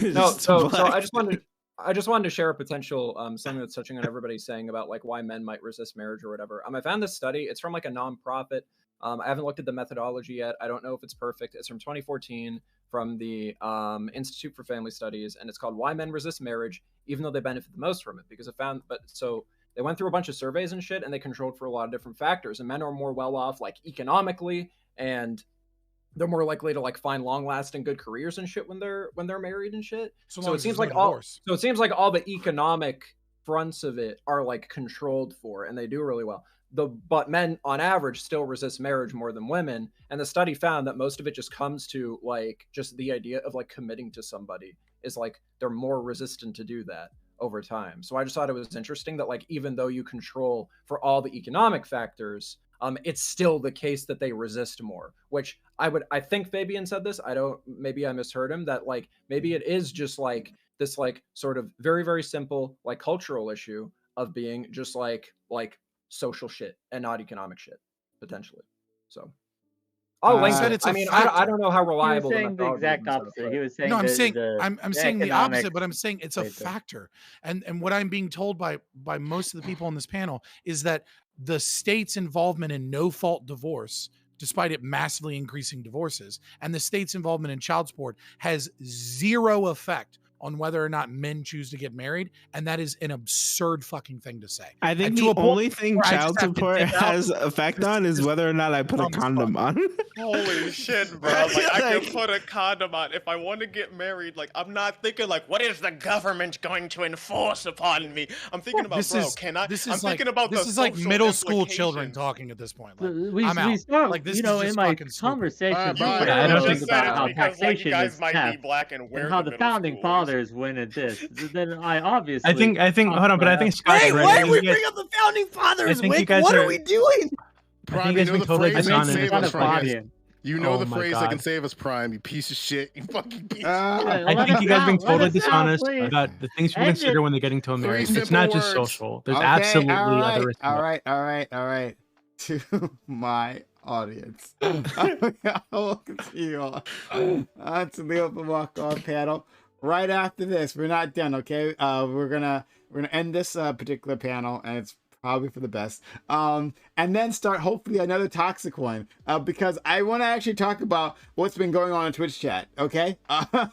H: No,
B: Just
H: so
B: black.
H: I just wanted to share a potential something that's touching on everybody saying about like why men might resist marriage or whatever. I found this study. It's from like a nonprofit. I haven't looked at the methodology yet. I don't know if it's perfect. It's from 2014 from the Institute for Family Studies, and it's called "Why Men Resist Marriage, Even Though They Benefit the Most from It." Because they went through a bunch of surveys and shit, and they controlled for a lot of different factors. And men are more well off, like economically, and they're more likely to like find long-lasting good careers and shit when they're married and shit.
C: So
H: So
C: long
H: it
C: as
H: seems
C: there's
H: like
C: no
H: all
C: divorce.
H: so it seems like all the economic fronts of it are like controlled for, and they do really well. But men on average still resist marriage more than women, and the study found that most of it just comes to like just the idea of like committing to somebody is like they're more resistant to do that over time. So I just thought it was interesting that like even though you control for all the economic factors, it's still the case that they resist more, which I think Fabian said this. Maybe I misheard him, that like maybe it is just like this like sort of very, very simple like cultural issue of being just like social shit and not economic shit potentially. So I'll link
C: said
H: it.
C: it's a
H: I mean,
C: factor.
H: I don't know how
E: He was
H: reliable
E: saying the
H: methodology
E: exact
H: is and stuff,
E: opposite.
H: but-
E: He was saying
C: No, I'm
E: the-
C: saying
E: the-
C: I'm saying the
E: economic
C: opposite, but I'm saying it's a
E: rate there.
C: factor. And what I'm being told by most of the people on this panel is that the state's involvement in no fault divorce, despite it massively increasing divorces, and the state's involvement in child support has zero effect on whether or not men choose to get married, and that is an absurd fucking thing to say.
B: I think
C: And to
B: the
C: a point
B: only thing
C: where I
B: child
C: just have to
B: support
C: dip out.
B: has effect on is
C: This
B: whether or not I put a
C: dumb as fuck.
B: condom on.
D: Holy shit, bro. Like, I
B: Like-
D: can put a condom on. If I want to get married, like, I'm not thinking, like, what is the government going to enforce upon me? I'm thinking about,
C: This
D: bro,
C: is
D: can I?
C: this
D: I'm
C: is like
D: thinking about
C: this
D: the
C: is like
D: social
C: middle school children
D: implications.
C: talking at this point.
E: So
C: Like,
E: we
C: I'm out.
E: start,
C: Like, this
E: you
C: is
E: know, in
C: just
E: my
C: fucking stupid.
E: conversation,
D: You
H: I
E: before,
H: don't
D: literally
H: think
D: just said
E: about
D: it
E: how
D: because, like, you
E: taxation
D: guys
E: is
D: might
E: theft
D: be black and
E: and
D: we're
E: how
D: the
E: the
D: middle
E: founding
D: schoolers.
E: fathers win at this. Then I obviously.
I: I think hold on, but I think Scott's
F: Wait,
I: right.
F: why
I: I
F: did
I: think
F: we
I: you guys-
F: bring up the founding fathers?
I: think you
F: Wick?
I: guys
F: What are
I: are-
F: we doing?
G: Prime,
I: guys
G: you know
I: been
G: the
I: totally
G: phrase that can
I: dishonest.
G: save
E: Son
G: us
E: of
G: from this.
E: Fabian.
G: You know
I: Oh
G: the
I: my
G: phrase that
I: God.
G: can save us, Prime. You piece of shit. You fucking piece.
E: Yeah,
G: of shit.
E: let
I: I think
E: us
I: you guys
E: out,
I: being
E: let
I: totally
E: us out,
I: dishonest
E: please.
I: about the things people
E: End
I: consider
E: it.
I: when they're getting to a
G: Three
I: marriage. It's
G: simple
I: not just
G: words.
I: social. There's
A: Okay,
I: absolutely
A: all right,
I: other responses.
A: all right. To my audience, I'll continue on to the open walk-on panel. Right after this, we're not done. Okay, we're gonna end this particular panel, and it's probably for the best. And then start hopefully another toxic one, because I want to actually talk about what's been going on in Twitch chat. Okay,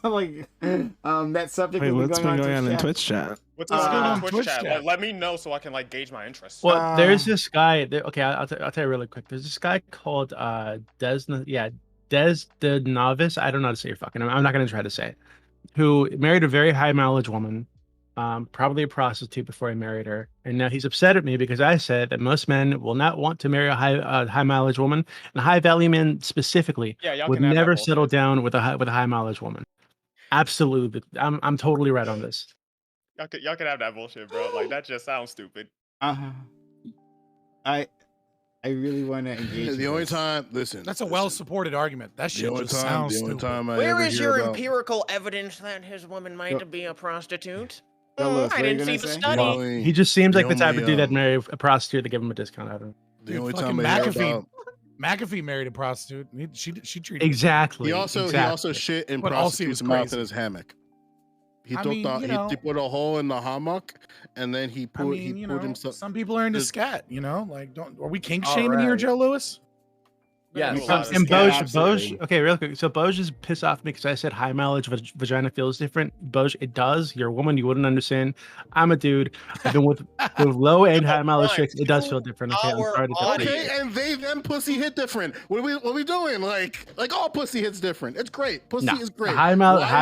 A: like that subject.
B: Wait,
A: has
B: what's been going on in
A: chat.
B: Twitch chat?
D: What's going on
C: on
D: Twitch
C: Twitch
D: chat?
C: chat?
D: Let me know so I can, like, gauge my interest.
I: Well, there's this guy. Okay, I'll tell you really quick. There's this guy called Des the Novice. I don't know how to say your fucking name. I'm not gonna try to say it. Who married a very high mileage woman, probably a prostitute before he married her, and now he's upset at me because I said that most men will not want to marry a high mileage woman, and high value men specifically
D: Yeah, y'all
I: would
D: can have that
I: never
D: bullshit.
I: settle down with a high mileage woman. Absolutely, I'm totally right on this.
D: Y'all can have that bullshit, bro. Like, that just sounds stupid.
A: I really want to engage.
G: The
A: in
G: only
A: this.
G: time, listen.
C: That's a
G: listen.
C: well-supported argument. That
G: The
C: shit
G: only
C: just
G: time,
C: sounds
G: the only
C: stupid.
G: time I
D: Where
G: ever
D: is
G: hear
D: your
G: about,
D: empirical evidence that his woman might
A: Yo-
D: be a prostitute?
A: Yo, Lewis,
D: I
A: what are you
D: didn't see
A: gonna
D: the
A: say?
D: study.
G: The only-
I: He just seems like the type
G: only,
I: of dude that marry a prostitute to give him a discount. I don't know.
G: the
C: Dude,
G: only
C: fucking
G: time I hear
C: McAfee.
G: about.
C: McAfee married a prostitute. She treated.
I: Exactly.
G: He also
I: exactly.
G: shit in
C: But also he
G: prostitute's
C: was
G: mouth
C: crazy.
G: in his hammock. He
C: I
G: took
C: mean,
G: the,
C: you know-
G: he put a hole in the hammock, and then he
C: I
G: put
C: mean,
G: he put himself.
C: some people are into
G: Just-
C: scat. You know, like are we kink
H: All
C: shaming here,
H: right.
C: Joe Lewis?
H: Yeah,
D: There's a
H: so-
D: lot of
I: And
A: Yeah,
I: Boj,
A: absolutely.
I: okay, real quick. So Boj is pissed off me because I said high mileage vagina feels different. Boj, it does. You're a woman, you wouldn't understand. I'm a dude. I've been with low and high mileage
D: Fine.
I: chicks. It does feel different. Okay, I'm
D: Our
I: sorry to tell you.
G: Okay, and they them pussy hit different. What are we doing? Like all pussy hits different. It's great. Pussy
I: No,
G: is great.
I: high
G: Why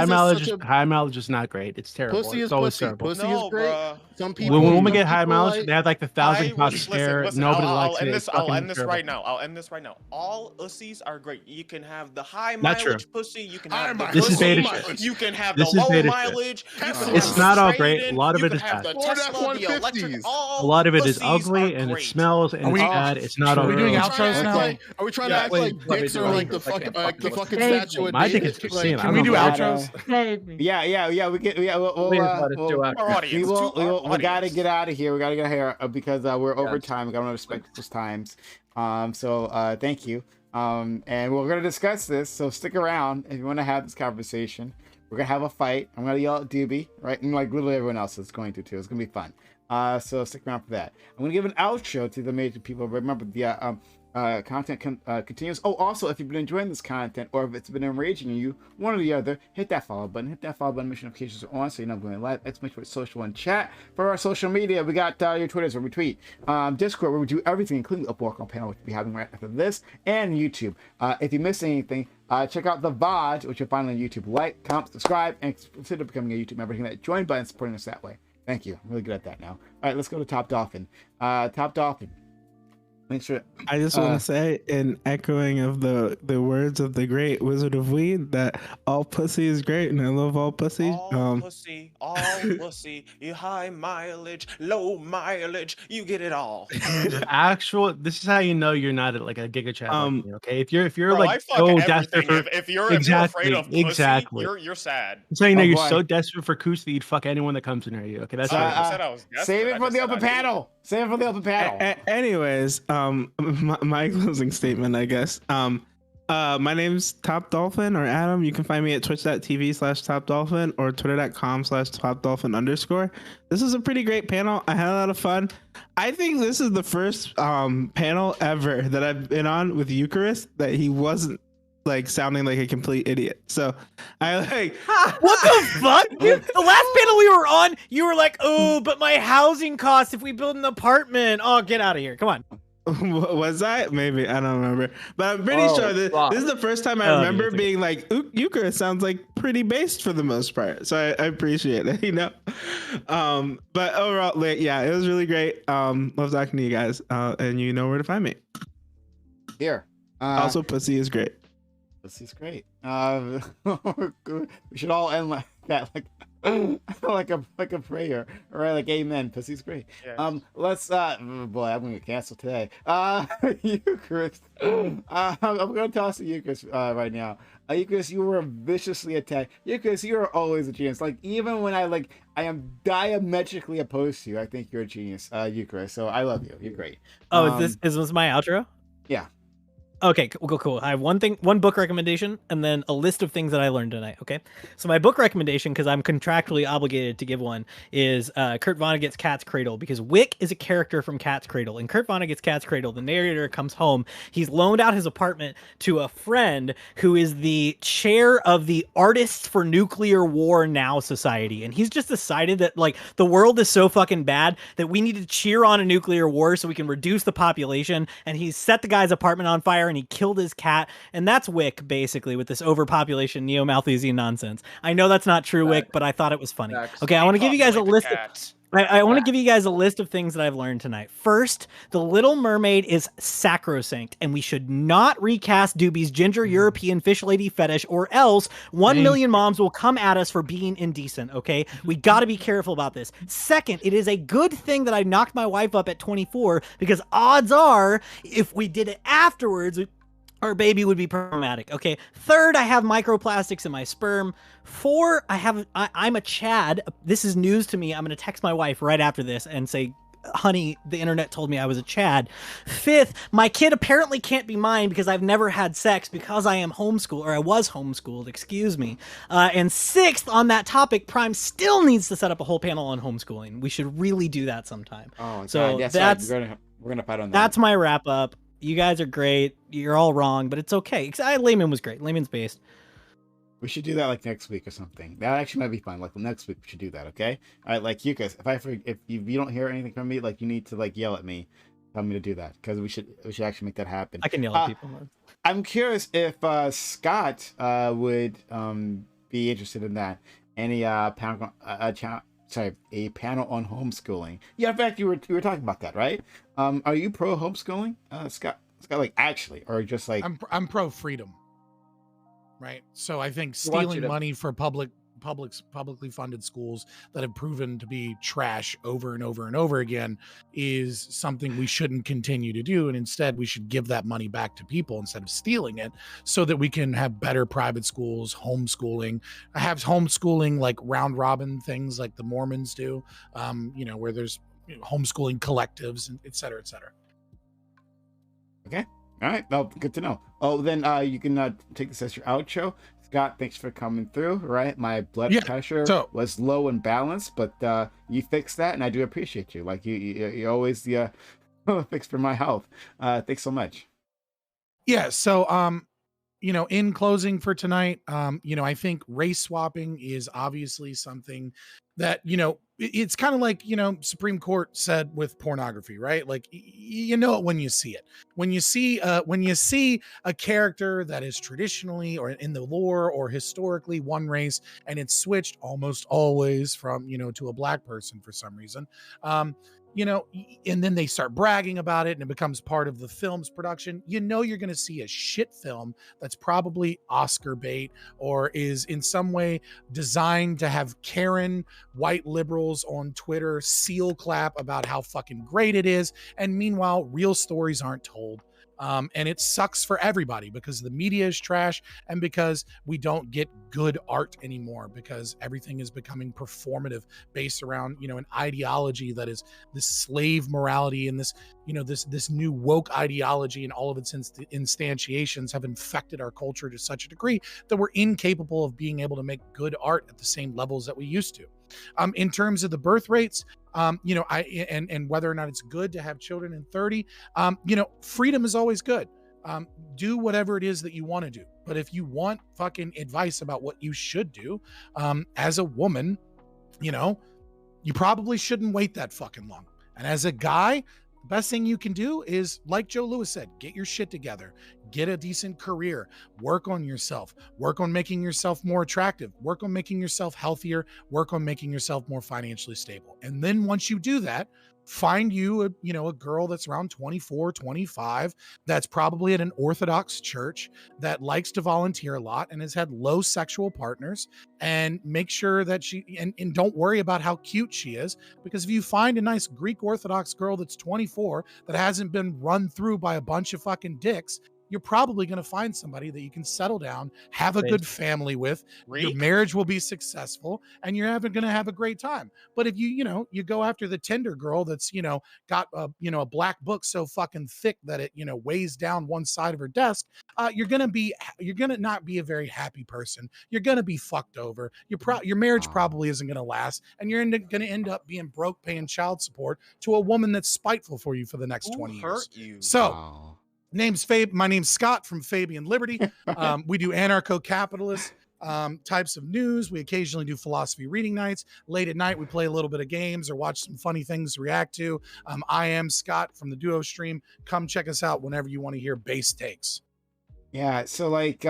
I: mileage,
G: is this such a-
I: high mileage is not great. It's terrible.
G: Pussy is
I: it's always
G: pussy.
I: terrible.
G: Pussy
D: No,
G: is great.
D: bruh.
G: Some people.
I: When women
G: some
I: get high
G: people
I: mileage,
G: like-
I: they have like the thousand cuts hair. Nobody likes it.
D: I'll
I: It's fucking
D: end this
I: terrible.
D: right now. I'll end this right now. All ussies are great. You can have the high
I: Not true.
D: mileage pussy. You can
G: High
D: have the
G: mileage.
I: This is
D: pussy,
I: beta shit.
D: You can have
I: This
D: the
I: is
D: low
I: beta shit.
D: mileage. You can
G: It's
D: have
I: It's
D: the
I: not all great.
D: trade-in,
I: A lot of
D: you
I: it
D: can
I: is
D: have
I: bad.
D: the
G: Ford
D: Tesla, the electric.
G: F-150s.
D: All
I: A lot of it is
D: pussies
I: ugly
D: are
I: and it
D: great.
I: smells and
C: Are we-
I: it's bad. It's not
C: Are
I: all
C: we doing
I: great.
C: outros
G: Are we trying to
C: now?
G: act like- Are we trying to
D: Yeah,
G: act
H: wait,
G: like
H: let me
G: dicks
H: do
G: are
H: it.
G: like the
H: I
G: fucking
H: can't
G: like the
H: fuck
G: fucking
H: with
E: it.
G: statue of
I: My dick
G: David?
I: is pristine.
C: Can
I: I
C: we
I: don't
C: do
I: know.
C: outros?
E: Save me.
A: Yeah. We get. Yeah,
H: Please let us do
D: Our
H: outros.
D: audience. to our
A: we gotta
D: audience.
A: get out of here. We gotta get out of here because we're over
H: Yes.
A: time. We gotta respect people's times. So thank you. And we're gonna discuss this. So stick around if you want to have this conversation. We're gonna have a fight. I'm gonna yell at Doobie, right? And like literally everyone else is going to too. It's gonna be fun. So stick around for that. I'm gonna give an outro to the major people. Remember the content continues. Oh, also, if you've been enjoying this content or if it's been enraging you, one or the other, hit that follow button. Hit that follow button. Make sure notifications are on so you know I'm going live. Let's make sure it's social and chat. For our social media, we got your Twitters where we tweet, Discord where we do everything, including the walk on panel, which we'll be having right after this, and YouTube. If you missed anything, check out the VOD, which you'll find on YouTube. Like, comment, subscribe, and consider becoming a YouTube member. Hitting that join button, supporting us that way. Thank you. I'm really good at that now. All right, let's go to Top Dolphin. Top Dolphin. Make sure.
B: I just want to say, in echoing of the words of the great Wizard of Weed, that all pussy is great, and I love all pussy.
D: All pussy, you high mileage, low mileage, you get it all.
I: This is how you know you're not like a giga chat. Like me, okay, if you're
D: Bro, I
I: like
D: fuck
I: so
D: everything.
I: desperate for,
D: If you're
I: Exactly,
D: afraid of pussy,
I: exactly.
D: you're sad.
I: that's how you know
A: Oh,
I: you're
A: boy.
I: so desperate for cooch that you'd fuck anyone that comes near you. Okay, that's
D: I
I: how
D: never said I was desperate,
A: Save
D: I
A: it for
D: just
A: the
D: said
A: open
D: I do.
A: panel. Save it for the open panel.
B: Anyways, my closing statement, I guess. My name's Top Dolphin or Adam. You can find me at twitch.tv/TopDolphin or twitter.com/TopDolphin_. This is a pretty great panel. I had a lot of fun. I think this is the first panel ever that I've been on with Eucharist that he wasn't like sounding like a complete idiot. So I like
F: What the fuck? Dude, the last panel we were on, you were like, oh, but my housing costs if we build an apartment. Oh, get out of here. Come on.
B: was I? Maybe I don't remember, but I'm pretty sure this is the first time I remember being like, Eucharist sounds like pretty based for the most part. So I appreciate it, you know. But overall, yeah, it was really great. Love talking to you guys, and you know where to find me.
A: Here.
B: Also, pussy is great.
A: Pussy's great. We should all end like that, like like a prayer, right? Like amen. Pussy's great.
D: Yes.
A: Let's boy, I'm gonna get canceled today. Eucharist. I'm gonna toss the Eucharist right now. Eucharist, you were viciously attacked. Eucharist, you are always a genius. Like even when I am diametrically opposed to you, I think you're a genius, Eucharist. So I love you. You're great.
F: Oh, is this my outro?
A: Yeah.
F: Okay, cool. I have one book recommendation, and then a list of things that I learned tonight. Okay, so my book recommendation, because I'm contractually obligated to give one, is Kurt Vonnegut's Cat's Cradle, because Wick is a character from Cat's Cradle. In Kurt Vonnegut's Cat's Cradle, the narrator comes home. He's loaned out his apartment to a friend who is the chair of the Artists for Nuclear War Now Society, and he's just decided that like the world is so fucking bad that we need to cheer on a nuclear war so we can reduce the population. And he's set the guy's apartment on fire. And he killed his cat, and that's Wick basically with this overpopulation neo-Malthusian nonsense. I know that's not true, Wick, but I thought it was funny. Okay, I want to give you guys a list. I want to give you guys a list of things that I've learned tonight. First, The Little Mermaid is sacrosanct, and we should not recast Doobie's ginger European fish lady fetish, or else 1 million moms will come at us for being indecent, okay? We got to be careful about this. Second, it is a good thing that I knocked my wife up at 24, because odds are, if we did it afterwards, our baby would be problematic. Okay. Third, I have microplastics in my sperm. 4, I'm a Chad. This is news to me. I'm going to text my wife right after this and say, honey, the internet told me I was a Chad. 5th, my kid apparently can't be mine because I've never had sex because I am homeschooled, or I was homeschooled, excuse me. And 6th, on that topic, Prime still needs to set up a whole panel on homeschooling. We should really do that sometime.
A: Oh,
F: so
A: God,
F: that's
A: right. We're gonna fight on that.
F: That's my wrap up. You guys are great. You're all wrong, but it's okay. Layman was great. Layman's based.
A: We should do that like next week or something. That actually might be fun. Like next week we should do that. Okay. All right. Like you guys, if you don't hear anything from me, like you need to like yell at me, tell me to do that, because we should actually make that happen.
F: I can yell at people.
A: I'm curious if Scott would be interested in that. Any panel a panel on homeschooling. Yeah, in fact, you were talking about that, right? Are you pro homeschooling, Scott? Scott, like actually, or just like
C: I'm pro freedom, right? So I think stealing money for publicly funded schools that have proven to be trash over and over and over again is something we shouldn't continue to do, and instead we should give that money back to people instead of stealing it, so that we can have better private schools, homeschooling. I have homeschooling like round robin things like the Mormons do, where there's homeschooling collectives and et cetera, et cetera.
A: Okay. All right. Well, good to know. Oh, then you can take this as your outro. Scott, thanks for coming through. Right, my blood pressure was low and balanced, but you fixed that, and I do appreciate you. Like you're always the fix for my health. Thanks so much.
C: Yeah. So in closing for tonight, I think race swapping is obviously something that it's kind of like Supreme Court said with pornography, right? Like it when you see it. When you see a character that is traditionally or in the lore or historically one race, and it's switched almost always from to a black person for some reason, and then they start bragging about it and it becomes part of the film's production, you're going to see a shit film that's probably Oscar bait or is in some way designed to have Karen white liberals on Twitter seal clap about how fucking great it is. And meanwhile, real stories aren't told. And it sucks for everybody because the media is trash and because we don't get good art anymore, because everything is becoming performative based around, an ideology that is this slave morality and this, this new woke ideology, and all of its instantiations have infected our culture to such a degree that we're incapable of being able to make good art at the same levels that we used to. In terms of the birth rates, and whether or not it's good to have children in 30, freedom is always good. Do whatever it is that you want to do. But if you want fucking advice about what you should do, as a woman, you know, you probably shouldn't wait that fucking long. And as a guy, the best thing you can do is, like Joe Lewis said, get your shit together, get a decent career, work on yourself, work on making yourself more attractive, work on making yourself healthier, work on making yourself more financially stable. And then once you do that, find you a girl that's around 24, 25, that's probably at an Orthodox church, that likes to volunteer a lot and has had low sexual partners, and make sure that and don't worry about how cute she is, because if you find a nice Greek Orthodox girl that's 24 that hasn't been run through by a bunch of fucking dicks, you're probably going to find somebody that you can settle down, have a good family with. Your marriage will be successful, and you're going to have a great time. But if you go after the Tinder girl that's, got a black book so fucking thick that it, weighs down one side of her desk, you're going to not be a very happy person. You're going to be fucked over. Your marriage probably isn't going to last, and you're going to end up being broke paying child support to a woman that's spiteful for you for the next 20 years. So, my name's Scott from Fabian Liberty. We do anarcho-capitalist types of news. We occasionally do philosophy reading nights. Late at night, we play a little bit of games or watch some funny things to react to. I am Scott from the Duo Stream. Come check us out whenever you want to hear base takes.
A: Yeah, so like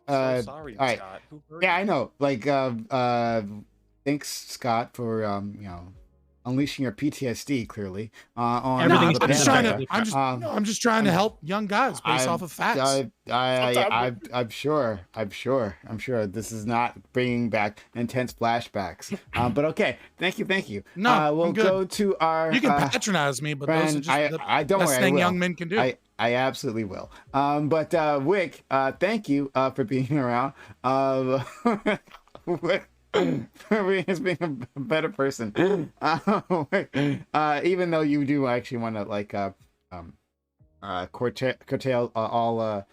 D: So sorry,
A: all right.
D: Scott. Who hurt
A: Yeah,
D: you?
A: I know. Like thanks Scott for unleashing your PTSD clearly on
I: Everything
A: the
I: is
C: I'm just trying to help young guys based off of facts.
A: I'm sure this is not bringing back intense flashbacks. But okay, thank you.
C: No,
A: we'll
C: I'm good.
A: go to our.
C: You can patronize me, but those are just
A: I don't
C: best
A: worry,
C: thing
A: I will.
C: young men can do.
A: I absolutely will. But Wick, thank you for being around. For being a better person. Even though you do actually want to like curtail all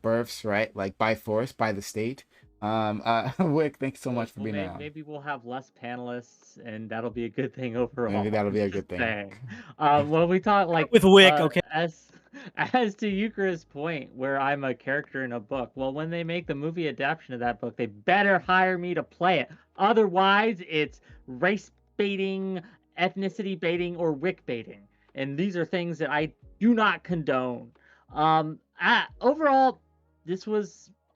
A: births, right? Like by force, by the state. Wick, thanks so much for being around.
E: Maybe we'll have less panelists, and that'll be a good thing overall.
A: Maybe that'll be a good thing.
E: When we talk like
F: with Wick, okay.
E: As to Euchre's point, where I'm a character in a book, well, when they make the movie adaptation of that book, they better hire me to play it. Otherwise, it's race baiting, ethnicity baiting, or Wick baiting. And these are things that I do not condone. Overall,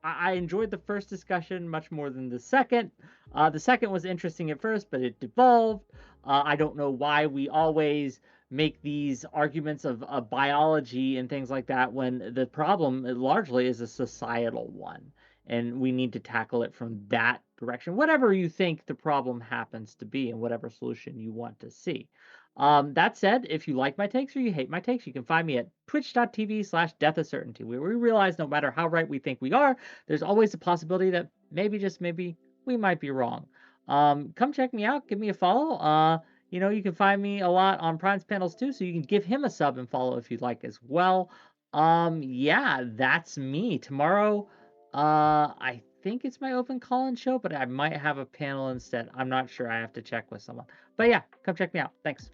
E: I enjoyed the first discussion much more than the second. The second was interesting at first, but it devolved. I don't know why we always make these arguments of biology and things like that when the problem largely is a societal one, and we need to tackle it from that direction, whatever you think the problem happens to be and whatever solution you want to see. That said, if you like my takes or you hate my takes, you can find me at twitch.tv/deathofcertainty, where we realize no matter how right we think we are, there's always the possibility that maybe, just maybe, we might be wrong. Come check me out, give me a follow. You can find me a lot on Prime's panels too, so you can give him a sub and follow if you'd like as well. Yeah, that's me. Tomorrow, I think it's my open call-in show, but I might have a panel instead. I'm not sure. I have to check with someone. But yeah, come check me out. Thanks.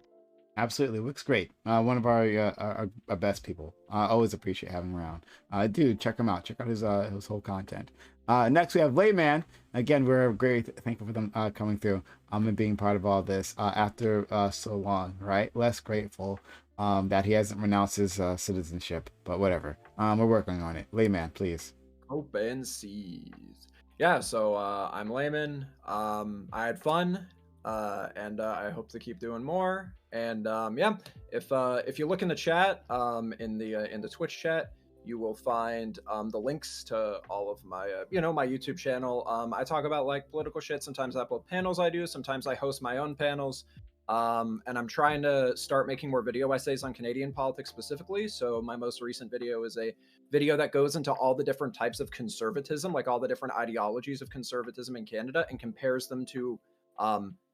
A: Absolutely, looks great. One of our best people. Always appreciate having him around. Dude, check him out. Check out his whole content. Next we have Layman. Again, we're very thankful for them coming through and being part of all this after so long, right? Less grateful that he hasn't renounced his citizenship, but whatever. We're working on it. Layman, please.
H: Open seas. Yeah, so I'm Layman. I had fun, and I hope to keep doing more. And yeah, if you look in the chat, in the Twitch chat, you will find the links to all of my my YouTube channel. I talk about like political shit. Sometimes I upload panels I do. Sometimes I host my own panels. And I'm trying to start making more video essays on Canadian politics specifically. So my most recent video is a video that goes into all the different types of conservatism, like all the different ideologies of conservatism in Canada, and compares them to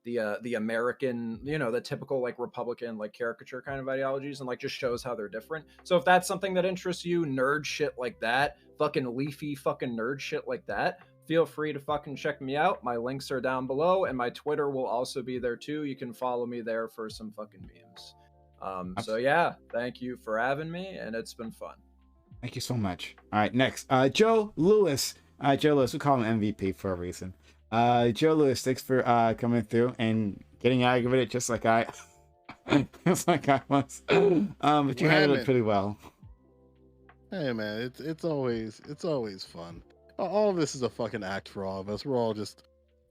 H: the American, the typical like Republican like caricature kind of ideologies, and like just shows how they're different. So if that's something that interests you, nerd shit like that, fucking leafy fucking nerd shit like that, feel free to fucking check me out. My links are down below, and my Twitter will also be there too. You can follow me there for some fucking memes. So yeah, thank you for having me, and it's been fun.
A: Thank you so much. All right, next, Joe Lewis. Joe Lewis, we call him MVP for a reason. Joe Lewis, thanks for coming through and getting aggravated just like I, just like I was. But you handled it pretty well.
G: Hey man, it's always fun. All of this is a fucking act for all of us. We're all just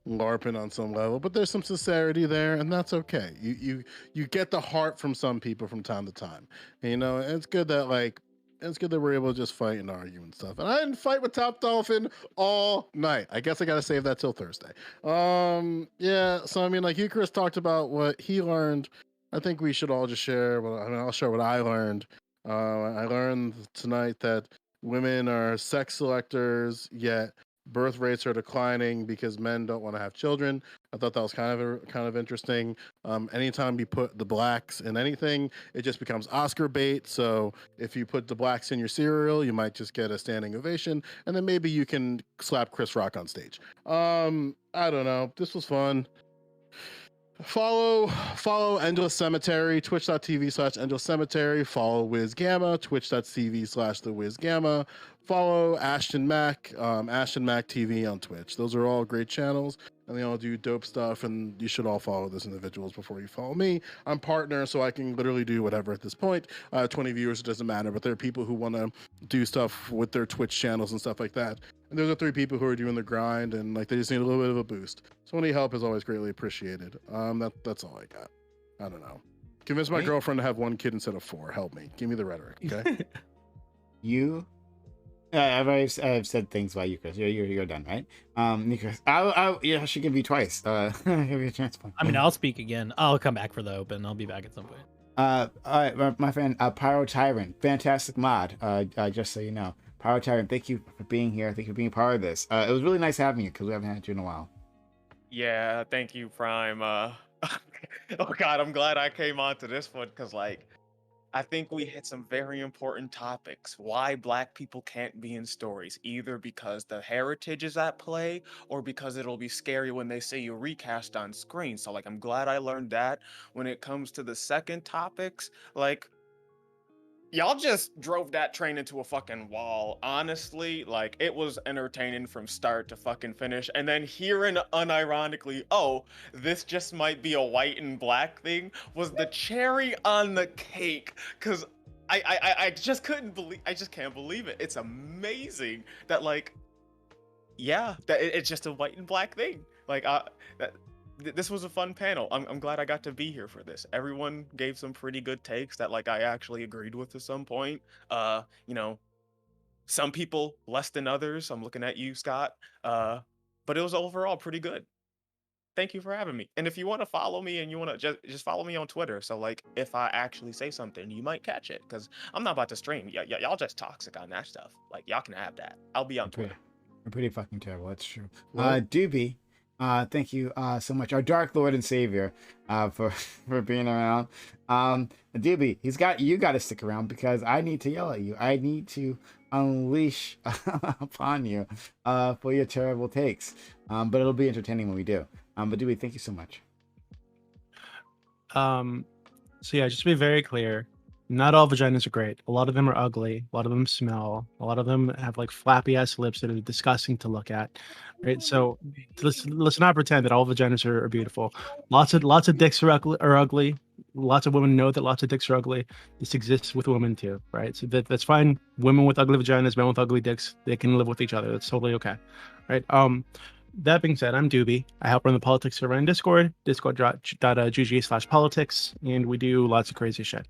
G: LARPing on some level, but there's some sincerity there, and that's okay. You get the heart from some people from time to time. And, you know, and it's good that we're able to just fight and argue and stuff. And I didn't fight with Top Dolphin all night. I guess I gotta save that till Thursday. Yeah. So I mean, like Eucharist talked about what he learned. I think we should all just share. Well, I mean, I'll share what I learned. I learned tonight that women are sex selectors, yet birth rates are declining because men don't want to have children. I thought that was kind of interesting. Anytime you put the blacks in anything, it just becomes Oscar bait. So if you put the blacks in your cereal, you might just get a standing ovation, and then maybe you can slap Chris Rock on stage. I don't know. This was fun. Follow Endless Cemetery, twitch.tv/Endless Cemetery. Follow Wiz Gamma, twitch.tv/The Wiz Gamma. Follow Ashton Mack, Ashton Mack TV on Twitch. Those are all great channels, and they all do dope stuff, and you should all follow those individuals before you follow me. I'm partner, so I can literally do whatever at this point. 20 viewers, it doesn't matter, but there are people who want to do stuff with their Twitch channels and stuff like that. And those are 3 people who are doing the grind, and like they just need a little bit of a boost. So any help is always greatly appreciated. That's all I got. I don't know. Convince my girlfriend to have 1 kid instead of 4. Help me. Give me the rhetoric, okay?
A: I've said things about you, Chris. You're done, right? Nicholas, I should give you twice. Give you a chance.
F: I mean, I'll speak again. I'll come back for the open. I'll be back at some point.
A: All right, my friend, Pyro Tyrant, fantastic mod. Just so you know, Pyro Tyrant, thank you for being here. Thank you for being part of this. It was really nice having you because we haven't had you in a while.
D: Yeah, thank you, Prime. Oh God, I'm glad I came on to this one because, like, I think we hit some very important topics. Why Black people can't be in stories, either because the heritage is at play or because it'll be scary when they say you recast on screen. So, like, I'm glad I learned that. When it comes to the second topics, like, y'all just drove that train into a fucking wall. Honestly, like, it was entertaining from start to fucking finish. And then hearing unironically, oh, this just might be a white and black thing, was the cherry on the cake. Cause I just can't believe it. It's amazing that, like, yeah, that it's just a white and black thing. Like, this was a fun panel. I'm glad I got to be here for this. Everyone gave some pretty good takes that, like, I actually agreed with to some point. You know, some people less than others. I'm looking at you, Scott. But it was overall pretty good. Thank you for having me. And if you want to follow me and you want to just follow me on Twitter. So, like, if I actually say something, you might catch it because I'm not about to stream. Y'all just toxic on that stuff. Like, y'all can have that. I'll be on Twitter.
A: We're pretty fucking terrible. That's true. Doobie. Thank you so much, our Dark Lord and Savior, for being around. Doobie, you got to stick around because I need to yell at you. I need to unleash upon you for your terrible takes. But it'll be entertaining when we do. But Doobie, thank you so much.
I: So yeah, just to be very clear, not all vaginas are great. A lot of them are ugly. A lot of them smell. A lot of them have like flappy ass lips that are disgusting to look at. Right. So let's not pretend that all vaginas are beautiful. Lots of dicks are ugly. Lots of women know that lots of dicks are ugly. This exists with women too, right? So that's fine. Women with ugly vaginas, men with ugly dicks, they can live with each other. That's totally okay. Right. That being said, I'm Doobie. I help run the politics server in Discord, discord.gg/politics, and we do lots of crazy shit.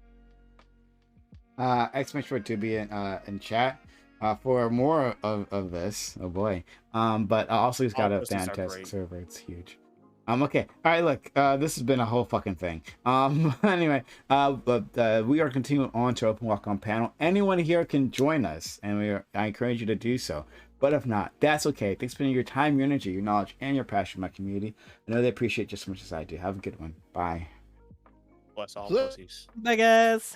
A: Exclamation for Doobie in chat for more of this. Oh boy. But also he's got a fantastic server. It's huge. Okay. All right, look, this has been a whole fucking thing. Anyway, but we are continuing on to Open Walk on Panel. Anyone here can join us, and I encourage you to do so. But if not, that's okay. Thanks for spending your time, your energy, your knowledge, and your passion for my community. I know they appreciate it just as much as I do. Have a good one. Bye.
D: Bless all pussies.
F: Bye, guys.